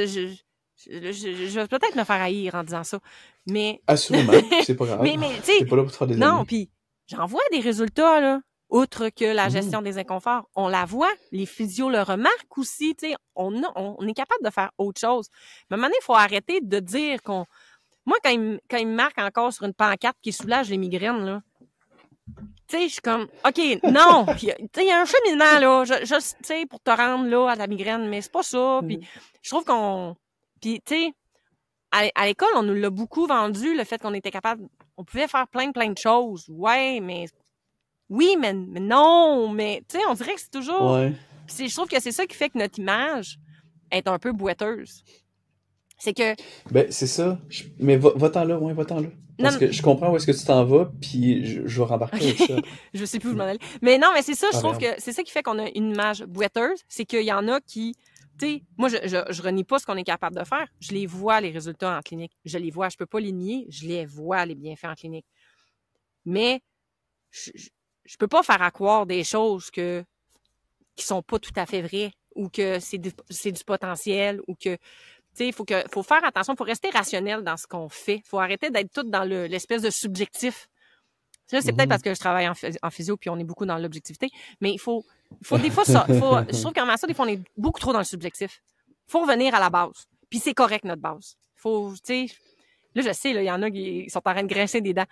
je vais peut-être me faire haïr en disant ça, mais... Assurément, c'est pas grave. mais tu sais, t'es pas là pour te faire des non, amis. puis j'en vois des résultats, là, outre que la gestion des inconforts. On la voit, les physios le remarquent aussi, tu sais, on est capable de faire autre chose. Mais à un moment donné, il faut arrêter de dire qu'on... Moi, quand il me marque encore sur une pancarte qui soulage les migraines, là, tu sais, je suis comme, OK, non, tu sais, il y a un cheminement, là, tu sais, pour te rendre, là, à la migraine, mais c'est pas ça, puis je trouve qu'on... Puis, tu sais, à l'école, on nous l'a beaucoup vendu, le fait qu'on était capable... On pouvait faire plein de choses, ouais, mais... Oui, mais non, mais, tu sais, on dirait que c'est toujours... Ouais. Puis je trouve que c'est ça qui fait que notre image est un peu boiteuse. C'est que... Ben, c'est ça. Mais va-t'en là, ouais, va-t'en là. Parce que je comprends où est-ce que tu t'en vas, puis je vais rembarquer avec ça. Je sais plus où je m'en allais. Mais non, mais c'est ça, je trouve que c'est ça qui fait qu'on a une image boiteuse, c'est qu'il y en a qui... Tu sais, moi, je renie pas ce qu'on est capable de faire. Je les vois, les résultats en clinique. Je les vois, je peux pas les nier. Je les vois, les bienfaits en clinique. Mais je peux pas faire accroire des choses qui sont pas tout à fait vraies ou que c'est du potentiel ou que... Tu sais, faut faire attention, faut rester rationnel dans ce qu'on fait. Faut arrêter d'être tout dans l'espèce de subjectif. Ça, c'est peut-être parce que je travaille en physio puis on est beaucoup dans l'objectivité, mais il faut des fois ça. Je trouve qu'en masso, des fois, on est beaucoup trop dans le subjectif. Faut revenir à la base. Puis c'est correct, notre base. Faut, tu sais, là, je sais, là, il y en a qui sont en train de grincer des dents.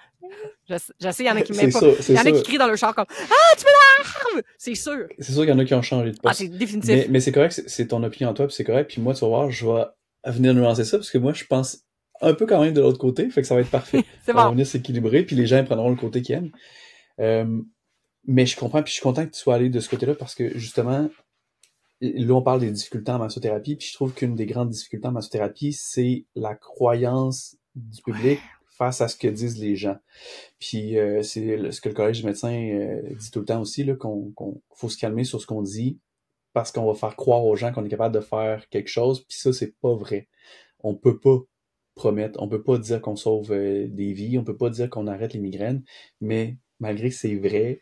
Je sais, il y en a qui m'aiment pas. Il y en a qui crient dans le char comme « Ah, tu me larves! » C'est sûr. C'est sûr qu'il y en a qui ont changé de poste. Ah, c'est définitif. Mais c'est correct, c'est ton opinion en toi, puis c'est correct. Puis moi, tu vas voir, je vais venir nuancer ça, parce que moi, je pense un peu quand même de l'autre côté, fait que ça va être parfait. C'est bon. On va bon. venir s'équilibrer, puis les gens prendront le côté qu'ils aiment. Mais je comprends, puis je suis content que tu sois allé de ce côté-là, parce que justement, là, on parle des difficultés en massothérapie, puis je trouve qu'une des grandes difficultés en massothérapie, c'est la croyance du public face à ce que disent les gens. Puis c'est ce que le Collège des médecins dit tout le temps aussi, là, qu'on faut se calmer sur ce qu'on dit, parce qu'on va faire croire aux gens qu'on est capable de faire quelque chose, puis ça, c'est pas vrai. On peut pas promettre, on peut pas dire qu'on sauve des vies, on peut pas dire qu'on arrête les migraines, mais malgré que c'est vrai,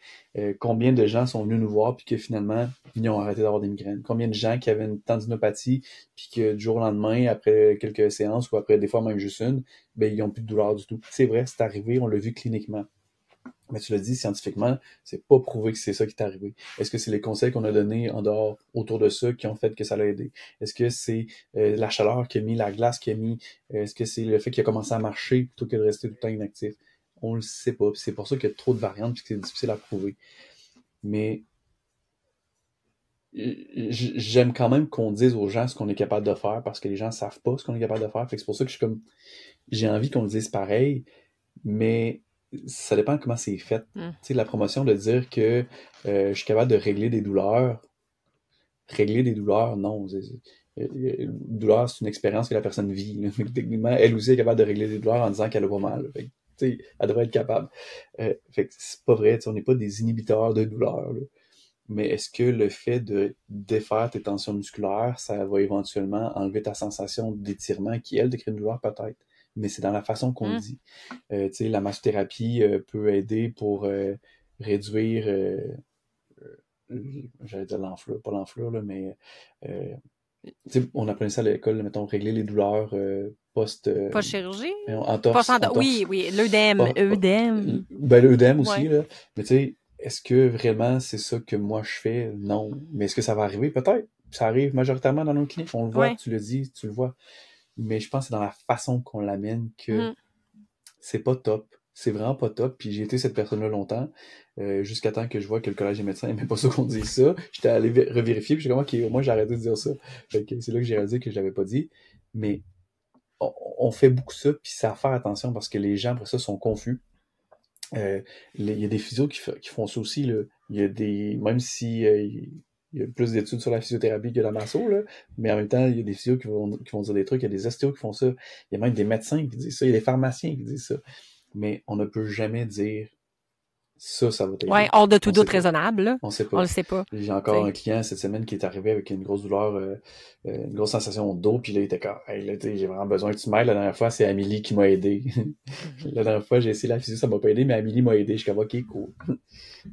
combien de gens sont venus nous voir puis que finalement, ils ont arrêté d'avoir des migraines? Combien de gens qui avaient une tendinopathie puis que du jour au lendemain, après quelques séances ou après des fois même juste une, ben ils ont plus de douleur du tout. C'est vrai, c'est arrivé, on l'a vu cliniquement. Mais tu l'as dit, scientifiquement, c'est pas prouvé que c'est ça qui est arrivé. Est-ce que c'est les conseils qu'on a donnés en dehors, autour de ça, qui ont fait que ça l'a aidé? Est-ce que c'est la chaleur qui a mis, la glace qui a mis? Est-ce que c'est le fait qu'il a commencé à marcher plutôt que de rester tout le temps inactif? On le sait pas. Puis c'est pour ça qu'il y a trop de variantes et que c'est difficile à prouver. Mais j'aime quand même qu'on dise aux gens ce qu'on est capable de faire parce que les gens savent pas ce qu'on est capable de faire. Fait que c'est pour ça que j'ai envie qu'on le dise pareil, mais ça dépend de comment c'est fait. Tu sais, la promotion de dire que je suis capable de régler des douleurs. Régler des douleurs, non. Douleur, c'est une expérience que la personne vit. Techniquement, elle aussi est capable de régler des douleurs en disant qu'elle a pas mal. sais, elle devrait être capable. Fait que c'est pas vrai, tu sais, on n'est pas des inhibiteurs de douleur, là. Mais est-ce que le fait de défaire tes tensions musculaires, ça va éventuellement enlever ta sensation d'étirement qui, elle, décrit une douleur peut-être? Mais c'est dans la façon qu'on le Hum. dit. Tu sais, la massothérapie peut aider pour réduire, j'allais dire l'enflure, pas l'enflure, là, mais euh, tu sais, on appelait ça à l'école, mettons, régler les douleurs post... Pas chirurgie? entorse, Oui, entorse. oui, l'œdème. Œdème. Ben, l'œdème aussi, Ouais. là. Mais tu sais, est-ce que vraiment c'est ça que moi je fais? Non. Mais est-ce que ça va arriver? Peut-être. Ça arrive majoritairement dans nos cliniques. On le voit, Ouais. tu le dis, tu le vois. Mais je pense que c'est dans la façon qu'on l'amène que Mhm. c'est pas top. C'est vraiment pas top. Puis j'ai été cette personne-là longtemps, jusqu'à temps que je vois que le collège des médecins n'aimait pas ça qu'on dise ça. J'étais allé revérifier, puis j'ai comme, OK, moi j'ai arrêté de dire ça. Fait que c'est là que j'ai réalisé que je l'avais pas dit. Mais on fait beaucoup ça, puis c'est à faire attention parce que les gens, après ça, sont confus. Il y a des physios qui font ça aussi, là. Il y a des, même si il y a plus d'études sur la physiothérapie que la masso, là, mais en même temps, il y a des physios qui vont dire des trucs, il y a des ostéos qui font ça, il y a même des médecins qui disent ça, il y a des pharmaciens qui disent ça. Mais on ne peut jamais dire ça va Ouais, t'aider. hors de tout On sait doute pas. raisonnable, là. On sait On le pas. sait pas. J'ai encore T'sais. un client cette semaine qui est arrivé avec une grosse douleur, une grosse sensation au dos, puis là, il était comme, hey, là, j'ai vraiment besoin que tu m'aides. La dernière fois, c'est Amélie qui m'a aidé. La dernière fois, j'ai essayé la physio, ça m'a pas aidé, mais Amélie m'a aidé. Je suis comme, OK, cool.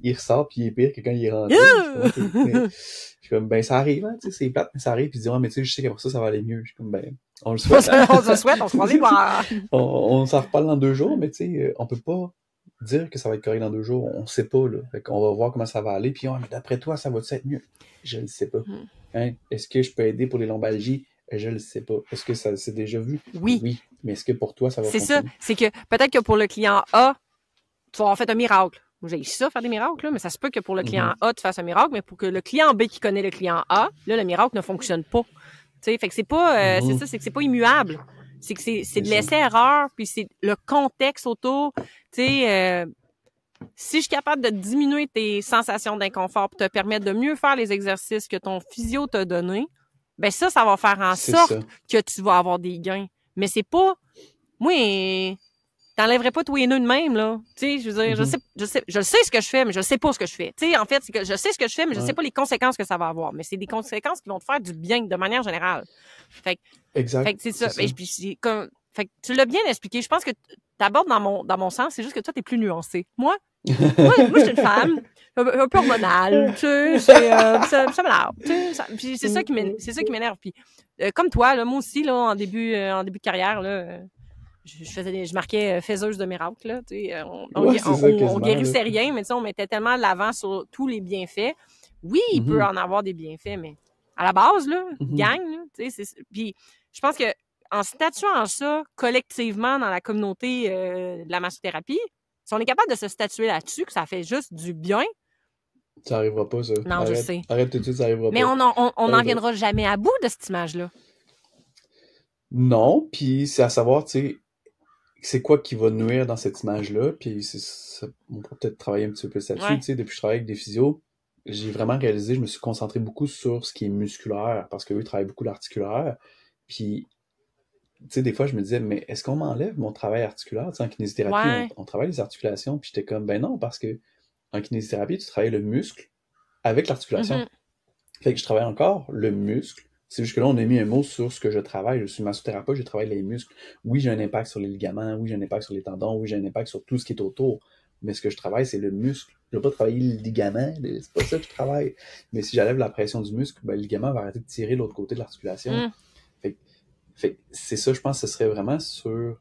Il ressort, puis il est pire que quand il est rentré. Je suis comme, OK. Mais, je suis comme, ben, ça arrive, hein, tu sais, c'est plate, mais ça arrive, puis il dit, ouais, mais tu sais, je sais qu'après ça va aller mieux. Je suis comme, ben, on le souhaite. Hein? On se souhaite, on se croise les doigts. On s'en reparle dans 2 jours, mais tu sais, on peut pas dire que ça va être correct dans 2 jours. On sait pas, là. Fait qu'on va voir comment ça va aller, puis mais d'après toi, ça va-tu être mieux? Je ne sais pas. Hein? Est-ce que je peux aider pour les lombalgies? Je le sais pas. Est-ce que ça s'est déjà vu? Oui. Oui. Mais est-ce que pour toi, ça va C'est fonctionner? ça. C'est que peut-être que pour le client A, tu vas avoir fait un miracle. J'ai ça, faire des miracles, là, mais ça se peut que pour le client A, tu fasses un miracle, mais pour que le client B qui connaît le client A, là, le miracle ne fonctionne pas. Tu sais, fait que c'est pas, c'est ça, c'est que c'est pas immuable. C'est que c'est de l'essai-erreur, puis c'est le contexte autour. Tu sais, si je suis capable de diminuer tes sensations d'inconfort pour te permettre de mieux faire les exercices que ton physio t'a donné, ben ça va faire en sorte que tu vas avoir des gains. Mais c'est pas, moi, t'enlèverais pas tous les nœuds de même, là. Tu sais, je veux dire, je sais ce que je fais, mais je sais pas ce que je fais. Tu sais, en fait, c'est que je sais ce que je fais, mais je sais pas les conséquences que ça va avoir. Mais c'est des conséquences qui vont te faire du bien de manière générale. Fait que, exact. Fait que c'est ça. Fait que tu l'as bien expliqué. Je pense que t'abordes dans mon sens, c'est juste que toi, t'es plus nuancé. Moi, je suis une femme, un peu hormonale, tu sais, ça m'énerve, tu sais, puis c'est ça qui m'énerve. Puis comme toi, là, moi aussi, là, en début de carrière, là, je marquais faiseuse de miracles, là, tu sais, on guérissait rien, mais tu sais, on mettait tellement de l'avant sur tous les bienfaits. Oui, il peut en avoir des bienfaits, mais à la base, là, gang, là, tu sais, puis je pense que en statuant ça collectivement dans la communauté de la massothérapie, si on est capable de se statuer là-dessus, que ça fait juste du bien. Ça n'arrivera pas, ça. Non, je sais. Arrête tout de suite, ça n'arrivera pas. Mais on n'en viendra jamais à bout de cette image-là. Non, puis c'est à savoir, tu sais, c'est quoi qui va nuire dans cette image-là, puis on pourrait peut-être travailler un petit peu plus là-dessus, tu sais, depuis que je travaille avec des physios, j'ai vraiment réalisé, je me suis concentré beaucoup sur ce qui est musculaire, parce qu'eux, ils travaillent beaucoup l'articulaire, puis tu sais, des fois, je me disais, mais est-ce qu'on m'enlève mon travail articulaire? Tu sais, en kinésithérapie, on travaille les articulations, puis j'étais comme, ben non, parce que en kinésithérapie, tu travailles le muscle avec l'articulation. Fait que je travaille encore le muscle. C'est juste que là, on a mis un mot sur ce que je travaille. Je suis massothérapeute, je travaille les muscles. Oui, j'ai un impact sur les ligaments, oui, j'ai un impact sur les tendons, oui, j'ai un impact sur tout ce qui est autour. Mais ce que je travaille, c'est le muscle. Je ne vais pas travailler le ligament, c'est pas ça que je travaille. Mais si j'enlève la pression du muscle, ben, le ligament va arrêter de tirer de l'autre côté de l'articulation. Fait que c'est ça, je pense que ce serait vraiment sur...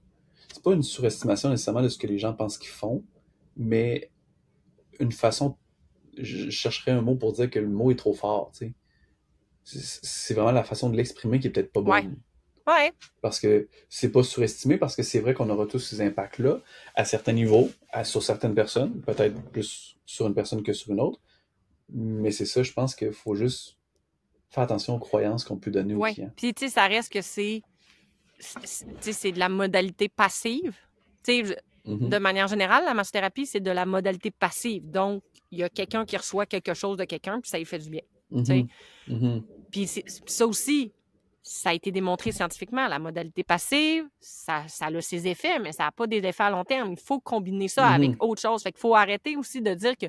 C'est pas une surestimation nécessairement de ce que les gens pensent qu'ils font, mais une façon... Je chercherais un mot pour dire que le mot est trop fort, tu sais. C'est vraiment la façon de l'exprimer qui est peut-être pas bonne. Ouais. Parce que c'est pas surestimé, parce que c'est vrai qu'on aura tous ces impacts-là à certains niveaux, sur certaines personnes, peut-être plus sur une personne que sur une autre. Mais c'est ça, je pense qu'il faut juste faire attention aux croyances qu'on peut donner aux clients. Puis, tu sais, ça reste que c'est de la modalité passive. Tu sais, de manière générale, la massothérapie, c'est de la modalité passive. Donc, il y a quelqu'un qui reçoit quelque chose de quelqu'un, puis ça lui fait du bien. Puis ça aussi, ça a été démontré scientifiquement. La modalité passive, ça a ses effets, mais ça n'a pas des effets à long terme. Il faut combiner ça avec autre chose. Fait qu'il faut arrêter aussi de dire que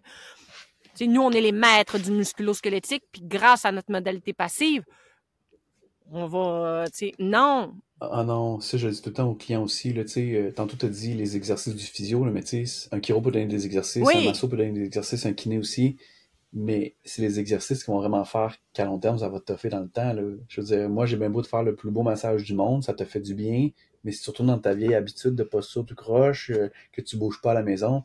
nous, on est les maîtres du musculo-squelettique, puis grâce à notre modalité passive, on va, non. Ah non, ça je le dis tout le temps aux clients aussi, là, tantôt tu as dit les exercices du physio, là, mais un chiro peut donner des exercices, un masso peut donner des exercices, un kiné aussi, mais c'est les exercices qui vont vraiment faire qu'à long terme, ça va te toffer dans le temps, là. Je veux dire, moi j'ai bien beau de faire le plus beau massage du monde, ça te fait du bien, mais si tu retournes dans ta vieille habitude de posture tout croche, que tu bouges pas à la maison,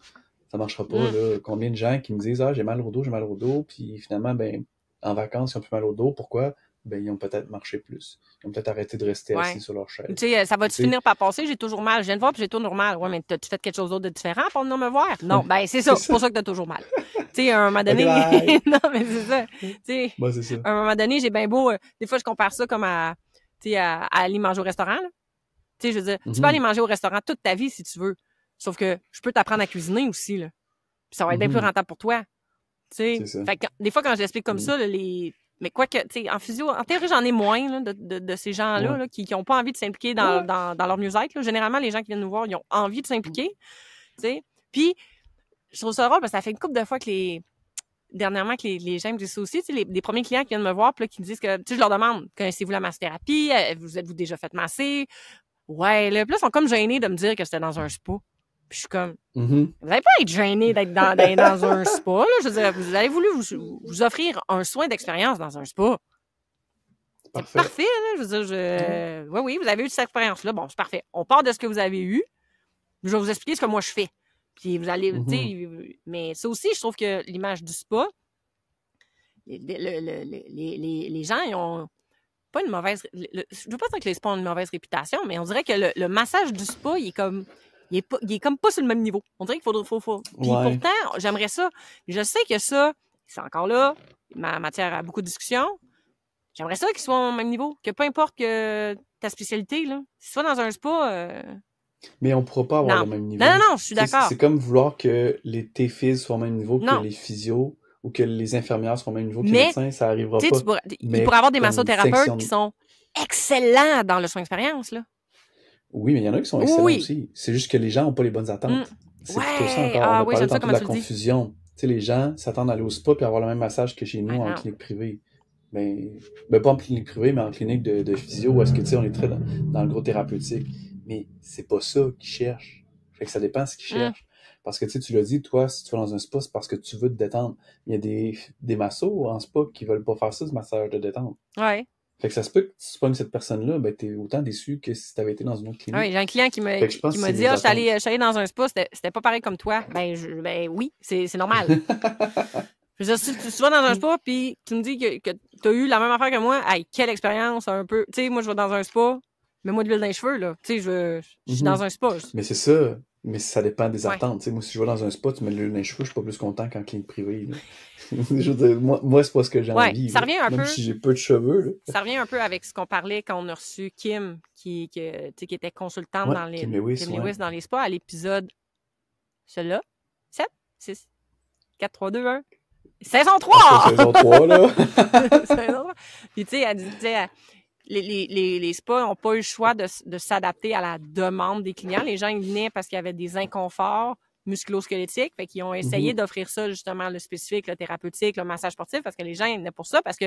ça marchera pas, là. Combien de gens qui me disent « Ah, j'ai mal au dos », puis finalement, ben, en vacances, ils ont plus mal au dos, pourquoi? Ben, ils ont peut-être marché plus. Ils ont peut-être arrêté de rester assis sur leur chaise. Ça va finir par passer, j'ai toujours mal. Je viens de voir, puis j'ai toujours mal. Ouais, mais tu fait quelque chose d'autre de différent pour venir me voir? Non, ben c'est ça. C'est pour ça que tu as toujours mal. À un moment donné... non, mais c'est ça. C'est ça. À un moment donné, j'ai bien beau... des fois, je compare ça comme à aller manger au restaurant. Là. Je veux dire, tu peux aller manger au restaurant toute ta vie si tu veux. Sauf que je peux t'apprendre à cuisiner aussi. Là. Puis ça va être bien plus rentable pour toi. Fait que, des fois, quand je l'explique comme ça, là, mais quoi que, tu sais, en physio, en théorie, j'en ai moins là, de ces gens-là là, qui n'ont pas envie de s'impliquer dans leur mieux-être. Là. Généralement, les gens qui viennent nous voir, ils ont envie de s'impliquer. Puis, je trouve ça drôle parce que ça fait une couple de fois que dernièrement, que les gens me disent ça aussi. Les premiers clients qui viennent me voir, puis là, qui me disent que, je leur demande, connaissez-vous la massothérapie? Vous êtes-vous déjà fait masser? Ouais, là, puis là, ils sont comme gênés de me dire que c'était dans un spa. Puis je suis comme, vous n'allez pas être gêné d'être dans un spa, là. Je veux dire, vous avez voulu vous offrir un soin d'expérience dans un spa. C'est parfait, là. Je veux dire, oui, vous avez eu cette expérience-là. Bon, c'est parfait. On part de ce que vous avez eu. Je vais vous expliquer ce que moi je fais. Puis vous allez, mais ça aussi, je trouve que l'image du spa, les gens, ils ont pas une mauvaise... je veux pas dire que les spas ont une mauvaise réputation, mais on dirait que le massage du spa, il est comme pas sur le même niveau. On dirait qu'il faut. Puis pourtant, j'aimerais ça. Je sais que ça, c'est encore là, ma matière à beaucoup de discussions. J'aimerais ça qu'ils soient au même niveau. Que peu importe que ta spécialité, là. Si tu vas dans un spa... Mais on ne pourra pas avoir le même niveau. Non, je suis d'accord. C'est comme vouloir que les TFIS soient au même niveau que les physios ou que les infirmières soient au même niveau que les médecins. Ça n'arrivera pas. Il pourrait y avoir des massothérapeutes qui sont excellents dans le soin d'expérience, là. Oui, mais il y en a qui sont excellents aussi. C'est juste que les gens n'ont pas les bonnes attentes. C'est plutôt ça encore. On a parlé tantôt de la confusion. Tu sais, les gens s'attendent à aller au spa et avoir le même massage que chez nous en clinique privée. Ben, pas en clinique privée, mais en clinique de physio, où est-ce que, tu sais, on est très dans le gros thérapeutique. Mais c'est pas ça qu'ils cherchent. Fait que ça dépend de ce qu'ils cherchent. Parce que, tu sais, tu l'as dit, toi, si tu vas dans un spa, c'est parce que tu veux te détendre. Il y a des massos en spa qui veulent pas faire ça, ce massage de détente. Ouais. Fait que ça se peut que tu pognes cette personne-là, ben t'es autant déçu que si t'avais été dans une autre clinique. Oui, j'ai un client qui m'a dit, je suis allé dans un spa, c'était pas pareil comme toi. Ben oui, c'est normal. Je veux dire, si tu vas dans un spa, puis tu me dis que t'as eu la même affaire que moi, hey, quelle expérience, un peu. Tu sais, moi, je vais dans un spa, mets-moi de l'huile dans les cheveux, là. Tu sais, je suis dans un spa. Mais c'est ça. Mais ça dépend des attentes. T'sais, moi, si je vais dans un spa, tu mets de l'huile dans les cheveux, je suis pas plus content qu'en clinique privée. Je veux dire, moi, c'est pas ce que j'ai envie. Ça revient un même peu. Si j'ai peu de cheveux. Là. Ça revient un peu avec ce qu'on parlait quand on a reçu Kim, qui était consultante dans les Lewis dans les spas, à l'épisode celui-là. 7, 6, 4, 3, 2, 1. Saison 3! Saison 3, là. Saison 3. Puis, tu sais, elle dit, les spas n'ont pas eu le choix de s'adapter à la demande des clients. Les gens, ils venaient parce qu'il y avait des inconforts musculo-squelettiques. Fait qu'ils ont essayé d'offrir ça, justement, le spécifique, le thérapeutique, le massage sportif, parce que les gens, ils venaient pour ça. Parce que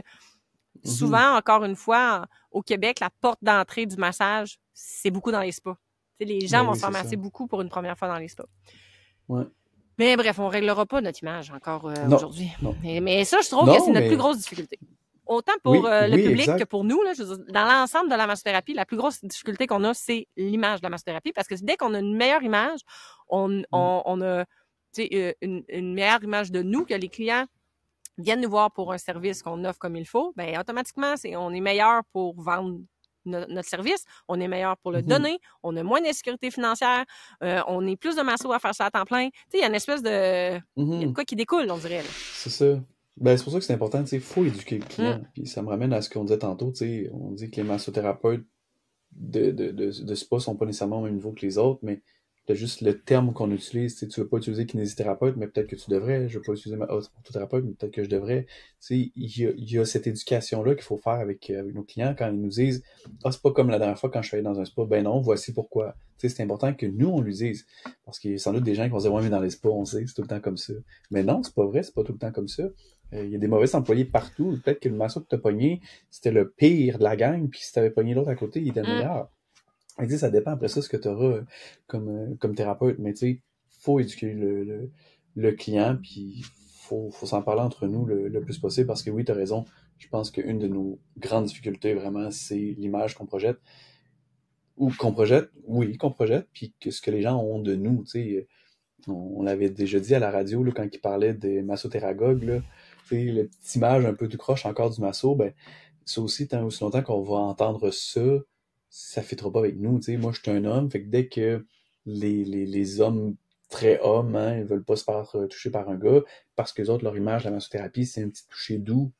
souvent, encore une fois, au Québec, la porte d'entrée du massage, c'est beaucoup dans les spas. T'sais, les gens vont se faire masser beaucoup pour une première fois dans les spas. Ouais. Mais bref, on ne réglera pas notre image encore aujourd'hui. Non. Mais ça, je trouve que c'est notre plus grosse difficulté. Autant pour le public exact. que pour nous, là, je veux dire, dans l'ensemble de la massothérapie, la plus grosse difficulté qu'on a, c'est l'image de la massothérapie. Parce que dès qu'on a une meilleure image, on a une meilleure image de nous, que les clients viennent nous voir pour un service qu'on offre comme il faut, bien, automatiquement, on est meilleur pour vendre notre service, on est meilleur pour le donner, on a moins d'insécurité financière, on est plus de masso à faire ça à temps plein. Tu sais, il y a une espèce de... Il y a de quoi qui découle, on dirait. Là. C'est ça. Ben, c'est pour ça que c'est important, tu sais, il faut éduquer le client. Puis ça me ramène à ce qu'on disait tantôt, tu sais, on dit que les massothérapeutes de spa sont pas nécessairement au même niveau que les autres, mais t'as juste le terme qu'on utilise. Tu veux pas utiliser kinésithérapeute, mais peut-être que tu devrais. Je veux pas utiliser orthothérapeute, mais peut-être que je devrais. Tu sais, il y a cette éducation-là qu'il faut faire avec nos clients quand ils nous disent « Ah, c'est pas comme la dernière fois quand je suis allé dans un spa. » Ben non, voici pourquoi. Tu sais, c'est important que nous, on lui dise. Parce qu'il y a sans doute des gens qui vont se dire « Ouais, mais dans les spas, on sait, c'est tout le temps comme ça. » Mais non, c'est pas vrai, c'est pas tout le temps comme ça. Il y a des mauvais employés partout. Peut-être que le masso que t'as pogné, c'était le pire de la gang, puis si t'avais pogné l'autre à côté, il était le meilleur. Tu sais, ça dépend après ça ce que tu auras comme thérapeute, mais tu sais, faut éduquer le client, puis faut s'en parler entre nous le plus possible, parce que oui, tu as raison, je pense qu'une de nos grandes difficultés, vraiment, c'est l'image qu'on projette, oui, qu'on projette, puis que ce que les gens ont de nous, tu sais. On l'avait déjà dit à la radio, là, quand ils parlaient des massothéragogues, là, tu sais, la petite image un peu tout croche encore du masso, ben, ça aussi, tant aussi longtemps qu'on va entendre ça, ça fitera pas avec nous, tu sais. Moi, je suis un homme, fait que dès que les hommes très hommes, hein, ils veulent pas se faire toucher par un gars, parce que les autres, leur image de la massothérapie, c'est un petit toucher doux.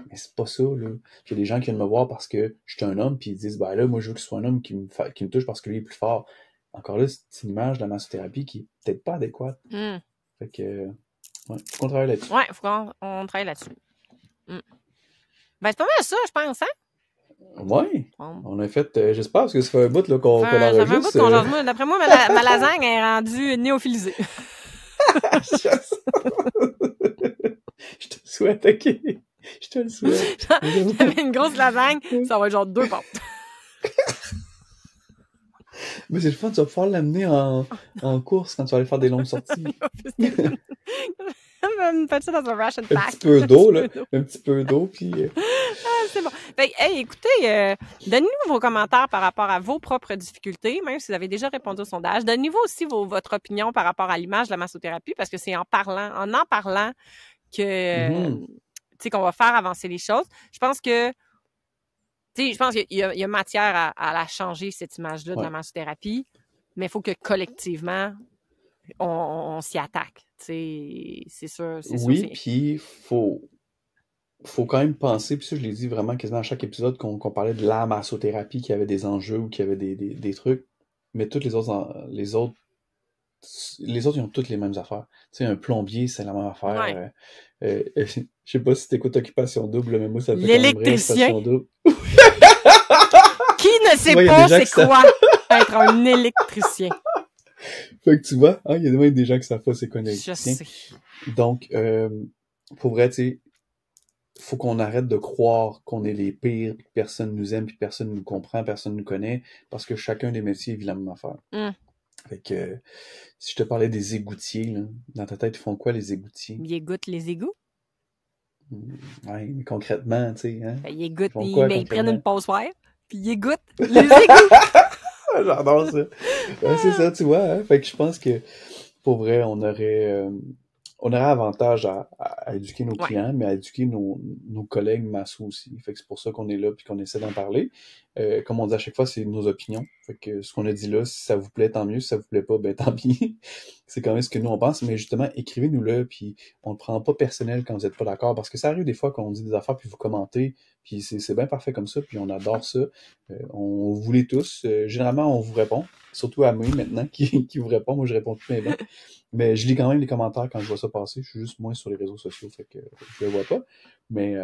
Mais c'est pas ça, là. Il y a des gens qui viennent me voir parce que je suis un homme, puis ils disent, ben là, moi, je veux que ce soit un homme qui me touche parce que lui est plus fort. Encore là, c'est une image de la massothérapie qui est peut-être pas adéquate. Fait que, ouais, faut qu'on travaille là-dessus. Ouais, faut qu'on travaille là-dessus. Ben, c'est pas mal ça, je pense, hein? Ouais. On a fait, j'espère, parce que ça fait un bout là, qu'on enregistre. Ça fait un bout qu'on jase. D'après moi, ma lasagne est rendue néophilisée. Je te le souhaite, OK? Je te le souhaite. J'avais une grosse lasagne, ça va être genre 2 pâtes. Mais c'est le fun, tu vas pouvoir l'amener en course quand tu vas aller faire des longues sorties. Faites ça dans un ration pack. Un petit peu d'eau, là. Un petit peu d'eau, puis... c'est bon. Fait, hey, écoutez, donnez-nous vos commentaires par rapport à vos propres difficultés, même si vous avez déjà répondu au sondage. Donnez-nous aussi votre opinion par rapport à l'image de la massothérapie, parce que c'est en parlant que, tu sais, qu'on va faire avancer les choses. Je pense qu'il y a matière à la changer, cette image-là de la massothérapie, mais il faut que collectivement, on s'y attaque. C'est sûr. Oui, puis faut quand même penser, puis ça, je l'ai dit vraiment quasiment à chaque épisode qu'on parlait de la massothérapie, qu'il y avait des enjeux ou qu'il y avait des trucs, mais toutes les autres, ils ont toutes les mêmes affaires. Tu sais, un plombier, c'est la même affaire. Je sais pas si t'écoutes Occupation Double, mais moi, ça fait l'électricien. Occupation Double. Qui ne sait pas c'est quoi être un électricien? Fait que tu vois, il y a même des gens qui savent pas c'est quoi un électricien. Je sais. Donc, pour vrai, tu sais, faut qu'on arrête de croire qu'on est les pires, puis que personne nous aime, puis personne nous comprend, personne nous connaît, parce que chacun des métiers vit la même affaire. Fait que, si je te parlais des égoutiers, là, dans ta tête, ils font quoi, les égoutiers? Ils égouttent les égouts? Ouais, mais concrètement, tu sais, hein? Ils égouttent, ils prennent une passoire, puis ils égouttent les égouts! J'adore ça! Ouais, c'est ça, tu vois, hein? Fait que je pense que, pour vrai, on aurait avantage à éduquer nos clients, mais à éduquer nos collègues masso aussi. Fait que c'est pour ça qu'on est là puis qu'on essaie d'en parler. Comme on dit à chaque fois, c'est nos opinions. Fait que ce qu'on a dit là, si ça vous plaît, tant mieux. Si ça vous plaît pas, ben tant pis. C'est quand même ce que nous on pense. Mais justement, écrivez-nous-le, puis on le prend pas personnel quand vous êtes pas d'accord. Parce que ça arrive des fois qu'on dit des affaires puis vous commentez, puis c'est bien parfait comme ça, puis on adore ça. On vous les tous. Généralement, on vous répond. Surtout à moi maintenant qui vous répond. Moi, je réponds tout bien. Mais je lis quand même les commentaires quand je vois ça passer. Je suis juste moins sur les réseaux sociaux, fait que je le vois pas. Mais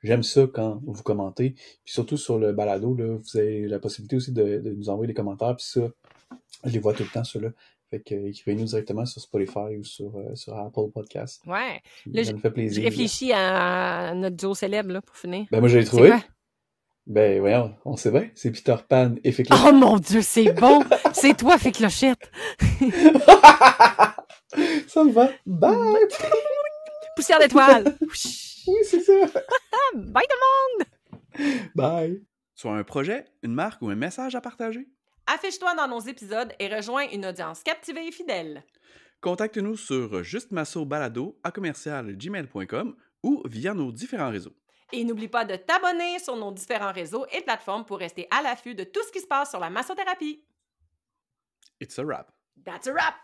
j'aime ça quand vous commentez. Puis surtout sur le balado, là, vous avez la possibilité aussi de nous envoyer des commentaires. Puis ça, je les vois tout le temps, ceux-là. Fait que écrivez-nous directement sur Spotify ou sur Apple Podcast. Ouais. Là, ça me fait plaisir. Je réfléchis à notre duo célèbre, là, pour finir. Ben moi, je l'ai trouvé. Ben, voyons, on sait bien. C'est Peter Pan et Fée Clochette. Oh mon Dieu, c'est bon! C'est toi, Fée Clochette! Ça me va. Bye! Poussière d'étoiles! Oui, c'est ça! Bye tout le monde! Bye! Soit un projet, une marque ou un message à partager? Affiche-toi dans nos épisodes et rejoins une audience captivée et fidèle. Contacte-nous sur justmassobalado@gmail.com ou via nos différents réseaux. Et n'oublie pas de t'abonner sur nos différents réseaux et plateformes pour rester à l'affût de tout ce qui se passe sur la massothérapie. It's a wrap. That's a wrap!